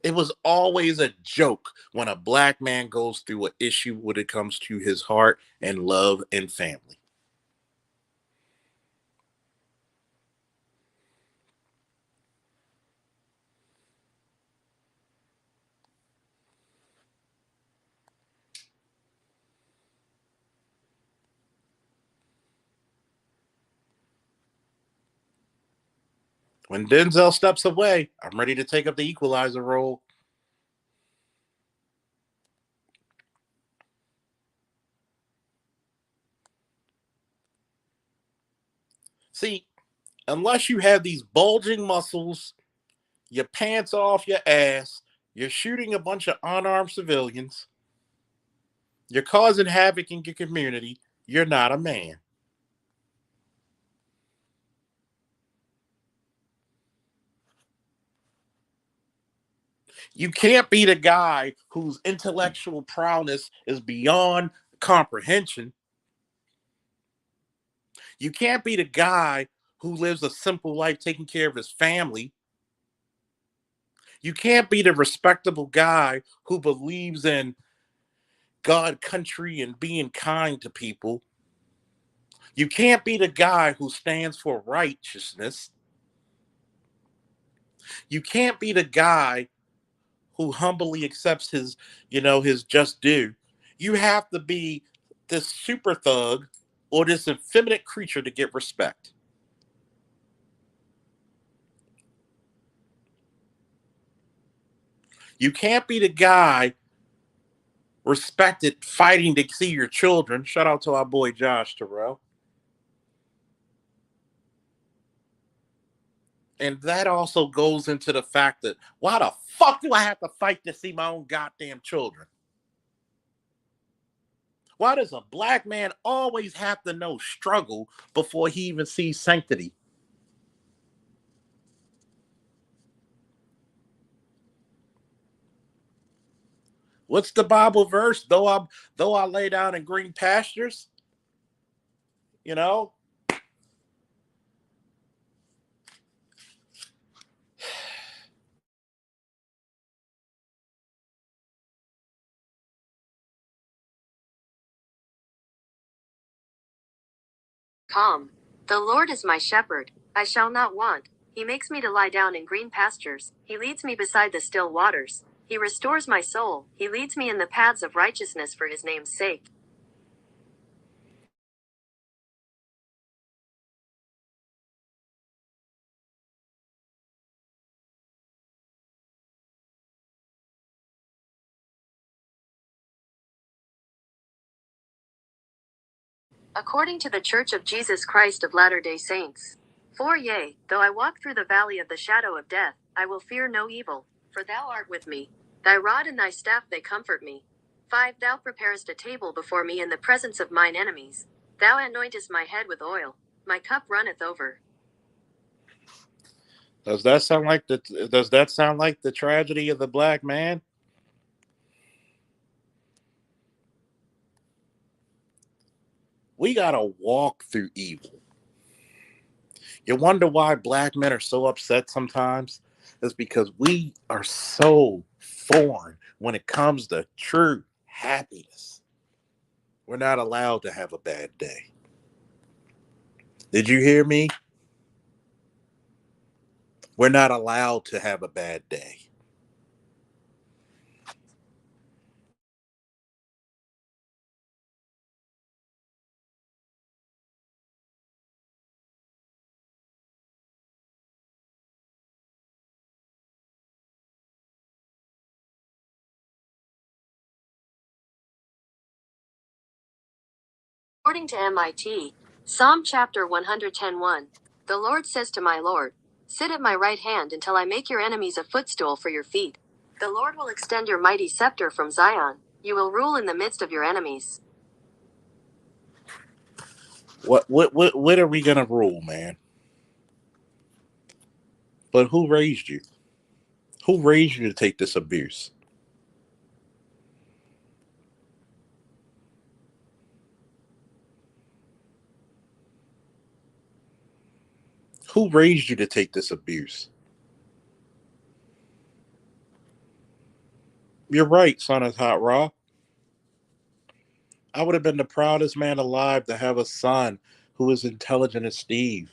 It was always a joke when a black man goes through an issue when it comes to his heart and love and family. When Denzel steps away, I'm ready to take up the equalizer role. See, unless you have these bulging muscles, your pants off your ass, you're shooting a bunch of unarmed civilians, you're causing havoc in your community, you're not a man. You can't be the guy whose intellectual prowess is beyond comprehension. You can't be the guy who lives a simple life taking care of his family. You can't be the respectable guy who believes in God, country, and being kind to people. You can't be the guy who stands for righteousness. You can't be the guy who humbly accepts his just due. You have to be this super thug or this effeminate creature to get respect. You can't be the guy respected fighting to see your children. Shout out to our boy Josh Terrell. And that also goes into the fact that why the fuck do I have to fight to see my own goddamn children? Why does a black man always have to know struggle before he even sees sanctity? What's the Bible verse? Though I lay down in green pastures, you know. Calm. The Lord is my shepherd, I shall not want. He makes me to lie down in green pastures. He leads me beside the still waters. He restores my soul. He leads me in the paths of righteousness for his name's sake. According to the Church of Jesus Christ of Latter-day Saints. For yea, though I walk through the valley of the shadow of death, I will fear no evil, for thou art with me. Thy rod and thy staff they comfort me. 5. Thou preparest a table before me in the presence of mine enemies. Thou anointest my head with oil. My cup runneth over. Does that sound like the tragedy of the black man? We gotta walk through evil. You wonder why black men are so upset sometimes? It's because we are so foreign when it comes to true happiness. We're not allowed to have a bad day. Did you hear me? We're not allowed to have a bad day. According to MIT, Psalm chapter 110:1, the Lord says to my Lord, sit at my right hand until I make your enemies a footstool for your feet. The Lord will extend your mighty scepter from Zion. You will rule in the midst of your enemies. What are we gonna rule, man? But who raised you? Who raised you to take this abuse? Who raised you to take this abuse? You're right, son of Hot Raw. I would have been the proudest man alive to have a son who was intelligent as Steve.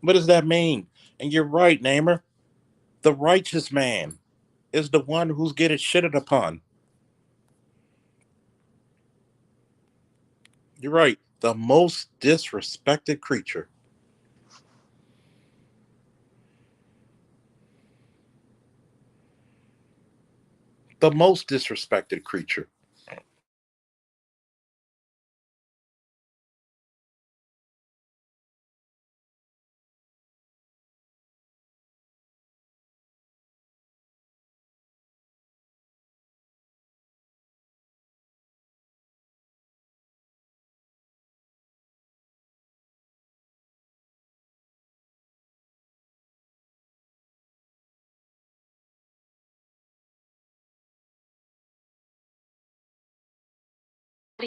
What does that mean? And you're right, Namer. The righteous man is the one who's getting shitted upon. You're right. The most disrespected creature. The most disrespected creature.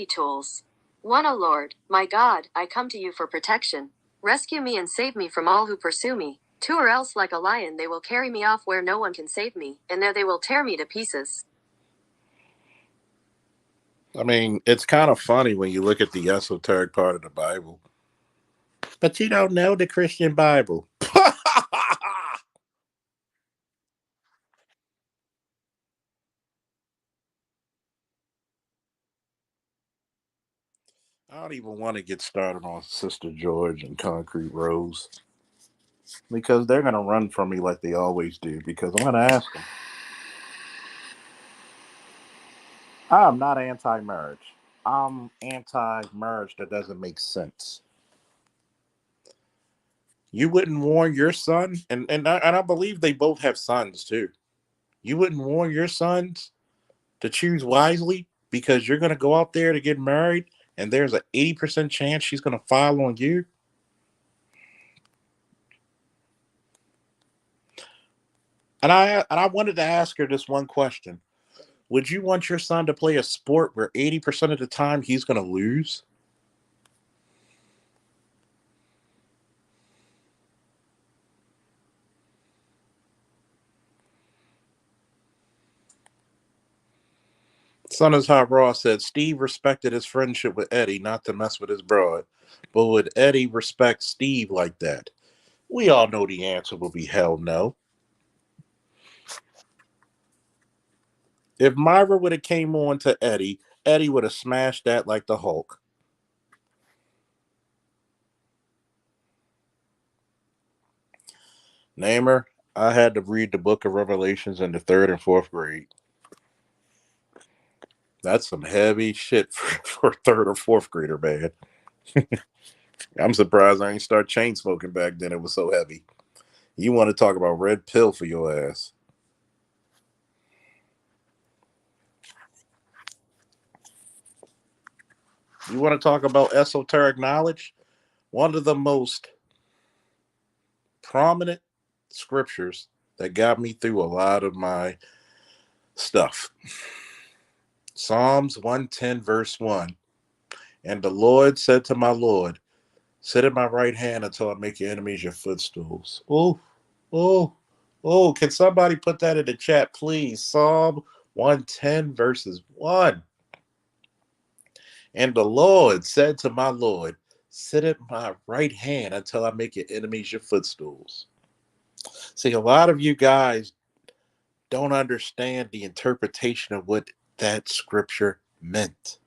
Tools. 1. O Lord, my God, I come to you for protection. Rescue me and save me from all who pursue me. 2. Or else like a lion they will carry me off where no one can save me, and there they will tear me to pieces. I mean, it's kind of funny when you look at the esoteric part of the Bible. But you don't know the Christian Bible. I don't even want to get started on Sister George and Concrete Rose because they're going to run from me like they always do because I'm going to ask them. I'm not anti marriage. I'm anti marriage that doesn't make sense. You wouldn't warn your son, and I believe they both have sons too. You wouldn't warn your sons to choose wisely because you're going to go out there to get married and there's an 80% chance she's going to file on you. And I wanted to ask her this one question. Would you want your son to play a sport where 80% of the time he's going to lose? Son is Hot Ross said Steve respected his friendship with Eddie not to mess with his broad. But would Eddie respect Steve like that? We all know the answer will be hell no. If Myra would have came on to Eddie, Eddie would have smashed that like the Hulk. Namer, I had to read the book of Revelations in the third and fourth grade. That's some heavy shit for a third or fourth grader, man. I'm surprised I ain't start chain smoking back then. It was so heavy. You want to talk about red pill for your ass. You want to talk about esoteric knowledge? One of the most prominent scriptures that got me through a lot of my stuff. Psalms 110, verse 1. And the Lord said to my Lord, sit at my right hand until I make your enemies your footstools. Oh, oh, oh. Can somebody put that in the chat, please? Psalm 110, verses 1. And the Lord said to my Lord, sit at my right hand until I make your enemies your footstools. See, a lot of you guys don't understand the interpretation of what that scripture meant.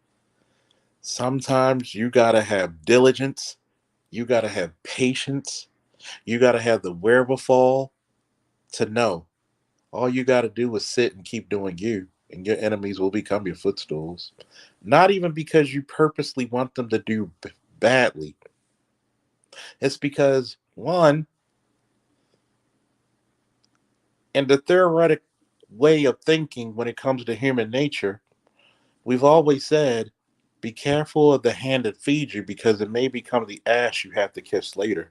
Sometimes you got to have diligence, you got to have patience, you got to have the wherewithal to know. All you got to do is sit and keep doing you, and your enemies will become your footstools. Not even because you purposely want them to do badly. It's because, one, in the theoretic way of thinking when it comes to human nature, we've always said, be careful of the hand that feeds you because it may become the ass you have to kiss later.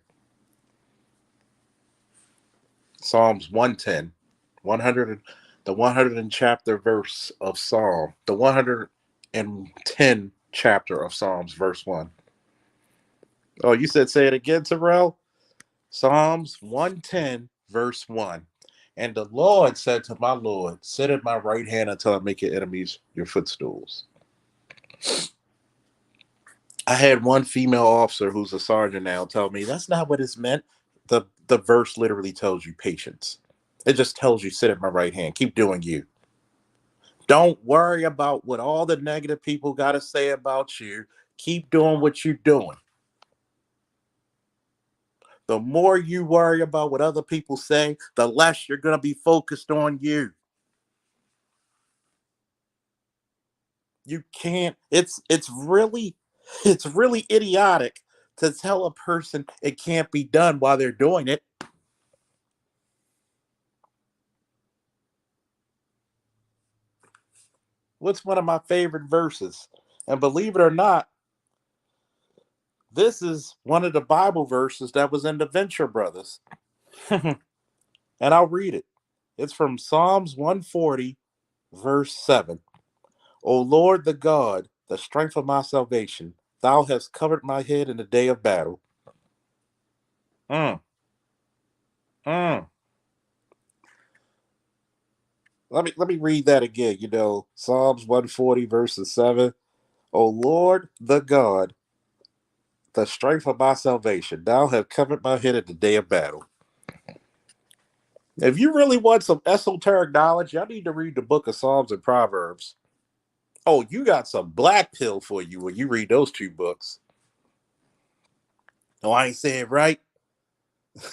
Psalms 110, 100, the 100th chapter verse of Psalm, the 110 chapter of Psalms, verse 1. Oh, you said say it again, Terrell? Psalms 110, verse 1. And the Lord said to my Lord, sit at my right hand until I make your enemies your footstools. I had one female officer who's a sergeant now tell me that's not what it's meant. The verse literally tells you patience. It just tells you sit at my right hand. Keep doing you. Don't worry about what all the negative people got to say about you. Keep doing what you're doing. The more you worry about what other people say, the less you're going to be focused on you. You can't it's really idiotic to tell a person it can't be done while they're doing it. What's one of my favorite verses? And believe it or not, this is one of the Bible verses that was in the Venture Brothers. And I'll read it. It's from Psalms 140, verse 7. O Lord the God, the strength of my salvation, thou hast covered my head in the day of battle. Mm, mm. Let me read that again. Psalms 140, verses 7. O Lord the God, the strength of my salvation, thou hast covered my head in the day of battle. If you really want some esoteric knowledge, y'all need to read the book of Psalms and Proverbs. Oh, you got some black pill for you when you read those two books. Oh, I ain't saying it right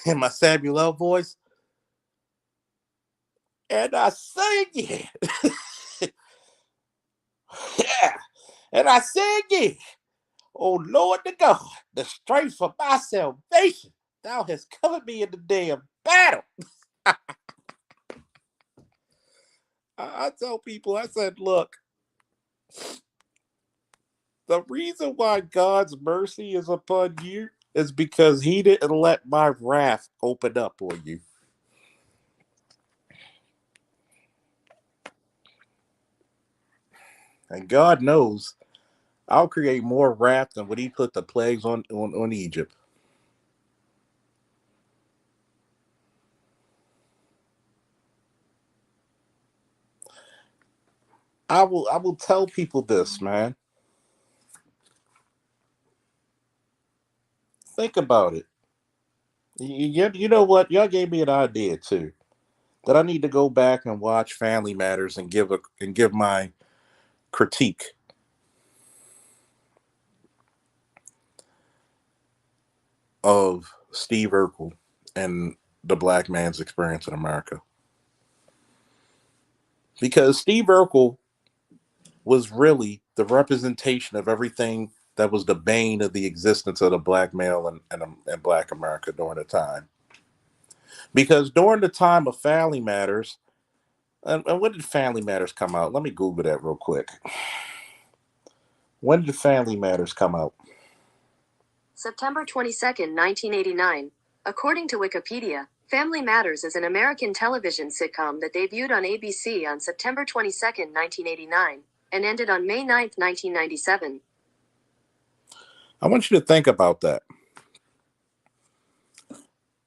in my Samuel L. voice. And I sing it. Yeah. And I sing it. Oh, Lord the God, the strength of my salvation, thou hast covered me in the day of battle. I tell people, I said, look, the reason why God's mercy is upon you is because he didn't let my wrath open up on you. And God knows I'll create more wrath than when he put the plagues on Egypt. I will tell people this, man. Think about it. You know what? Y'all gave me an idea too. That I need to go back and watch Family Matters and give my critique of Steve Urkel and the black man's experience in America. Because Steve Urkel was really the representation of everything that was the bane of the existence of the black male and black America during the time. Because during the time of Family Matters, and when did Family Matters come out? Let me Google that real quick. When did Family Matters come out? September 22nd, 1989. According to Wikipedia, Family Matters is an American television sitcom that debuted on ABC on September 22nd, 1989, and ended on May 9th, 1997. I want you to think about that.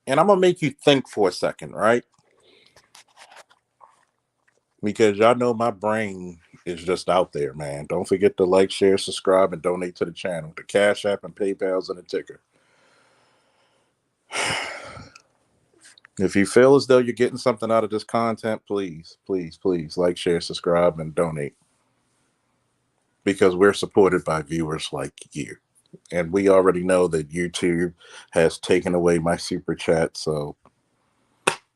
And I'm going to make you think for a second, right? Because y'all know my brain is just out there, man. Don't forget to like, share, subscribe, and donate to the channel. The Cash App and PayPal's and the ticker. If you feel as though you're getting something out of this content, please, please, please like, share, subscribe, and donate. Because we're supported by viewers like you. And we already know that YouTube has taken away my super chat. So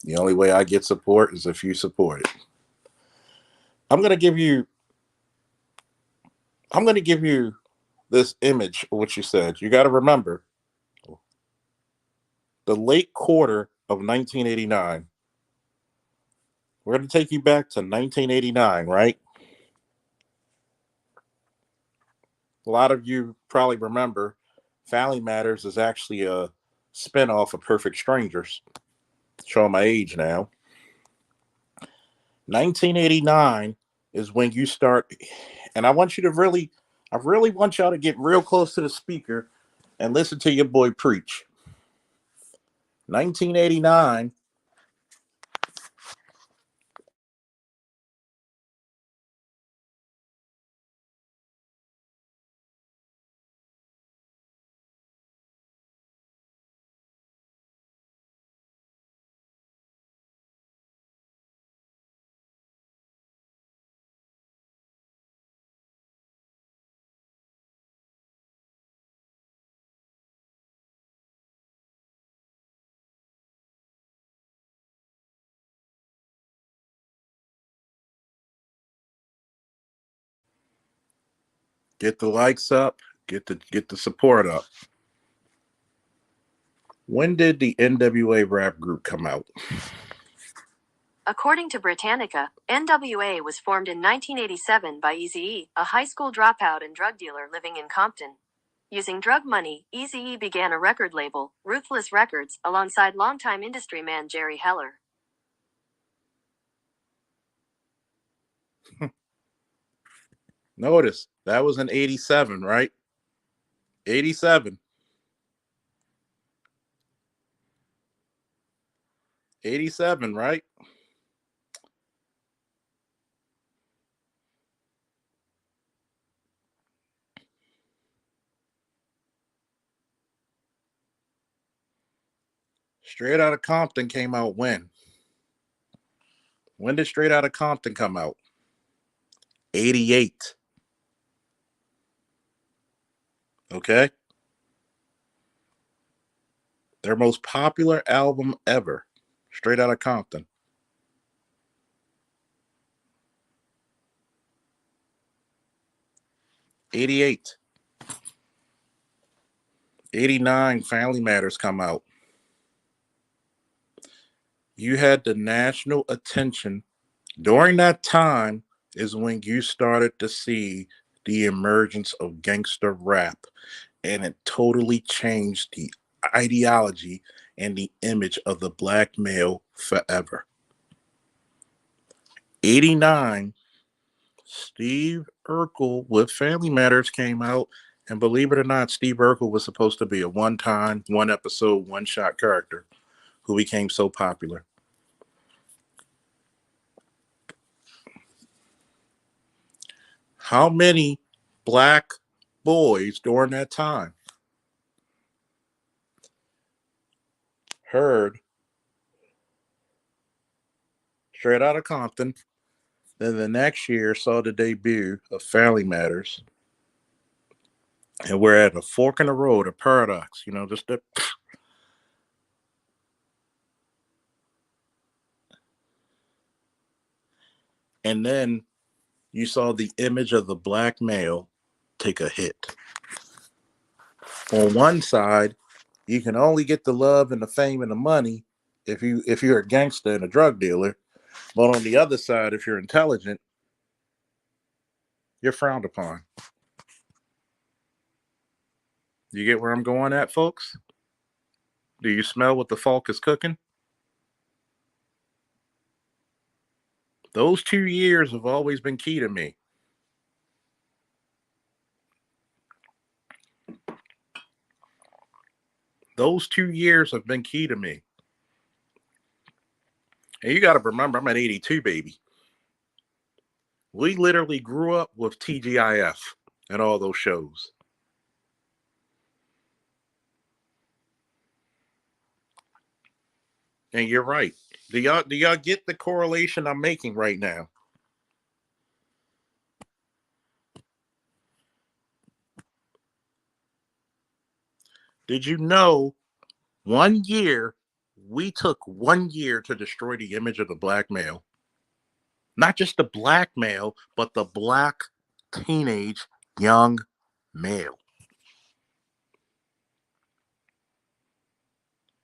the only way I get support is if you support it. I'm going to give you this image of what you said. You got to remember the late quarter of 1989. We're going to take you back to 1989, right? A lot of you probably remember Family Matters is actually a spinoff of Perfect Strangers. Showing my age now. 1989 is when you start, and I really want y'all to get real close to the speaker and listen to your boy preach. 1989. Get the likes up, get the support up. When did the NWA rap group come out? According to Britannica, NWA was formed in 1987 by Eazy-E, a high school dropout and drug dealer living in Compton. Using drug money, Eazy-E began a record label, Ruthless Records, alongside longtime industry man Jerry Heller. Notice that was in 87, right? 87. 87, right? Straight Outta Compton came out when? When did Straight Outta Compton come out? 88. Okay? Their most popular album ever. Straight Outta Compton. 88. 89, Family Matters come out. You had the national attention. During that time is when you started to see the emergence of gangster rap, and it totally changed the ideology and the image of the black male forever. 89, Steve Urkel with Family Matters came out, and believe it or not, Steve Urkel was supposed to be a one-time, one-episode, one-shot character who became so popular. How many black boys during that time heard Straight Outta Compton, then the next year saw the debut of Family Matters, and we're at a fork in the road, a paradox, just a. And then you saw the image of the black male take a hit. On one side, you can only get the love and the fame and the money if you're a gangster and a drug dealer. But on the other side, if you're intelligent, you're frowned upon. You get where I'm going at, folks? Do you smell what the folk is cooking? Those 2 years have always been key to me. Those 2 years have been key to me. And you got to remember, I'm an 82 baby. We literally grew up with TGIF and all those shows. And you're right. Do y'all get the correlation I'm making right now? Did you know 1 year, we took 1 year to destroy the image of the black male? Not just the black male, but the black teenage young male.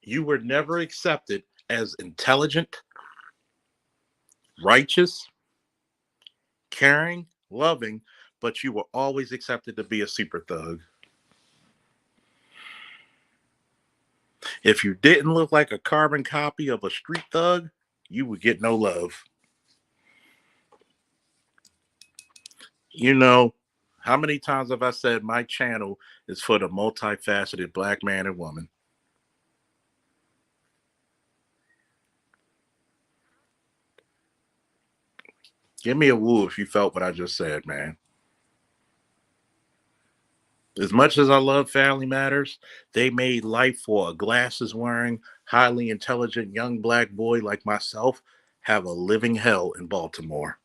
You were never accepted as intelligent, righteous, caring, loving, but you were always accepted to be a super thug. If you didn't look like a carbon copy of a street thug, you would get no love. How many times have I said my channel is for the multifaceted black man and woman? Give me a woo if you felt what I just said, man. As much as I love Family Matters, they made life for a glasses wearing, highly intelligent young black boy like myself have a living hell in Baltimore.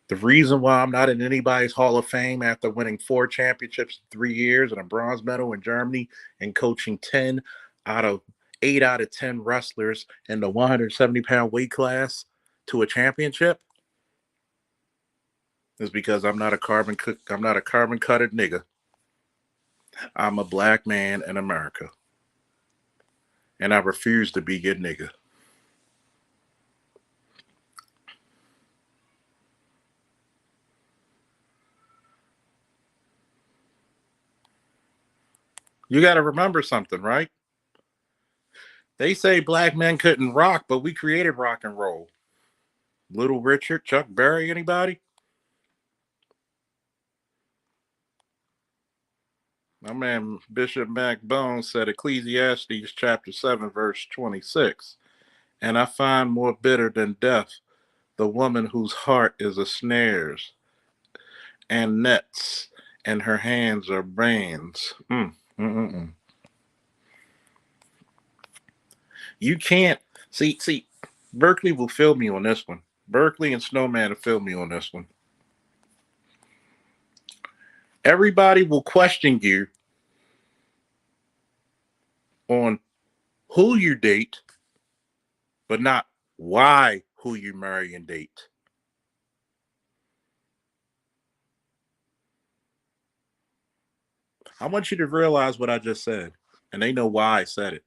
The reason why I'm not in anybody's Hall of Fame after winning 4 championships in 3 years and a bronze medal in Germany and coaching 8 out of 10 wrestlers in the 170-pound weight class to a championship is because I'm not a carbon cutted nigga. I'm a black man in America. And I refuse to be your nigga. You got to remember something, right? They say black men couldn't rock, but we created rock and roll. Little Richard, Chuck Berry, anybody? My man Bishop Mac Bones said Ecclesiastes chapter 7, verse 26. And I find more bitter than death the woman whose heart is a snares and nets, and her hands are bands. You can't see. Berkeley will feel me on this one. Berkeley and Snowman will feel me on this one. Everybody will question you on who you date, but not why who you marry and date. I want you to realize what I just said, and they know why I said it.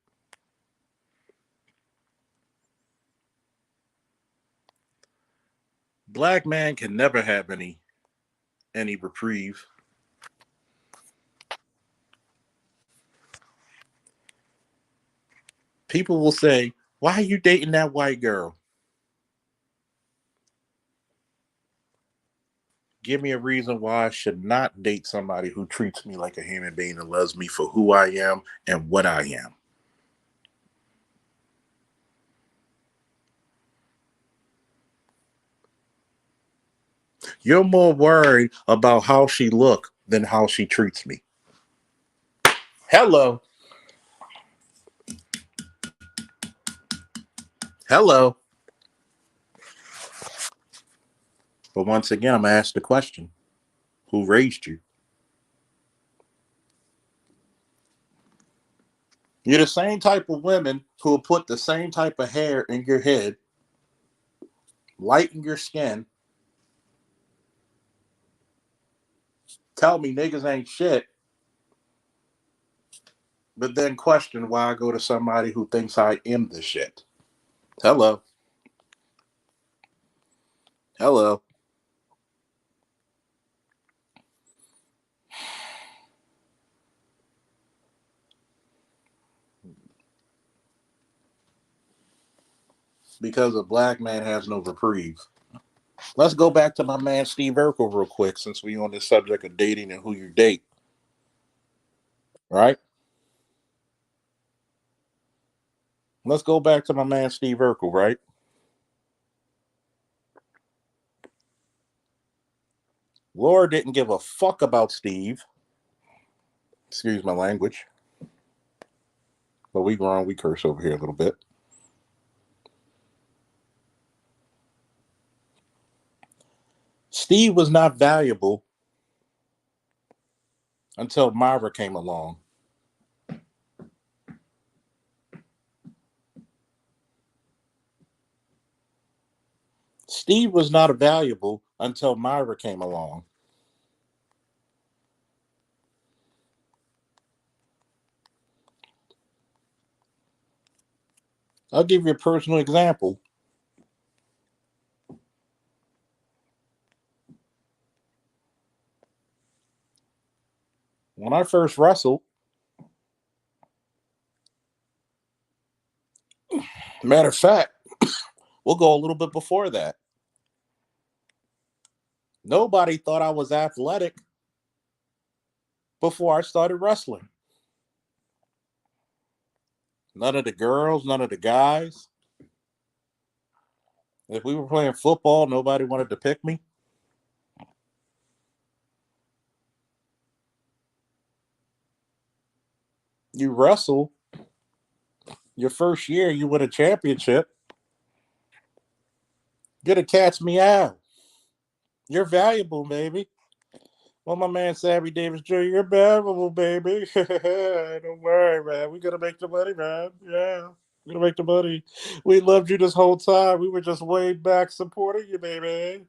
Black man can never have any reprieve. People will say, why are you dating that white girl? Give me a reason why I should not date somebody who treats me like a human being and loves me for who I am and what I am. You're more worried about how she look than how she treats me. Hello. Hello. But once again, I'm asked the question, who raised you? You're the same type of women who will put the same type of hair in your head, lighten your skin, tell me niggas ain't shit, but then question why I go to somebody who thinks I am the shit. Hello. Hello. Because a black man has no reprieve. Let's go back to my man Steve Urkel real quick, since we on this subject of dating and who you date. Right? Let's go back to my man Steve Urkel, right? Laura didn't give a fuck about Steve. Excuse my language. But we grown, we curse over here a little bit. Steve was not valuable until Myra came along. Steve was not valuable until Myra came along. I'll give you a personal example. When I first wrestled, matter of fact, we'll go a little bit before that. Nobody thought I was athletic before I started wrestling. None of the girls, none of the guys. If we were playing football, nobody wanted to pick me. You wrestle, your first year, you win a championship. You're the cat's meow. You're valuable, baby. Well, my man Sammy Davis Jr., you're valuable, baby. Don't worry, man. We're going to make the money, man. Yeah. We're going to make the money. We loved you this whole time. We were just way back supporting you, baby.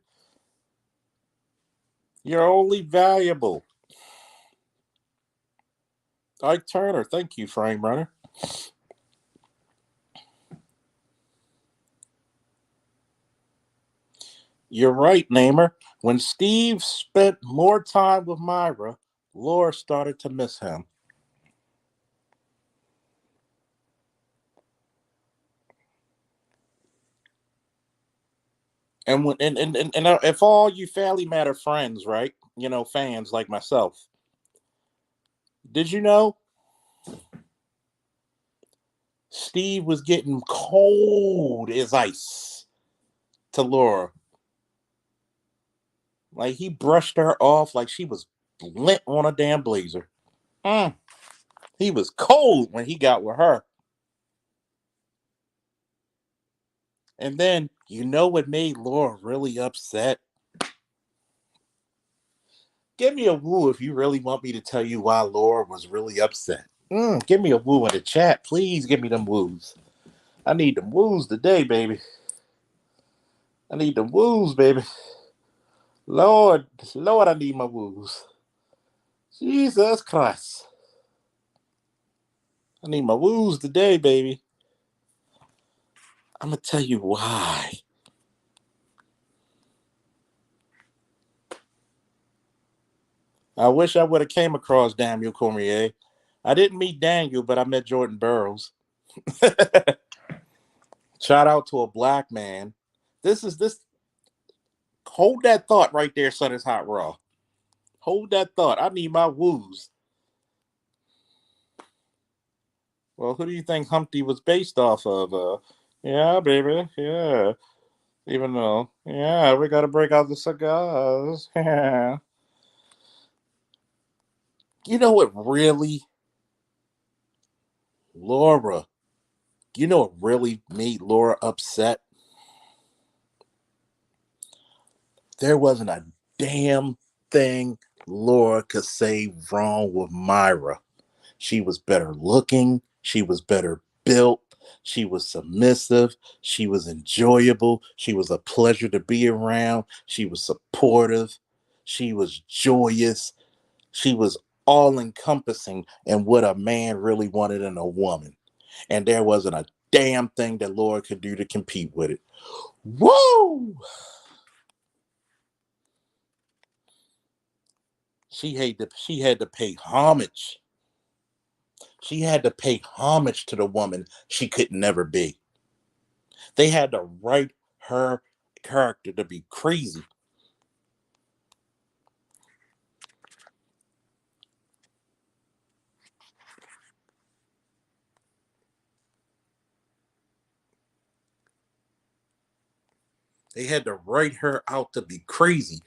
You're only valuable. Ike Turner, thank you, Frame Runner. You're right, Namer. When Steve spent more time with Myra, Laura started to miss him. And when and if all you Family Matter friends, right? You know, fans like myself, did you know Steve was getting cold as ice to Laura? Like he brushed her off like she was lint on a damn blazer. He was cold when he got with her. And then, you know what made Laura really upset? Give me a woo if you really want me to tell you why Laura was really upset. Give me a woo in the chat. Please give me them woos. I need them woos today, baby. I need them woos, baby. Lord, I need my woos. Jesus Christ. I need my woos today, baby. I'm going to tell you why. I wish I would have came across Daniel Cormier. I didn't meet Daniel, but I met Jordan Burroughs. Shout out to a black man. This. Hold that thought right there, son. Is hot raw. Hold that thought. I need my woos. Well, who do you think Humpty was based off of? Yeah, baby. Yeah. Even though, yeah, we got to break out the cigars. You know what really, Laura, you know what really made Laura upset? There wasn't a damn thing Laura could say wrong with Myra. She was better looking. She was better built. She was submissive. She was enjoyable. She was a pleasure to be around. She was supportive. She was joyous. She was all encompassing in what a man really wanted in a woman. And there wasn't a damn thing that Laura could do to compete with it. Woo! She had to pay homage. She had to pay homage to the woman she could never be. They had to write her character to be crazy. They had to write her out to be crazy.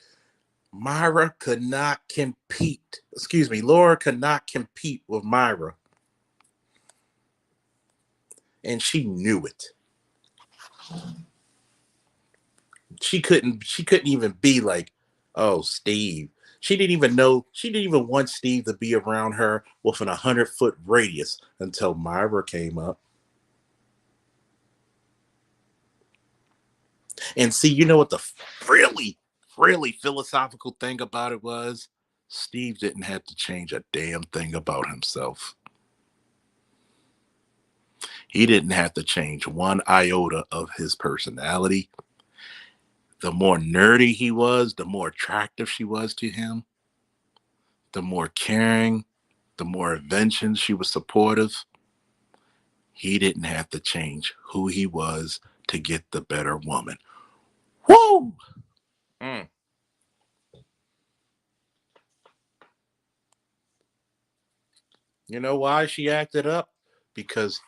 Myra could not compete. Excuse me, Laura could not compete with Myra. And she knew it. She couldn't even be like, oh, Steve. She didn't even want Steve to be around her within 100-foot radius until Myra came up. And see, you know what the really, really philosophical thing about it was? Steve didn't have to change a damn thing about himself. He didn't have to change one iota of his personality. The more nerdy he was, the more attractive she was to him, the more caring, the more inventions she was supportive. He didn't have to change who he was to get the better woman. Woo! Mm. You know why she acted up? Because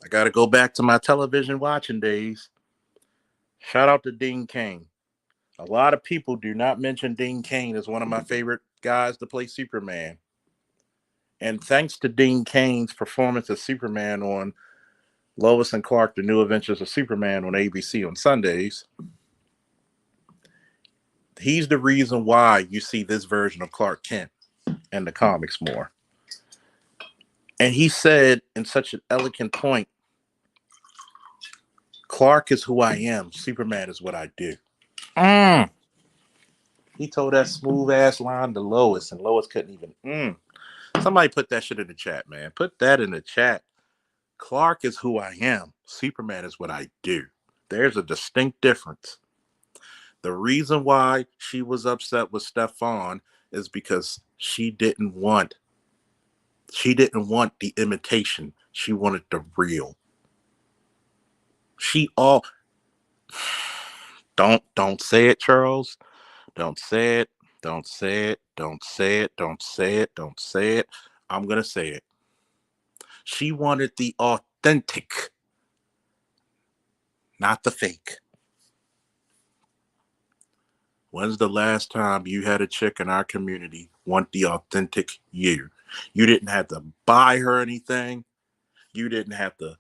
I got to go back to my television watching days. Shout out to Dean Cain. A lot of people do not mention Dean Cain as one of my favorite guys to play Superman. And thanks to Dean Cain's performance as Superman on Lois and Clark, The New Adventures of Superman on ABC on Sundays, he's the reason why you see this version of Clark Kent in the comics more. And he said in such an elegant point, Clark is who I am. Superman is what I do. Mm. He told that smooth ass line to Lois, and Lois couldn't even. Somebody put that shit in the chat, man. Put that in the chat. Clark is who I am. Superman is what I do. There's a distinct difference. The reason why she was upset with Stefan is because she didn't want the imitation. She wanted the real. She all don't say it, Charles. Don't say it. Don't say it. Don't say it. Don't say it. Don't say it. I'm gonna say it. She wanted the authentic, not the fake. When's the last time you had a chick in our community want the authentic you? You didn't have to buy her anything. You didn't have to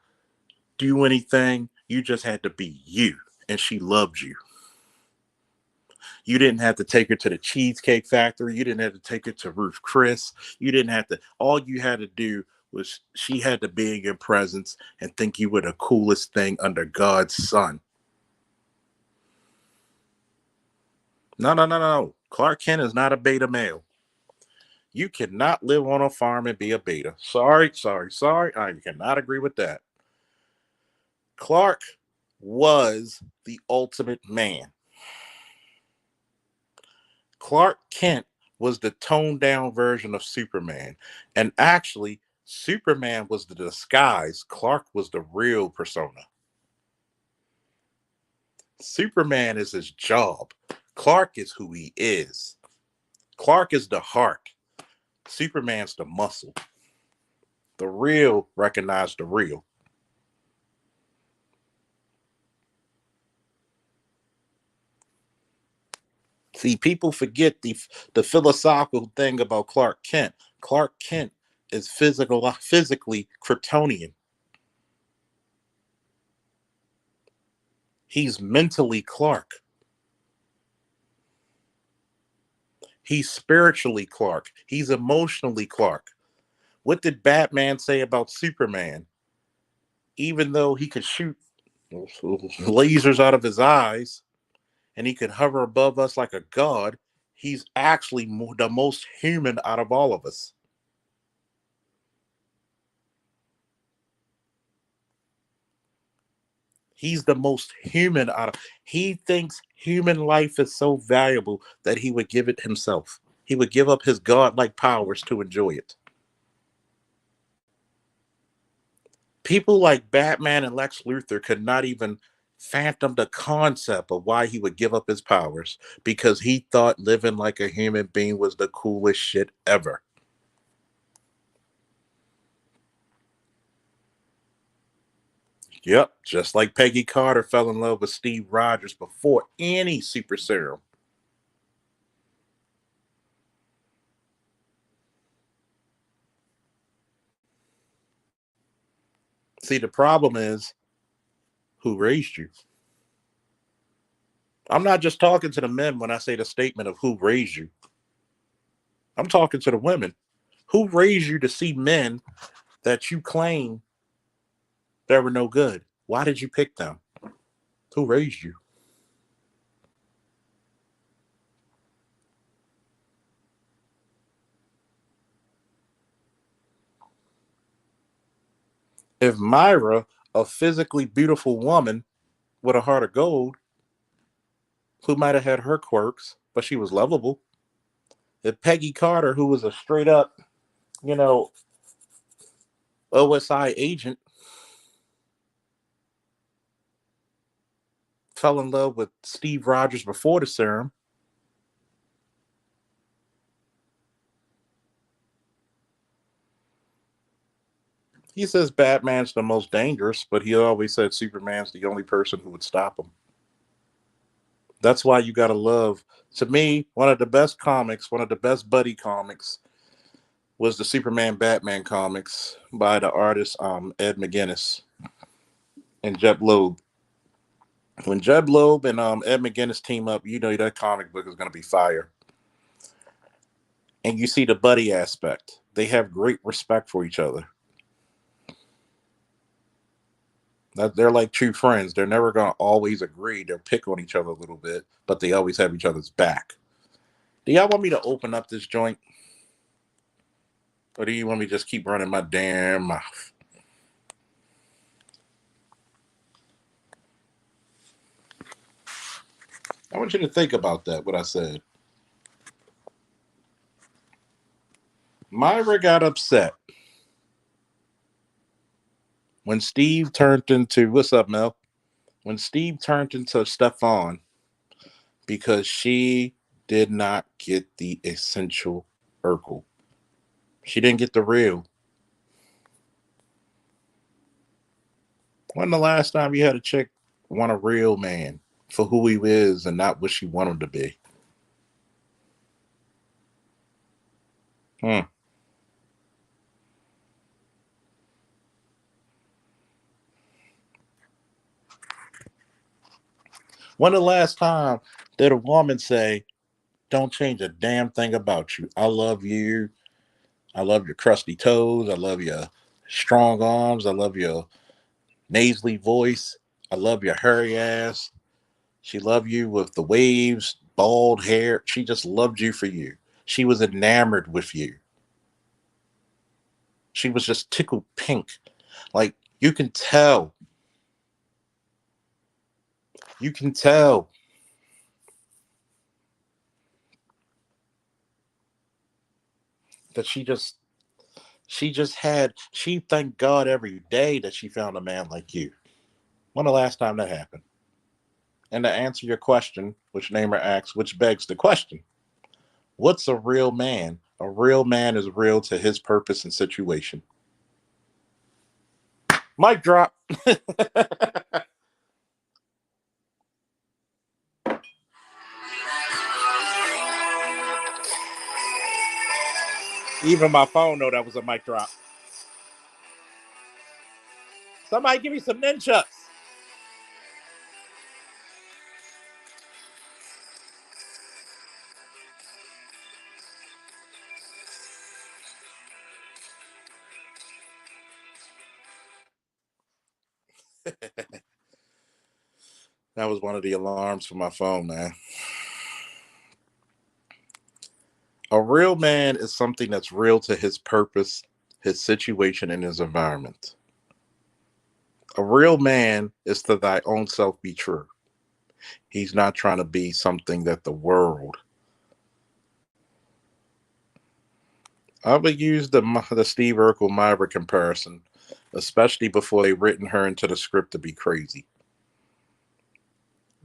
do anything. You just had to be you. And she loved you. You didn't have to take her to the Cheesecake Factory. You didn't have to take her to Ruth Chris. You didn't have to. All you had to do was she had to be in your presence and think you were the coolest thing under God's sun. No, no, no, no. Clark Kent is not a beta male. You cannot live on a farm and be a beta. Sorry, sorry, sorry. I cannot agree with that. Clark was the ultimate man. Clark Kent was the toned down version of Superman. And actually, Superman was the disguise. Clark was the real persona. Superman is his job. Clark is who he is. Clark is the heart. Superman's the muscle. The real recognize the real. See, people forget the philosophical thing about Clark Kent. Clark Kent is physically Kryptonian. He's mentally Clark. He's spiritually Clark. He's emotionally Clark. What did Batman say about Superman? Even though he could shoot lasers out of his eyes and he could hover above us like a god, he's actually the most human out of all of us. He's the most human out of. He thinks human life is so valuable that he would give it himself. He would give up his godlike powers to enjoy it. People like Batman and Lex Luthor could not even fathom the concept of why he would give up his powers because he thought living like a human being was the coolest shit ever. Yep, just like Peggy Carter fell in love with Steve Rogers before any super serum. See, the problem is who raised you. I'm not just talking to the men when I say the statement of who raised you. I'm talking to the women. Who raised you to see men that you claim that were no good? Why did you pick them? Who raised you? If Myra, a physically beautiful woman with a heart of gold, who might have had her quirks, but she was lovable. If Peggy Carter, who was a straight up, you know, OSI agent, fell in love with Steve Rogers before the serum, he says Batman's the most dangerous, but he always said Superman's the only person who would stop him. That's why you got to love. To me, one of the best comics, one of the best buddy comics, was the Superman Batman comics by the artist Ed McGuinness and Jeb Loeb. When Jeb Loeb and Ed McGuinness team up, you know that comic book is going to be fire. And you see the buddy aspect. They have great respect for each other. They're like true friends. They're never going to always agree. They'll pick on each other a little bit, but they always have each other's back. Do y'all want me to open up this joint? Or do you want me to just keep running my damn mouth? I want you to think about that, what I said. Myra got upset when Steve turned into, what's up, Mel? When Steve turned into Stefan because she did not get the essential Urkel. She didn't get the real. When the last time you had a chick want a real man for who he is and not what she wanted him to be? When the last time did a woman say, don't change a damn thing about you? I love you. I love your crusty toes. I love your strong arms. I love your nasally voice. I love your hairy ass. She loved you with the waves, bald hair. She just loved you for you. She was enamored with you. She was just tickled pink. Like you can tell. You can tell that she thanked God every day that she found a man like you. When the last time that happened? And to answer your question, which Namer asks, which begs the question, what's a real man? A real man is real to his purpose and situation. Mic drop. Even my phone know that was a mic drop. Somebody give me some nunchucks. That was one of the alarms for my phone, man. A real man is something that's real to his purpose, his situation, and his environment. A real man is to thy own self be true. He's not trying to be something that the world. I would use the Steve Urkel Myra comparison, especially before they written her into the script to be crazy.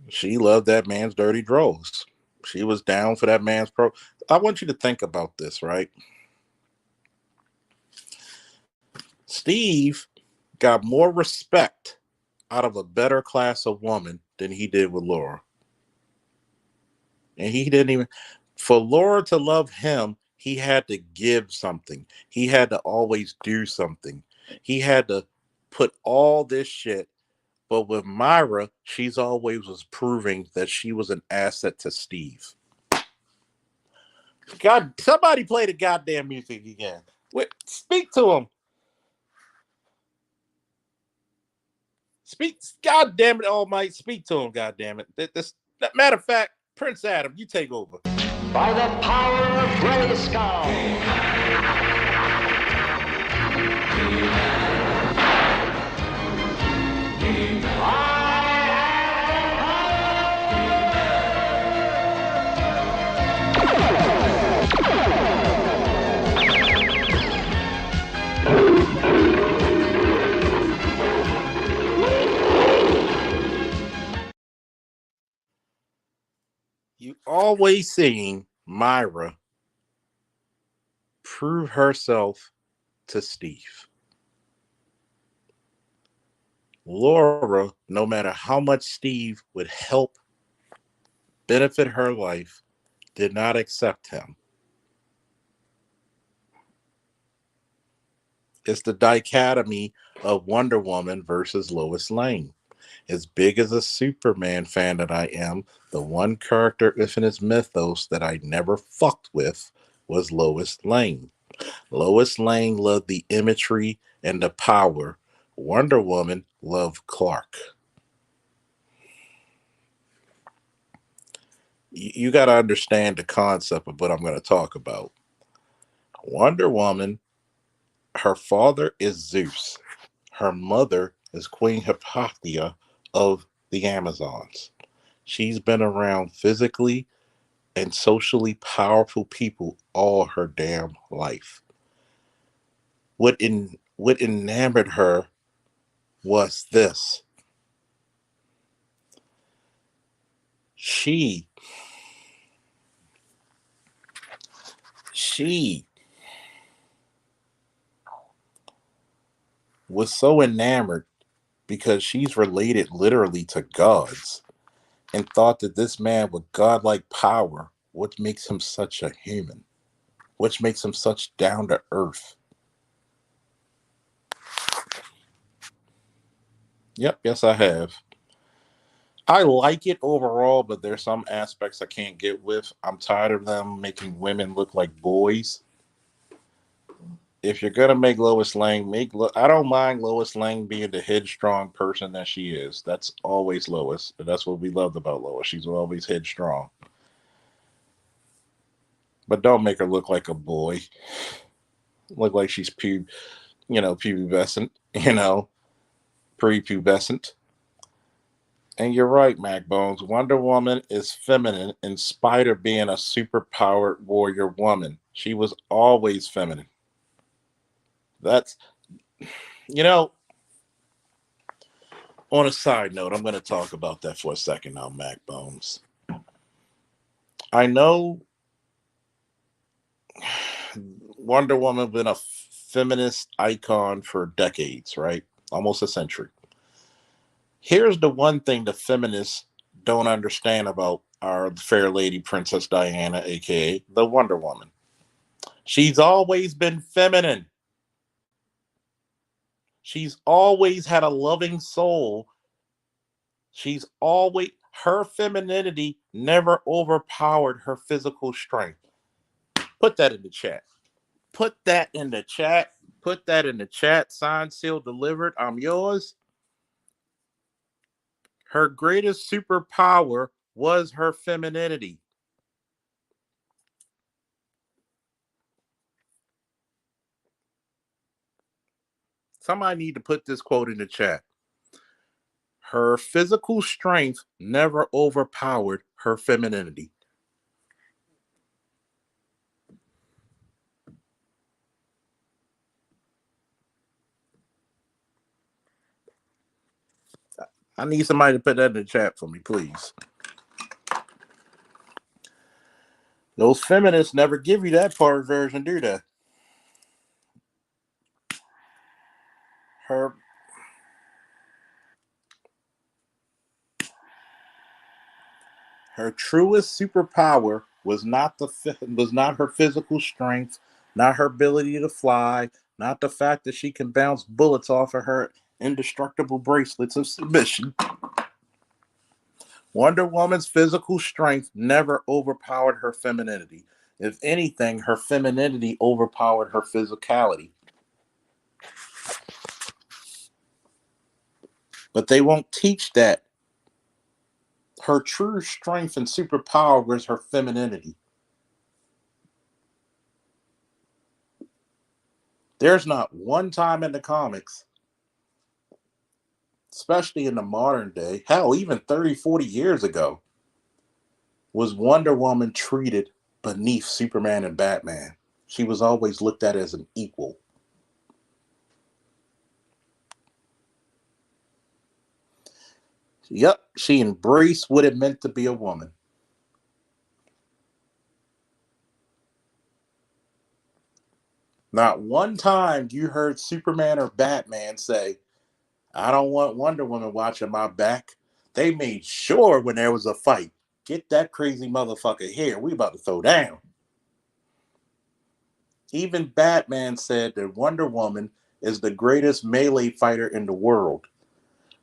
She loved that man's dirty drawers. She was down for that man's pro. I want you to think about this, right? Steve got more respect out of a better class of woman than he did with Laura. And he didn't even, for Laura to love him, he had to give something. He had to always do something. He had to put all this shit. But with Myra, she's always was proving that she was an asset to Steve. God, somebody play the goddamn music again. Wait, speak to him. Speak, God damn it, Almighty, speak to him, God damn it. Matter of fact, Prince Adam, you take over. By the power of Grayskull. You always seen Myra prove herself to Steve. Laura, no matter how much Steve would help benefit her life, did not accept him. It's the dichotomy of Wonder Woman versus Lois Lane. As big as a Superman fan that I am, the one character within his mythos that I never fucked with was Lois Lane. Lois Lane loved the imagery and the power. Wonder Woman loved Clark. You got to understand the concept of what I'm going to talk about. Wonder Woman, her father is Zeus. Her mother is Queen Hypatia of the Amazons. She's been around physically and socially powerful people all her damn life. What enamored her was this. She was so enamored because she's related literally to gods and thought that this man with godlike power, what makes him such a human, which makes him such down to earth. Yep, yes, I have. I like it overall, but there's some aspects I can't get with. I'm tired of them making women look like boys. If you're gonna make Lois Lane, I don't mind Lois Lane being the headstrong person that she is. That's always Lois. That's what we loved about Lois. She's always headstrong. But don't make her look like a boy. Look like she's pubescent, prepubescent. And you're right, Mac Bones. Wonder Woman is feminine in spite of being a superpowered warrior woman. She was always feminine. That's, on a side note, I'm going to talk about that for a second now, Mac Bones. I know Wonder Woman been a feminist icon for decades, right? Almost a century. Here's the one thing the feminists don't understand about our fair lady Princess Diana, aka the Wonder Woman. She's always been feminine. She's always had a loving soul. Her femininity never overpowered her physical strength. Put that in the chat. Put that in the chat. Put that in the chat. Signed, sealed, delivered. I'm yours. Her greatest superpower was her femininity. Somebody need to put this quote in the chat. Her physical strength never overpowered her femininity. I need somebody to put that in the chat for me, please. Those feminists never give you that part version, do they? Her truest superpower was not her physical strength, not her ability to fly, not the fact that she can bounce bullets off of her indestructible bracelets of submission. Wonder Woman's physical strength never overpowered her femininity. If anything, her femininity overpowered her physicality. But they won't teach that. Her true strength and superpower was her femininity. There's not one time in the comics, especially in the modern day, hell, even 30, 40 years ago, was Wonder Woman treated beneath Superman and Batman. She was always looked at as an equal. Yep, she embraced what it meant to be a woman. Not one time you heard Superman or Batman say, I don't want Wonder Woman watching my back. They made sure when there was a fight, get that crazy motherfucker here. We about to throw down. Even Batman said that Wonder Woman is the greatest melee fighter in the world.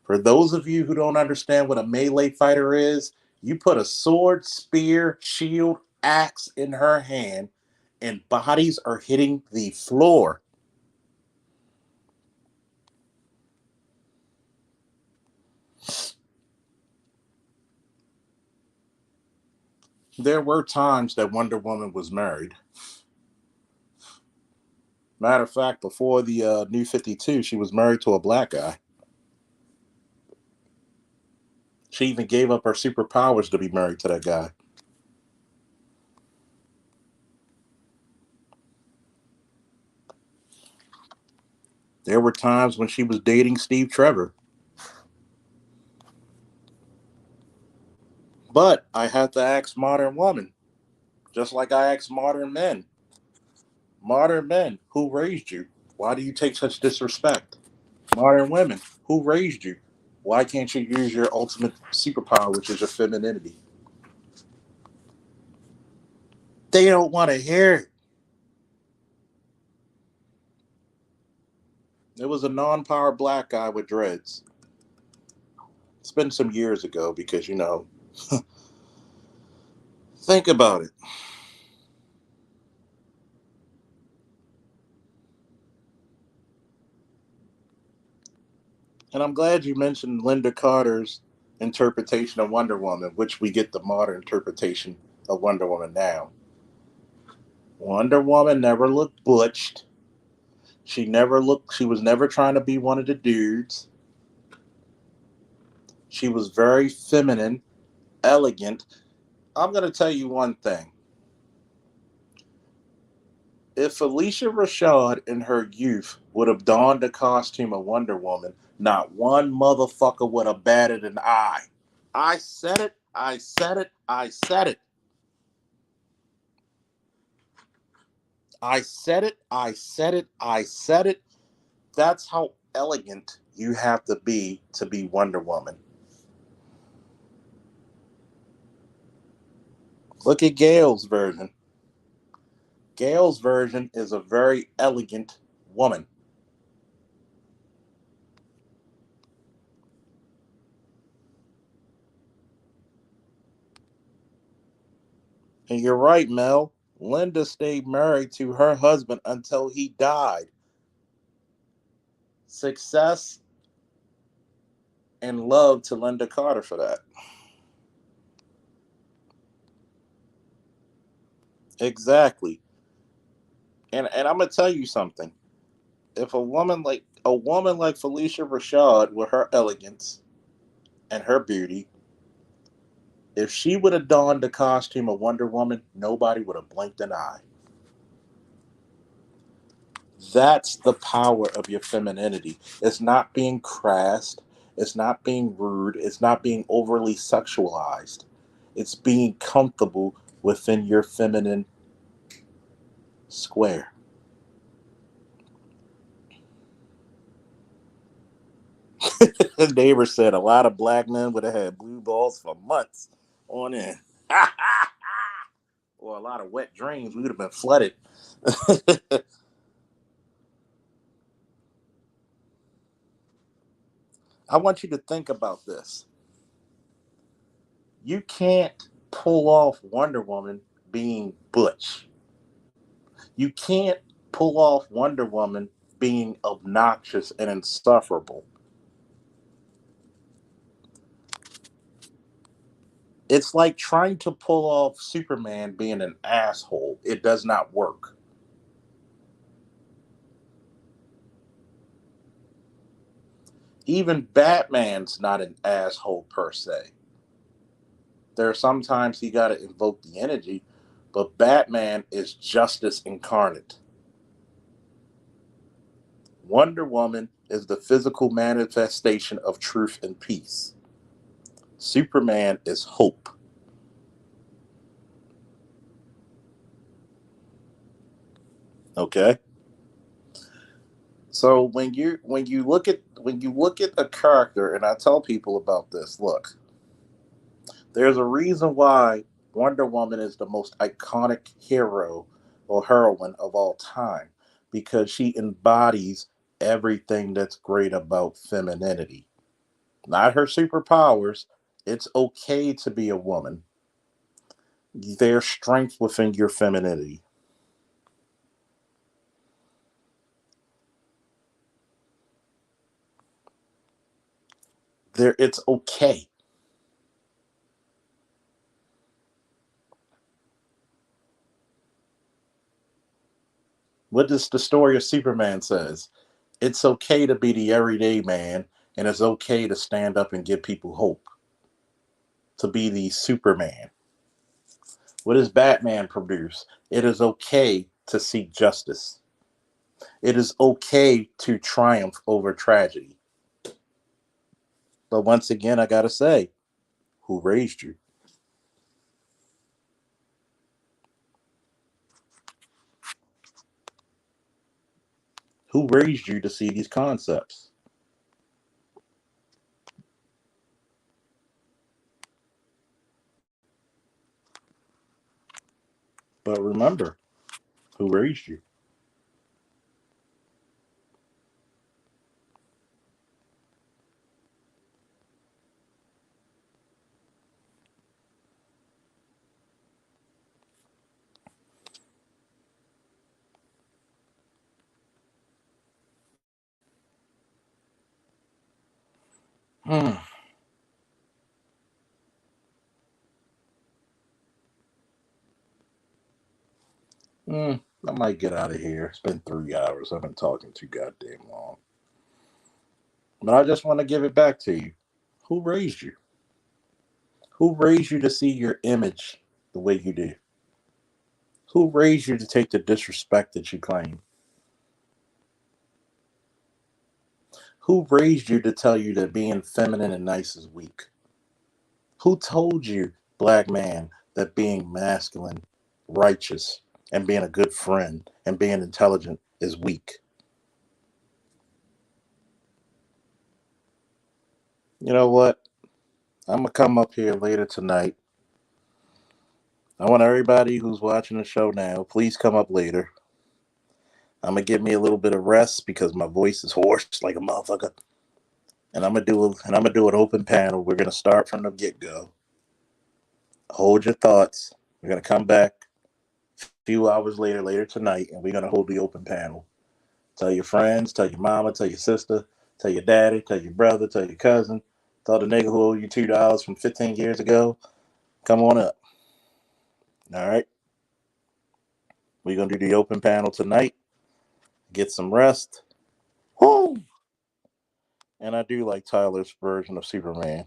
For those of you who don't understand what a melee fighter is, you put a sword, spear, shield, axe in her hand, and bodies are hitting the floor. There were times that Wonder Woman was married. Matter of fact, before the New 52, she was married to a black guy. She even gave up her superpowers to be married to that guy. There were times when she was dating Steve Trevor. But I have to ask modern women, just like I ask modern men. Modern men, who raised you? Why do you take such disrespect? Modern women, who raised you? Why can't you use your ultimate superpower, which is your femininity? They don't want to hear it. It was a non-power black guy with dreads. It's been some years ago because, think about it. And I'm glad you mentioned Linda Carter's interpretation of Wonder Woman, which we get the modern interpretation of Wonder Woman now. Wonder Woman never looked butched. She was never trying to be one of the dudes. She was very feminine, elegant. I'm going to tell you one thing. If Alicia Rashad in her youth would have donned the costume of Wonder Woman, not one motherfucker would have batted an eye. I said it. I said it. I said it. I said it. I said it. I said it. That's how elegant you have to be Wonder Woman. Look at Gail's version. Gail's version is a very elegant woman. And you're right, Mel. Linda stayed married to her husband until he died. Success and love to Linda Carter for that. Exactly. And I'm gonna tell you something. If a woman like Felicia Rashad with her elegance and her beauty, if she would have donned the costume of Wonder Woman, nobody would have blinked an eye. That's the power of your femininity. It's not being crass. It's not being rude. It's not being overly sexualized. It's being comfortable within your feminine square. His neighbor said a lot of black men would have had blue balls for months on end. Or a lot of wet dreams. We would have been flooded. I want you to think about this. You can't pull off Wonder Woman being butch. You can't pull off Wonder Woman being obnoxious and insufferable. It's like trying to pull off Superman being an asshole. It does not work. Even Batman's not an asshole per se. There are sometimes he got to invoke the energy, but Batman is justice incarnate. Wonder Woman is the physical manifestation of truth and peace. Superman is hope. Okay? So when you look at a character, and I tell people about this, look, there's a reason why Wonder Woman is the most iconic hero or heroine of all time, because she embodies everything that's great about femininity. Not her superpowers. It's okay to be a woman. There's strength within your femininity. It's okay. What does the story of Superman says? It's okay to be the everyday man, and it's okay to stand up and give people hope. To be the Superman. What does Batman produce? It is okay to seek justice. It is okay to triumph over tragedy. But once again, I gotta say, who raised you? Who raised you to see these concepts? But remember, who raised you? Hmm. Hmm. I might get out of here. It's been 3 hours. I've been talking too goddamn long. But I just want to give it back to you. Who raised you? Who raised you to see your image the way you do? Who raised you to take the disrespect that you claim? Who raised you to tell you that being feminine and nice is weak? Who told you, black man, that being masculine, righteous, and being a good friend and being intelligent is weak? You know what? I'm going to come up here later tonight I want everybody who's watching the show now, please come up later. I'm gonna give me a little bit of rest because my voice is hoarse like a motherfucker. And I'm gonna do an open panel. We're gonna start from the get-go. Hold your thoughts. We're gonna come back a few hours later tonight, and we're gonna hold the open panel. Tell your friends, tell your mama, tell your sister, tell your daddy, tell your brother, tell your cousin, tell the nigga who owed you $2 from 15 years ago. Come on up. All right. We're gonna do the open panel tonight. Get some rest. Woo! And I do like Tyler's version of Superman,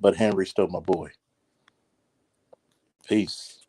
but Henry's still my boy. Peace.